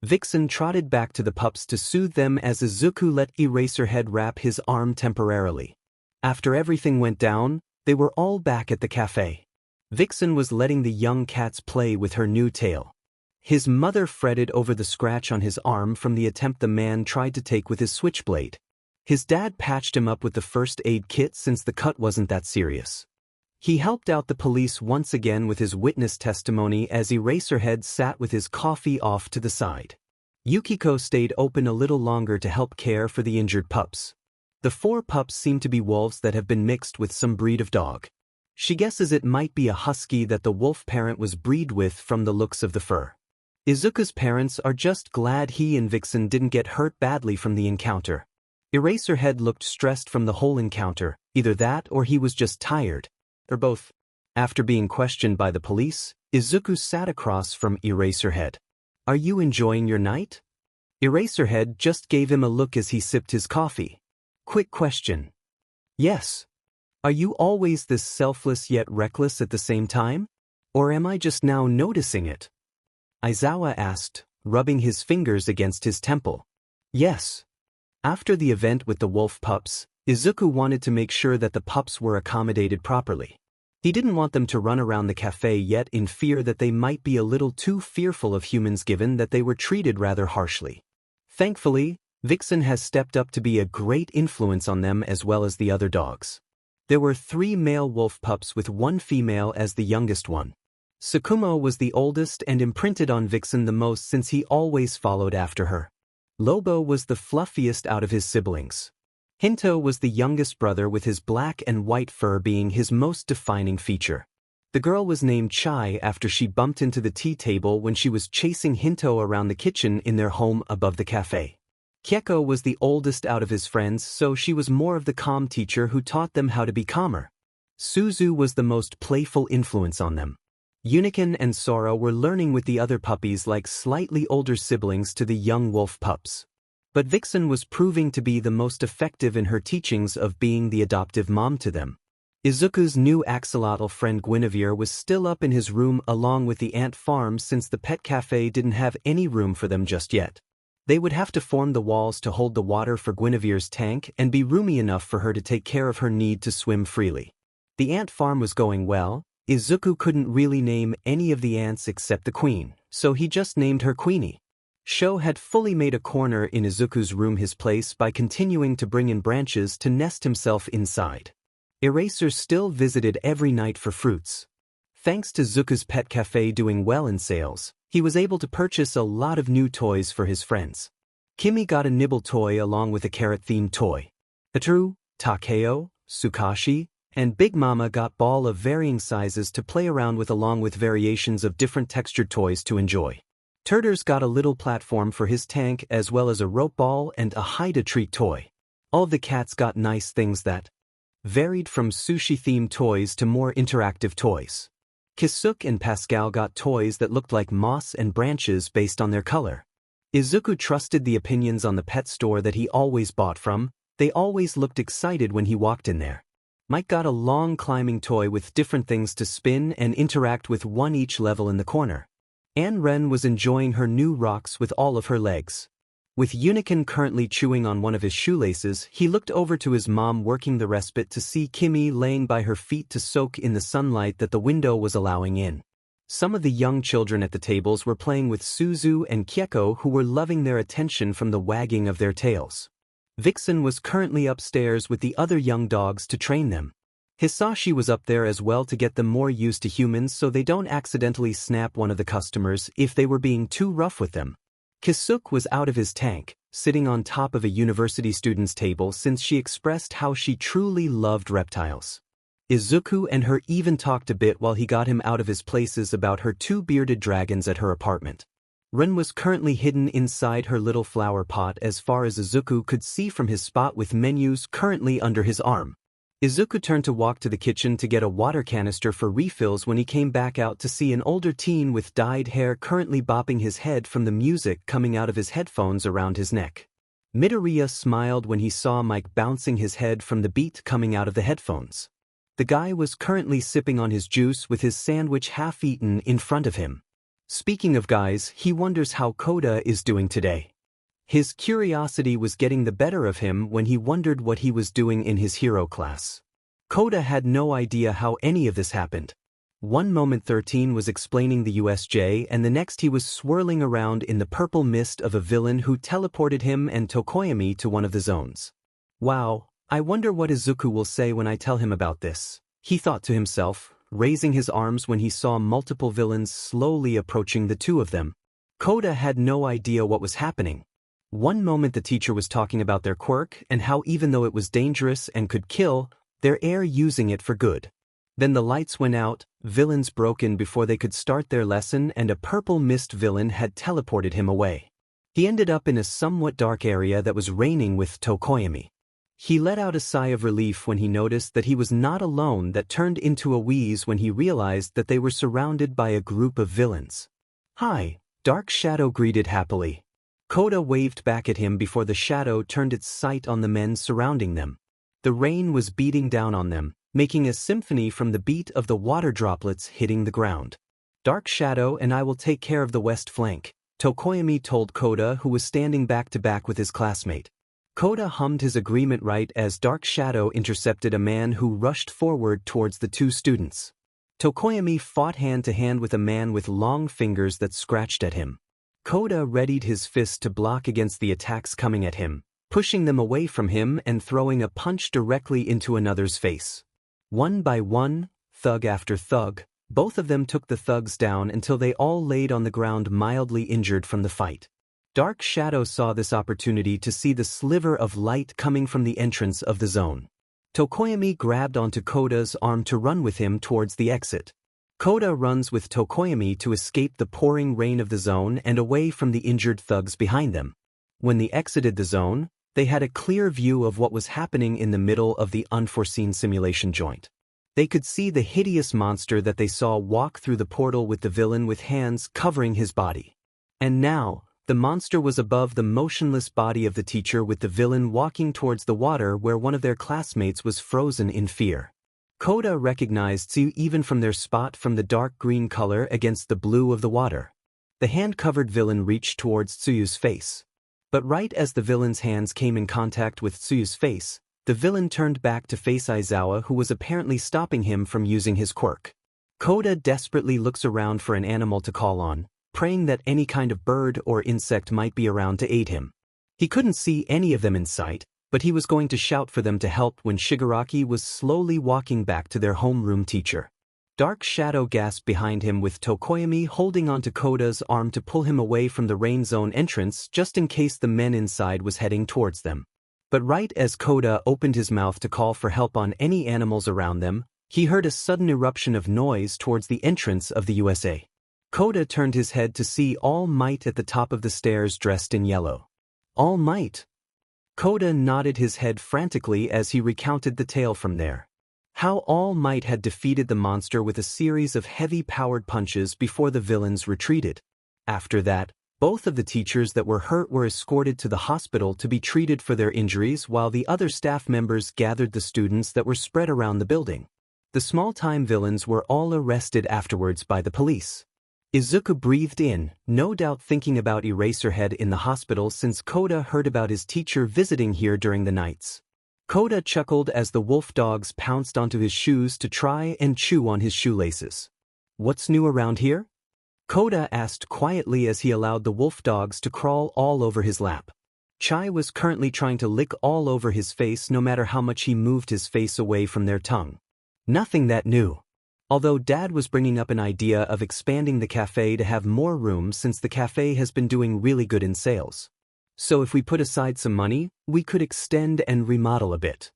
Vixen trotted back to the pups to soothe them as Izuku let Eraserhead wrap his arm temporarily. After everything went down, they were all back at the cafe. Vixen was letting the young cats play with her new tail. His mother fretted over the scratch on his arm from the attempt the man tried to take with his switchblade. His dad patched him up with the first aid kit since the cut wasn't that serious. He helped out the police once again with his witness testimony as Eraserhead sat with his coffee off to the side. Yukiko stayed open a little longer to help care for the injured pups. The 4 pups seem to be wolves that have been mixed with some breed of dog. She guesses it might be a husky that the wolf parent was bred with from the looks of the fur. Izuku's parents are just glad he and Vixen didn't get hurt badly from the encounter. Eraserhead looked stressed from the whole encounter, either that or he was just tired. Or both. After being questioned by the police, Izuku sat across from Eraserhead. "Are you enjoying your night?" Eraserhead just gave him a look as he sipped his coffee. Quick question. "Yes. Are you always this selfless yet reckless at the same time? Or am I just now noticing it?" Aizawa asked, rubbing his fingers against his temple. "Yes." After the event with the wolf pups, Izuku wanted to make sure that the pups were accommodated properly. He didn't want them to run around the cafe yet in fear that they might be a little too fearful of humans given that they were treated rather harshly. Thankfully, Vixen has stepped up to be a great influence on them as well as the other dogs. There were 3 male wolf pups with 1 female as the youngest one. Tsukumo was the oldest and imprinted on Vixen the most since he always followed after her. Lobo was the fluffiest out of his siblings. Hinto was the youngest brother with his black and white fur being his most defining feature. The girl was named Chai after she bumped into the tea table when she was chasing Hinto around the kitchen in their home above the cafe. Keko was the oldest out of his friends, so she was more of the calm teacher who taught them how to be calmer. Suzu was the most playful influence on them. Unicorn and Sora were learning with the other puppies like slightly older siblings to the young wolf pups. But Vixen was proving to be the most effective in her teachings of being the adoptive mom to them. Izuku's new axolotl friend Guinevere was still up in his room along with the ant farm since the pet cafe didn't have any room for them just yet. They would have to form the walls to hold the water for Guinevere's tank and be roomy enough for her to take care of her need to swim freely. The ant farm was going well. Izuku couldn't really name any of the ants except the queen, so he just named her Queenie. Sho had fully made a corner in Izuku's room his place by continuing to bring in branches to nest himself inside. Eraser still visited every night for fruits. Thanks to Zuku's pet cafe doing well in sales, he was able to purchase a lot of new toys for his friends. Kimi got a nibble toy along with a carrot-themed toy. Ataru, Takeo, Tsukashi, and Big Mama got ball of varying sizes to play around with along with variations of different textured toys to enjoy. Turters got a little platform for his tank as well as a rope ball and a hide-a-treat toy. All of the cats got nice things that varied from sushi-themed toys to more interactive toys. Kisuke and Pascal got toys that looked like moss and branches based on their color. Izuku trusted the opinions on the pet store that he always bought from. They always looked excited when he walked in there. Mike got a long climbing toy with different things to spin and interact with one each level in the corner. Anne Ren was enjoying her new rocks with all of her legs. With Unicorn currently chewing on one of his shoelaces, he looked over to his mom working the respite to see Kimi laying by her feet to soak in the sunlight that the window was allowing in. Some of the young children at the tables were playing with Suzu and Keko, who were loving their attention from the wagging of their tails. Vixen was currently upstairs with the other young dogs to train them. Hisashi was up there as well to get them more used to humans so they don't accidentally snap one of the customers if they were being too rough with them. Kisuke was out of his tank, sitting on top of a university student's table since she expressed how she truly loved reptiles. Izuku and her even talked a bit while he got him out of his places about her 2 bearded dragons at her apartment. Ren was currently hidden inside her little flower pot as far as Izuku could see from his spot with menus currently under his arm. Izuku turned to walk to the kitchen to get a water canister for refills when he came back out to see an older teen with dyed hair currently bopping his head from the music coming out of his headphones around his neck. Midoriya smiled when he saw Mike bouncing his head from the beat coming out of the headphones. The guy was currently sipping on his juice with his sandwich half-eaten in front of him. Speaking of guys, he wonders how Kota is doing today. His curiosity was getting the better of him when he wondered what he was doing in his hero class. Kota had no idea how any of this happened. One moment 13 was explaining the USJ and the next he was swirling around in the purple mist of a villain who teleported him and Tokoyami to one of the zones. Wow, I wonder what Izuku will say when I tell him about this, he thought to himself, raising his arms when he saw multiple villains slowly approaching the 2 of them. Kota had no idea what was happening. One moment the teacher was talking about their quirk and how even though it was dangerous and could kill, they're using it for good. Then the lights went out, villains broke in before they could start their lesson, and a purple mist villain had teleported him away. He ended up in a somewhat dark area that was raining with Tokoyami. He let out a sigh of relief when he noticed that he was not alone, that turned into a wheeze when he realized that they were surrounded by a group of villains. "Hi," Dark Shadow greeted happily. Kota waved back at him before the shadow turned its sight on the men surrounding them. The rain was beating down on them, making a symphony from the beat of the water droplets hitting the ground. "Dark Shadow and I will take care of the west flank," Tokoyami told Kota, who was standing back to back with his classmate. Kota hummed his agreement right as Dark Shadow intercepted a man who rushed forward towards the two students. Tokoyami fought hand to hand with a man with long fingers that scratched at him. Kota readied his fist to block against the attacks coming at him, pushing them away from him and throwing a punch directly into another's face. One by one, thug after thug, both of them took the thugs down until they all laid on the ground mildly injured from the fight. Dark Shadow saw this opportunity to see the sliver of light coming from the entrance of the zone. Tokoyami grabbed onto Kota's arm to run with him towards the exit. Kota runs with Tokoyami to escape the pouring rain of the zone and away from the injured thugs behind them. When they exited the zone, they had a clear view of what was happening in the middle of the unforeseen simulation joint. They could see the hideous monster that they saw walk through the portal with the villain with hands covering his body. And now, the monster was above the motionless body of the teacher, with the villain walking towards the water where one of their classmates was frozen in fear. Kota recognized Tsu even from their spot from the dark green color against the blue of the water. The hand-covered villain reached towards Tsuyu's face. But right as the villain's hands came in contact with Tsuyu's face, the villain turned back to face Aizawa, who was apparently stopping him from using his quirk. Kota desperately looks around for an animal to call on, praying that any kind of bird or insect might be around to aid him. He couldn't see any of them in sight, but he was going to shout for them to help when Shigaraki was slowly walking back to their homeroom teacher. Dark Shadow gasped behind him with Tokoyami holding onto Kota's arm to pull him away from the rain zone entrance just in case the men inside was heading towards them. But right as Kota opened his mouth to call for help on any animals around them, he heard a sudden eruption of noise towards the entrance of the USA. Kota turned his head to see All Might at the top of the stairs dressed in yellow. All Might? Kota nodded his head frantically as he recounted the tale from there. How All Might had defeated the monster with a series of heavy-powered punches before the villains retreated. After that, both of the teachers that were hurt were escorted to the hospital to be treated for their injuries, while the other staff members gathered the students that were spread around the building. The small-time villains were all arrested afterwards by the police. Izuku breathed in, no doubt thinking about Eraserhead in the hospital since Kota heard about his teacher visiting here during the nights. Kota chuckled as the wolf dogs pounced onto his shoes to try and chew on his shoelaces. "What's new around here?" Kota asked quietly as he allowed the wolf dogs to crawl all over his lap. Chai was currently trying to lick all over his face no matter how much he moved his face away from their tongue. Nothing that new. Although Dad was bringing up an idea of expanding the cafe to have more rooms since the cafe has been doing really good in sales. So if we put aside some money, we could extend and remodel a bit.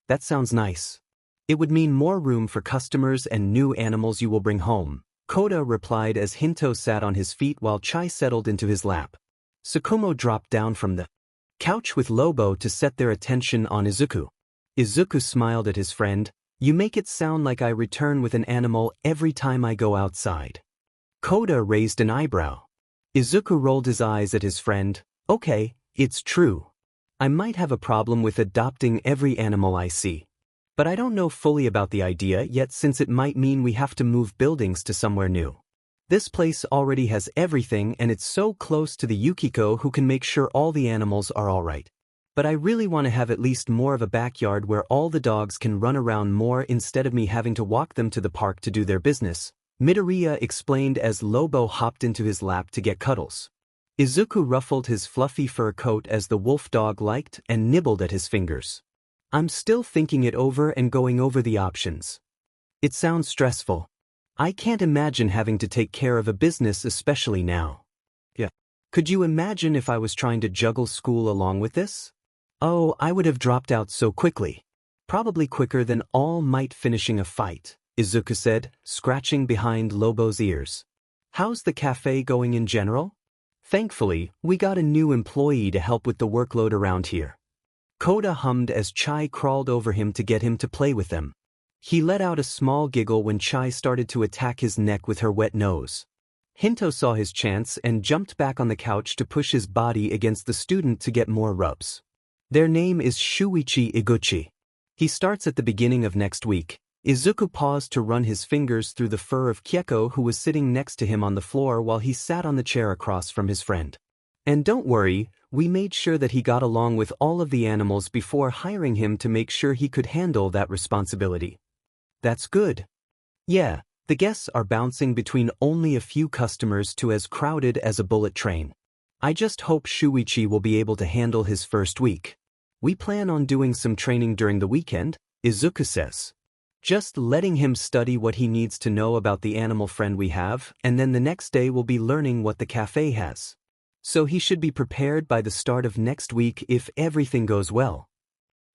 That sounds nice. It would mean more room for customers and new animals you will bring home, Kota replied as Hinto sat on his feet while Chai settled into his lap. Tsukumo dropped down from the couch with Lobo to set their attention on Izuku. Izuku smiled at his friend. "You make it sound like I return with an animal every time I go outside." Kota raised an eyebrow. Izuku rolled his eyes at his friend. "Okay, it's true. I might have a problem with adopting every animal I see. But I don't know fully about the idea yet since it might mean we have to move buildings to somewhere new. This place already has everything and it's so close to the Yukiko who can make sure all the animals are alright. But I really want to have at least more of a backyard where all the dogs can run around more instead of me having to walk them to the park to do their business," Midoriya explained as Lobo hopped into his lap to get cuddles. Izuku ruffled his fluffy fur coat as the wolf dog liked and nibbled at his fingers. "I'm still thinking it over and going over the options. It sounds stressful. I can't imagine having to take care of a business, especially now." "Yeah. Could you imagine if I was trying to juggle school along with this? Oh, I would have dropped out so quickly. Probably quicker than All Might finishing a fight, Izuku said, scratching behind Lobo's ears. How's the cafe going in general? Thankfully, we got a new employee to help with the workload around here. Kota hummed as Chai crawled over him to get him to play with them. He let out a small giggle when Chai started to attack his neck with her wet nose. Hinto saw his chance and jumped back on the couch to push his body against the student to get more rubs. Their name is Shuichi Iguchi. He starts at the beginning of next week. Izuku paused to run his fingers through the fur of Keko, who was sitting next to him on the floor while he sat on the chair across from his friend. And don't worry, we made sure that he got along with all of the animals before hiring him to make sure he could handle that responsibility. That's good. Yeah, the guests are bouncing between only a few customers to as crowded as a bullet train. I just hope Shuichi will be able to handle his first week. We plan on doing some training during the weekend, Izuku says. Just letting him study what he needs to know about the animal friend we have, and then the next day we'll be learning what the cafe has. So he should be prepared by the start of next week if everything goes well.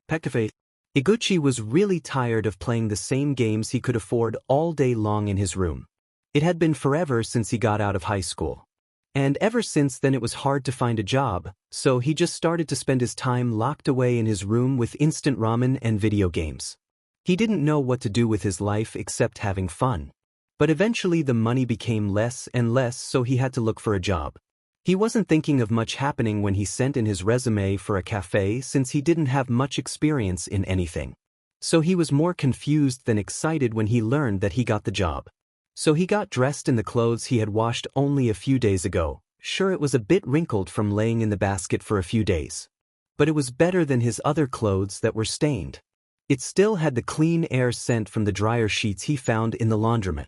Cafe. Iguchi was really tired of playing the same games he could afford all day long in his room. It had been forever since he got out of high school. And ever since then it was hard to find a job, so he just started to spend his time locked away in his room with instant ramen and video games. He didn't know what to do with his life except having fun. But eventually the money became less and less, so he had to look for a job. He wasn't thinking of much happening when he sent in his resume for a cafe since he didn't have much experience in anything. So he was more confused than excited when he learned that he got the job. So he got dressed in the clothes he had washed only a few days ago. Sure, it was a bit wrinkled from laying in the basket for a few days. But it was better than his other clothes that were stained. It still had the clean air scent from the dryer sheets he found in the laundromat.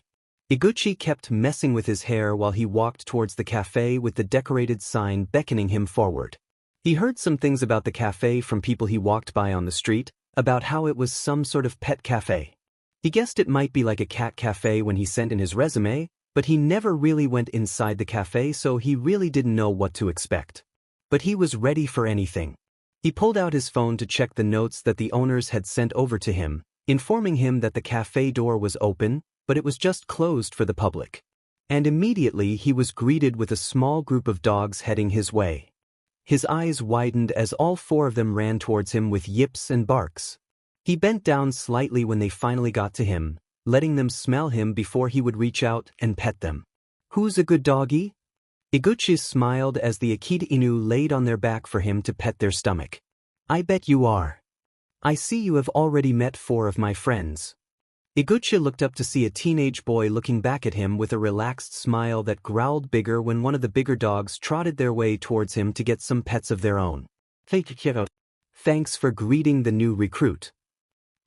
Iguchi kept messing with his hair while he walked towards the cafe with the decorated sign beckoning him forward. He heard some things about the cafe from people he walked by on the street, about how it was some sort of pet cafe. He guessed it might be like a cat cafe when he sent in his resume, but he never really went inside the cafe, so he really didn't know what to expect. But he was ready for anything. He pulled out his phone to check the notes that the owners had sent over to him, informing him that the cafe door was open, but it was just closed for the public. And immediately he was greeted with a small group of dogs heading his way. His eyes widened as all four of them ran towards him with yips and barks. He bent down slightly when they finally got to him, letting them smell him before he would reach out and pet them. Who's a good doggy? Iguchi smiled as the Akita Inu laid on their back for him to pet their stomach. I bet you are. I see you have already met 4 of my friends. Iguchi looked up to see a teenage boy looking back at him with a relaxed smile that growled bigger when one of the bigger dogs trotted their way towards him to get some pets of their own. Thanks for greeting the new recruit.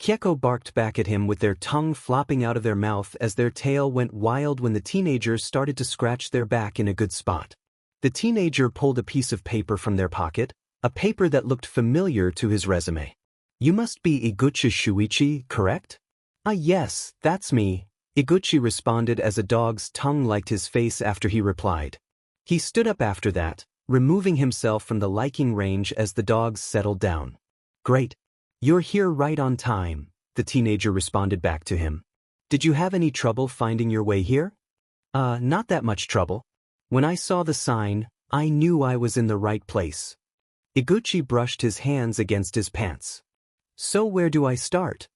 Keko barked back at him with their tongue flopping out of their mouth as their tail went wild when the teenagers started to scratch their back in a good spot. The teenager pulled a piece of paper from their pocket, a paper that looked familiar to his resume. You must be Iguchi Shuichi, correct? Ah yes, that's me, Iguchi responded as a dog's tongue licked his face after he replied. He stood up after that, removing himself from the liking range as the dogs settled down. Great. You're here right on time, the teenager responded back to him. Did you have any trouble finding your way here? Not that much trouble. When I saw the sign, I knew I was in the right place. Iguchi brushed his hands against his pants. So where do I start?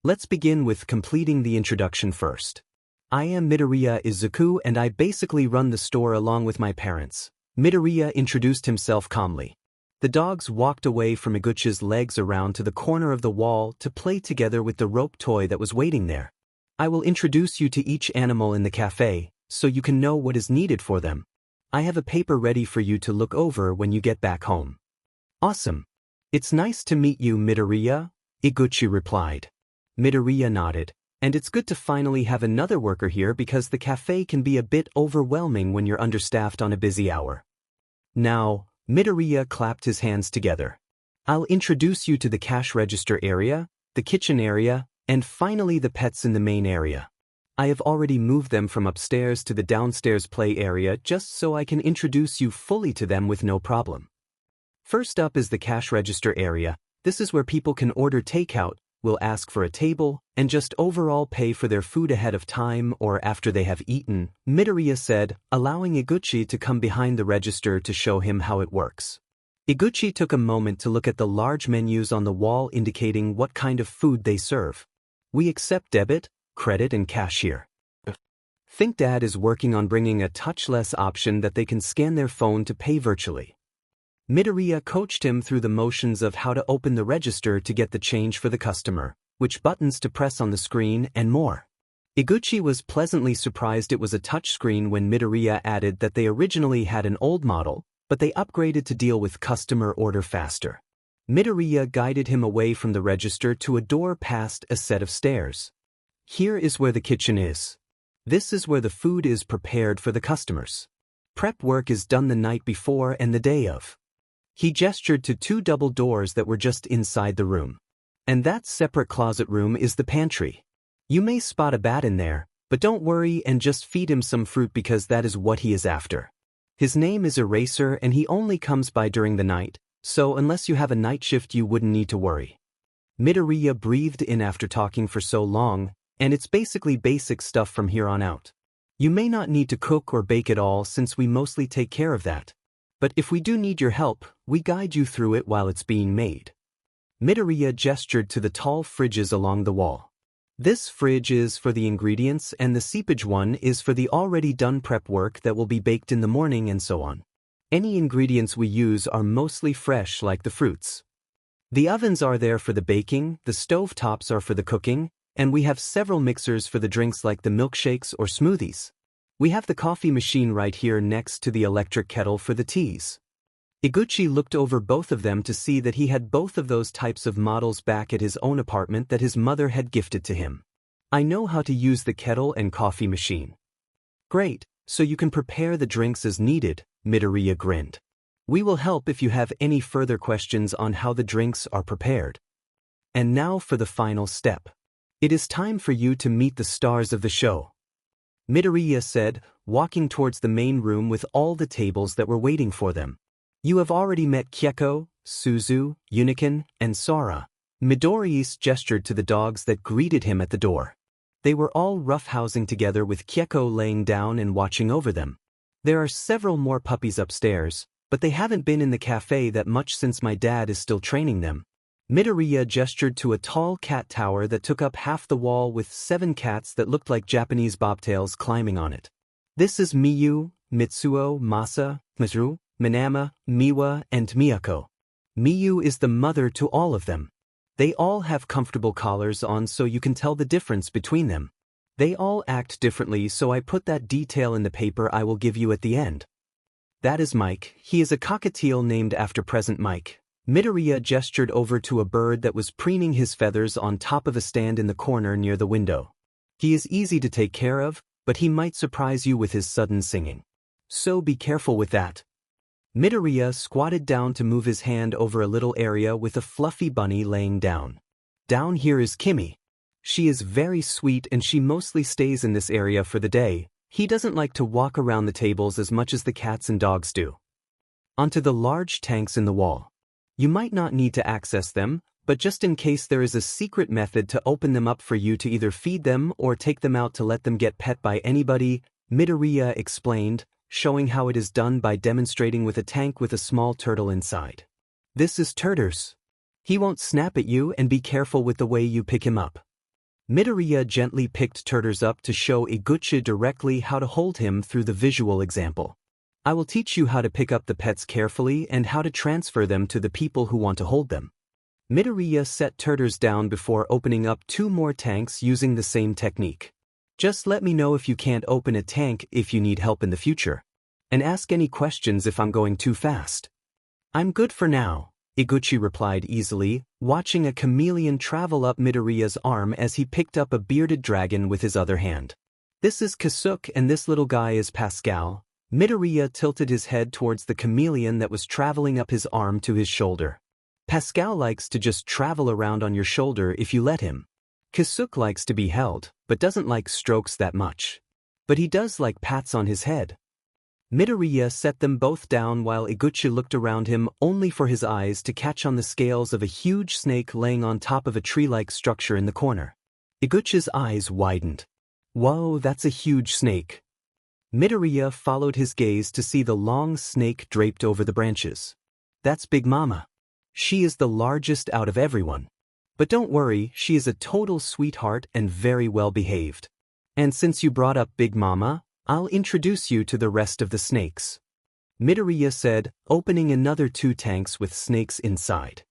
Let's begin with completing the introduction first. I am Midoriya Izuku and I basically run the store along with my parents. Midoriya introduced himself calmly. The dogs walked away from Iguchi's legs around to the corner of the wall to play together with the rope toy that was waiting there. I will introduce you to each animal in the cafe, so you can know what is needed for them. I have a paper ready for you to look over when you get back home. Awesome. It's nice to meet you, Midoriya, Iguchi replied. Midoriya nodded, and it's good to finally have another worker here because the cafe can be a bit overwhelming when you're understaffed on a busy hour. Now, Midoriya clapped his hands together. I'll introduce you to the cash register area, the kitchen area, and finally the pets in the main area. I have already moved them from upstairs to the downstairs play area just so I can introduce you fully to them with no problem. First up is the cash register area. This is where people can order takeout, will ask for a table, and just overall pay for their food ahead of time or after they have eaten, Midoriya said, allowing Iguchi to come behind the register to show him how it works. Iguchi took a moment to look at the large menus on the wall indicating what kind of food they serve. We accept debit, credit and cash here. Think Dad is working on bringing a touchless option that they can scan their phone to pay virtually. Midoriya coached him through the motions of how to open the register to get the change for the customer, which buttons to press on the screen, and more. Iguchi was pleasantly surprised it was a touchscreen when Midoriya added that they originally had an old model, but they upgraded to deal with customer order faster. Midoriya guided him away from the register to a door past a set of stairs. Here is where the kitchen is. This is where the food is prepared for the customers. Prep work is done the night before and the day of. He gestured to two double doors that were just inside the room. And that separate closet room is the pantry. You may spot a bat in there, but don't worry and just feed him some fruit because that is what he is after. His name is Eraser and he only comes by during the night, so unless you have a night shift you wouldn't need to worry. Midoriya breathed in after talking for so long, and it's basically basic stuff from here on out. You may not need to cook or bake at all since we mostly take care of that. But if we do need your help, we guide you through it while it's being made. Midoriya gestured to the tall fridges along the wall. This fridge is for the ingredients and the seepage one is for the already done prep work that will be baked in the morning and so on. Any ingredients we use are mostly fresh like the fruits. The ovens are there for the baking, the stovetops are for the cooking, and we have several mixers for the drinks like the milkshakes or smoothies. We have the coffee machine right here next to the electric kettle for the teas. Iguchi looked over both of them to see that he had both of those types of models back at his own apartment that his mother had gifted to him. I know how to use the kettle and coffee machine. Great, so you can prepare the drinks as needed, Midoriya grinned. We will help if you have any further questions on how the drinks are prepared. And now for the final step. It is time for you to meet the stars of the show. Midoriya said, walking towards the main room with all the tables that were waiting for them. You have already met Keko, Suzu, Unicorn, and Sora. Midoriya gestured to the dogs that greeted him at the door. They were all roughhousing together with Keko laying down and watching over them. There are several more puppies upstairs, but they haven't been in the cafe that much since my dad is still training them. Midoriya gestured to a tall cat tower that took up half the wall with 7 cats that looked like Japanese bobtails climbing on it. This is Miyu, Mitsuo, Masa, Mizuru, Minama, Miwa, and Miyako. Miyu is the mother to all of them. They all have comfortable collars on so you can tell the difference between them. They all act differently so I put that detail in the paper I will give you at the end. That is Mike, he is a cockatiel named after present Mike. Midoriya gestured over to a bird that was preening his feathers on top of a stand in the corner near the window. He is easy to take care of, but he might surprise you with his sudden singing. So be careful with that. Midoriya squatted down to move his hand over a little area with a fluffy bunny laying down. Down here is Kimmy. She is very sweet and she mostly stays in this area for the day. He doesn't like to walk around the tables as much as the cats and dogs do. Onto the large tanks in the wall. You might not need to access them, but just in case there is a secret method to open them up for you to either feed them or take them out to let them get pet by anybody, Midoriya explained, showing how it is done by demonstrating with a tank with a small turtle inside. This is Turters. He won't snap at you and be careful with the way you pick him up. Midoriya gently picked Turters up to show Iguchi directly how to hold him through the visual example. I will teach you how to pick up the pets carefully and how to transfer them to the people who want to hold them. Midoriya set Turters down before opening up 2 more tanks using the same technique. Just let me know if you can't open a tank if you need help in the future. And ask any questions if I'm going too fast. I'm good for now, Iguchi replied easily, watching a chameleon travel up Midoriya's arm as he picked up a bearded dragon with his other hand. This is Kasuke and this little guy is Pascal. Midoriya tilted his head towards the chameleon that was traveling up his arm to his shoulder. Pascal likes to just travel around on your shoulder if you let him. Kisuke likes to be held, but doesn't like strokes that much. But he does like pats on his head. Midoriya set them both down while Iguchi looked around him only for his eyes to catch on the scales of a huge snake laying on top of a tree-like structure in the corner. Iguchi's eyes widened. Whoa, that's a huge snake. Midoriya followed his gaze to see the long snake draped over the branches. That's Big Mama. She is the largest out of everyone. But don't worry, she is a total sweetheart and very well behaved. And since you brought up Big Mama, I'll introduce you to the rest of the snakes. Midoriya said, opening another 2 tanks with snakes inside.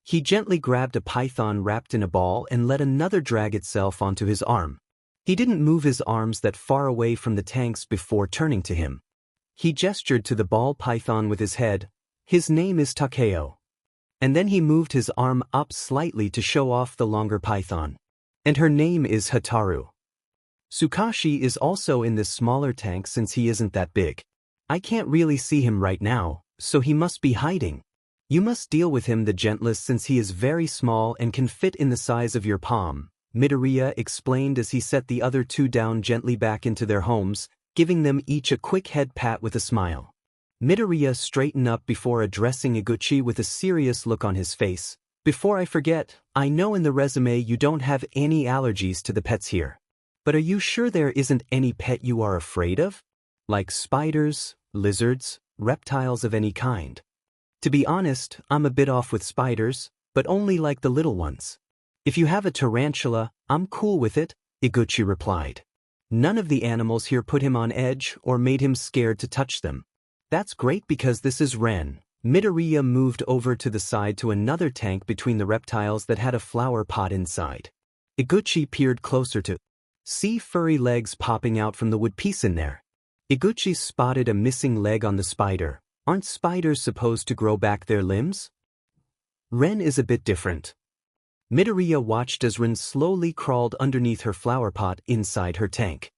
He gently grabbed a python wrapped in a ball and let another drag itself onto his arm. He didn't move his arms that far away from the tanks before turning to him. He gestured to the ball python with his head. His name is Takeo. And then he moved his arm up slightly to show off the longer python. And her name is Hataru. Tsukashi is also in this smaller tank since he isn't that big. I can't really see him right now, so he must be hiding. You must deal with him the gentlest since he is very small and can fit in the size of your palm, Midoriya explained as he set the other 2 down gently back into their homes, giving them each a quick head pat with a smile. Midoriya straightened up before addressing Iguchi with a serious look on his face. Before I forget, I know in the resume you don't have any allergies to the pets here. But are you sure there isn't any pet you are afraid of? Like spiders, lizards, reptiles of any kind? To be honest, I'm a bit off with spiders, but only like the little ones. If you have a tarantula, I'm cool with it, Iguchi replied. None of the animals here put him on edge or made him scared to touch them. That's great because this is Ren. Midoriya moved over to the side to another tank between the reptiles that had a flower pot inside. Iguchi peered closer to see furry legs popping out from the wood piece in there. Iguchi spotted a missing leg on the spider. Aren't spiders supposed to grow back their limbs? Ren is a bit different. Midoriya watched as Ren slowly crawled underneath her flower pot inside her tank.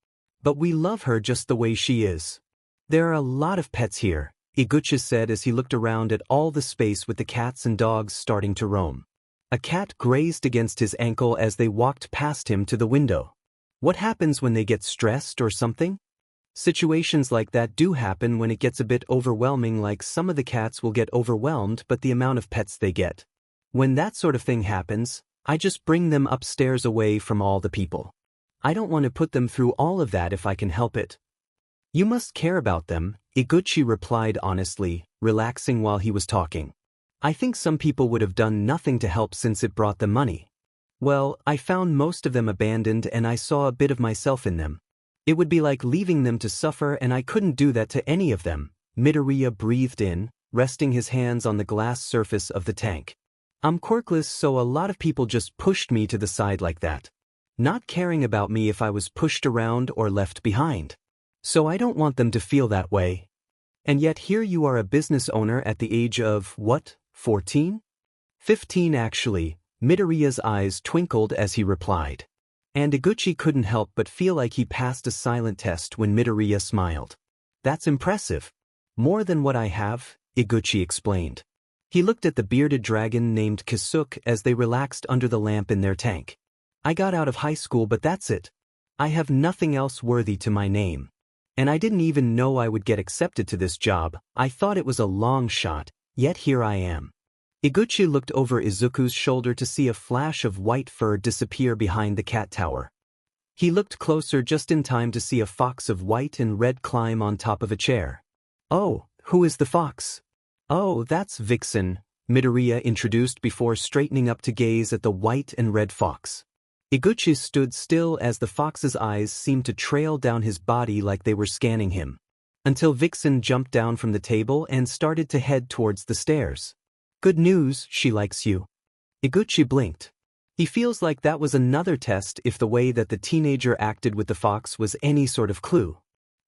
But we love her just the way she is. There are a lot of pets here, Iguchi said as he looked around at all the space with the cats and dogs starting to roam. A cat grazed against his ankle as they walked past him to the window. What happens when they get stressed or something? Situations like that do happen when it gets a bit overwhelming, like some of the cats will get overwhelmed but the amount of pets they get. When that sort of thing happens, I just bring them upstairs away from all the people. I don't want to put them through all of that if I can help it. You must care about them, Iguchi replied honestly, relaxing while he was talking. I think some people would have done nothing to help since it brought them money. Well, I found most of them abandoned and I saw a bit of myself in them. It would be like leaving them to suffer and I couldn't do that to any of them, Midoriya breathed in, resting his hands on the glass surface of the tank. I'm quirkless, so a lot of people just pushed me to the side like that, not caring about me if I was pushed around or left behind. So I don't want them to feel that way. And yet here you are, a business owner at the age of, what, 14? 15 actually, Midoriya's eyes twinkled as he replied. And Iguchi couldn't help but feel like he passed a silent test when Midoriya smiled. That's impressive. More than what I have, Iguchi explained. He looked at the bearded dragon named Kisuke as they relaxed under the lamp in their tank. I got out of high school, but that's it. I have nothing else worthy to my name. And I didn't even know I would get accepted to this job. I thought it was a long shot, yet here I am. Iguchi looked over Izuku's shoulder to see a flash of white fur disappear behind the cat tower. He looked closer just in time to see a fox of white and red climb on top of a chair. Oh, who is the fox? Oh, that's Vixen, Midoriya introduced before straightening up to gaze at the white and red fox. Iguchi stood still as the fox's eyes seemed to trail down his body like they were scanning him, until Vixen jumped down from the table and started to head towards the stairs. Good news, she likes you. Iguchi blinked. He feels like that was another test if the way that the teenager acted with the fox was any sort of clue.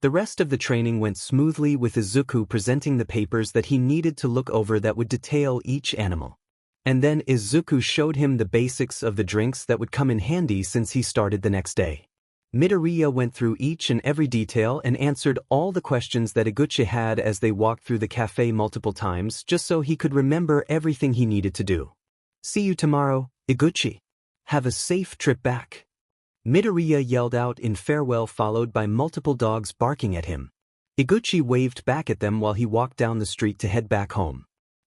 The rest of the training went smoothly with Izuku presenting the papers that he needed to look over that would detail each animal. And then Izuku showed him the basics of the drinks that would come in handy since he started the next day. Midoriya went through each and every detail and answered all the questions that Iguchi had as they walked through the cafe multiple times just so he could remember everything he needed to do. See you tomorrow, Iguchi. Have a safe trip back. Midoriya yelled out in farewell, followed by multiple dogs barking at him. Iguchi waved back at them while he walked down the street to head back home.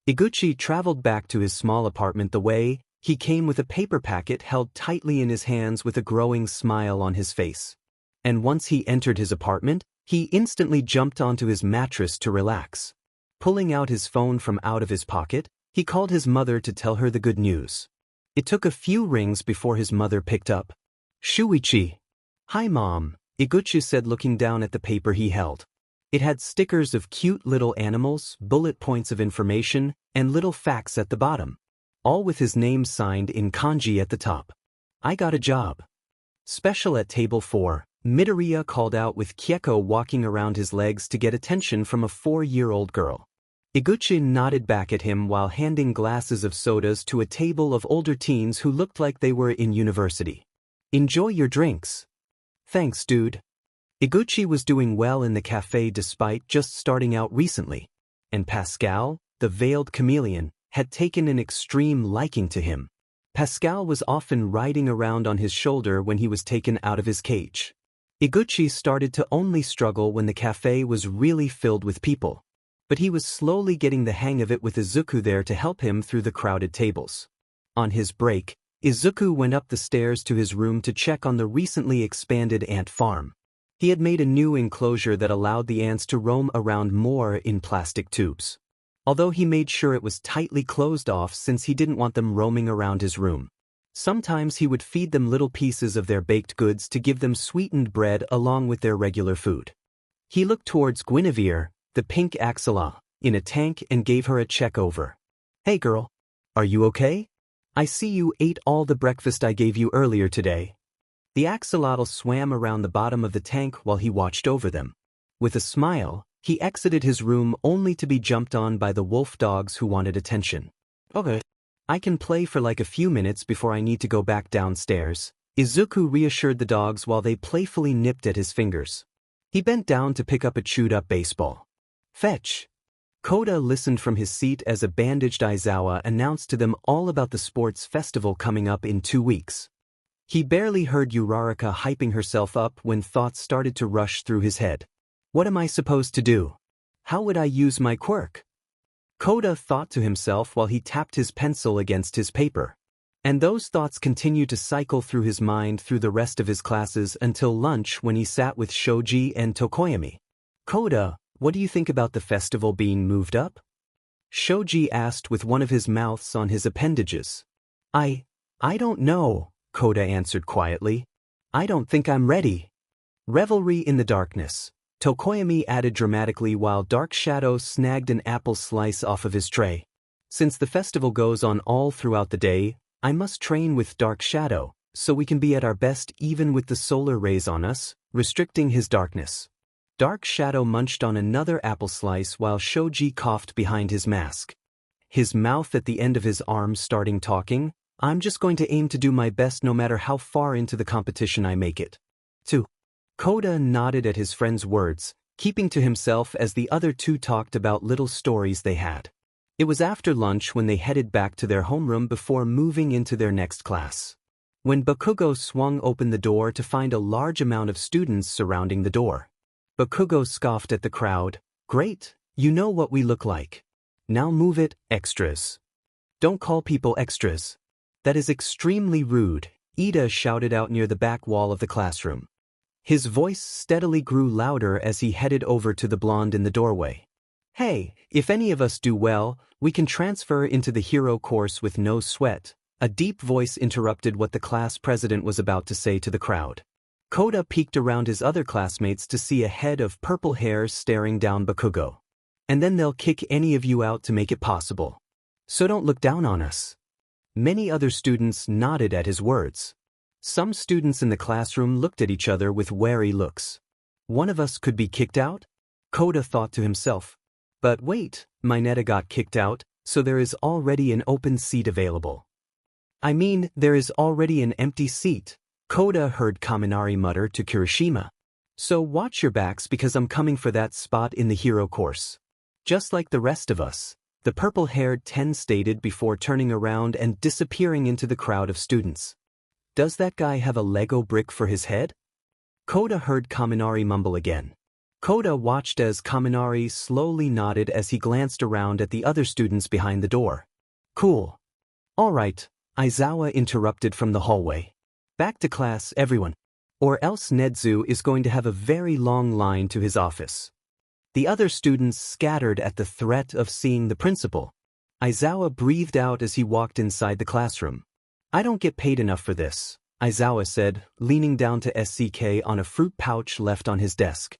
Iguchi traveled back to his small apartment the way he came, with a paper packet held tightly in his hands with a growing smile on his face. And once he entered his apartment, he instantly jumped onto his mattress to relax. Pulling out his phone from out of his pocket, he called his mother to tell her the good news. It took a few rings before his mother picked up. Shuichi. Hi Mom, Iguchi said, looking down at the paper he held. It had stickers of cute little animals, bullet points of information, and little facts at the bottom, all with his name signed in kanji at the top. I got a job. Special at table 4, Midoriya called out, with Keko walking around his legs to get attention from a 4-year-old girl. Iguchi nodded back at him while handing glasses of sodas to a table of older teens who looked like they were in university. Enjoy your drinks. Thanks, dude. Iguchi was doing well in the cafe despite just starting out recently, and Pascal, the veiled chameleon, had taken an extreme liking to him. Pascal was often riding around on his shoulder when he was taken out of his cage. Iguchi started to only struggle when the cafe was really filled with people, but he was slowly getting the hang of it, with Izuku there to help him through the crowded tables. On his break, Izuku went up the stairs to his room to check on the recently expanded ant farm. He had made a new enclosure that allowed the ants to roam around more in plastic tubes, although he made sure it was tightly closed off since he didn't want them roaming around his room. Sometimes he would feed them little pieces of their baked goods to give them sweetened bread along with their regular food. He looked towards Guinevere, the pink axolotl, in a tank, and gave her a check over. Hey girl, are you okay? I see you ate all the breakfast I gave you earlier today. The axolotl swam around the bottom of the tank while he watched over them. With a smile, he exited his room only to be jumped on by the wolf dogs who wanted attention. Okay. I can play for like a few minutes before I need to go back downstairs, Izuku reassured the dogs while they playfully nipped at his fingers. He bent down to pick up a chewed-up baseball. Fetch. Kota listened from his seat as a bandaged Aizawa announced to them all about the sports festival coming up in 2 weeks. He barely heard Uraraka hyping herself up when thoughts started to rush through his head. What am I supposed to do? How would I use my quirk? Kota thought to himself while he tapped his pencil against his paper. And those thoughts continued to cycle through his mind through the rest of his classes until lunch, when he sat with Shoji and Tokoyami. Kota, what do you think about the festival being moved up? Shoji asked with one of his mouths on his appendages. I don't know, Kota answered quietly. I don't think I'm ready. Revelry in the darkness, Tokoyami added dramatically while Dark Shadow snagged an apple slice off of his tray. Since the festival goes on all throughout the day, I must train with Dark Shadow, so we can be at our best even with the solar rays on us, restricting his darkness. Dark Shadow munched on another apple slice while Shoji coughed behind his mask. His mouth at the end of his arm starting talking, I'm just going to aim to do my best no matter how far into the competition I make it. 2. Kota nodded at his friend's words, keeping to himself as the other two talked about little stories they had. It was after lunch when they headed back to their homeroom before moving into their next class. When Bakugo swung open the door to find a large amount of students surrounding the door. Bakugo scoffed at the crowd. Great, you know what we look like. Now move it, extras. Don't call people extras. That is extremely rude, Ida shouted out near the back wall of the classroom. His voice steadily grew louder as he headed over to the blonde in the doorway. Hey, if any of us do well, we can transfer into the hero course with no sweat. A deep voice interrupted what the class president was about to say to the crowd. Kota peeked around his other classmates to see a head of purple hair staring down Bakugo. And then they'll kick any of you out to make it possible. So don't look down on us. Many other students nodded at his words. Some students in the classroom looked at each other with wary looks. One of us could be kicked out? Kota thought to himself. But wait, Mineta got kicked out, so there is already an open seat available. I mean, there is already an empty seat, Kota heard Kaminari mutter to Kirishima. So watch your backs because I'm coming for that spot in the hero course. Just like the rest of us, the purple-haired Ten stated before turning around and disappearing into the crowd of students. Does that guy have a Lego brick for his head? Kota heard Kaminari mumble again. Kota watched as Kaminari slowly nodded as he glanced around at the other students behind the door. Cool. All right, Aizawa interrupted from the hallway. Back to class, everyone. Or else Nedzu is going to have a very long line to his office. The other students scattered at the threat of seeing the principal. Aizawa breathed out as he walked inside the classroom. I don't get paid enough for this, Aizawa said, leaning down to SCK on a fruit pouch left on his desk.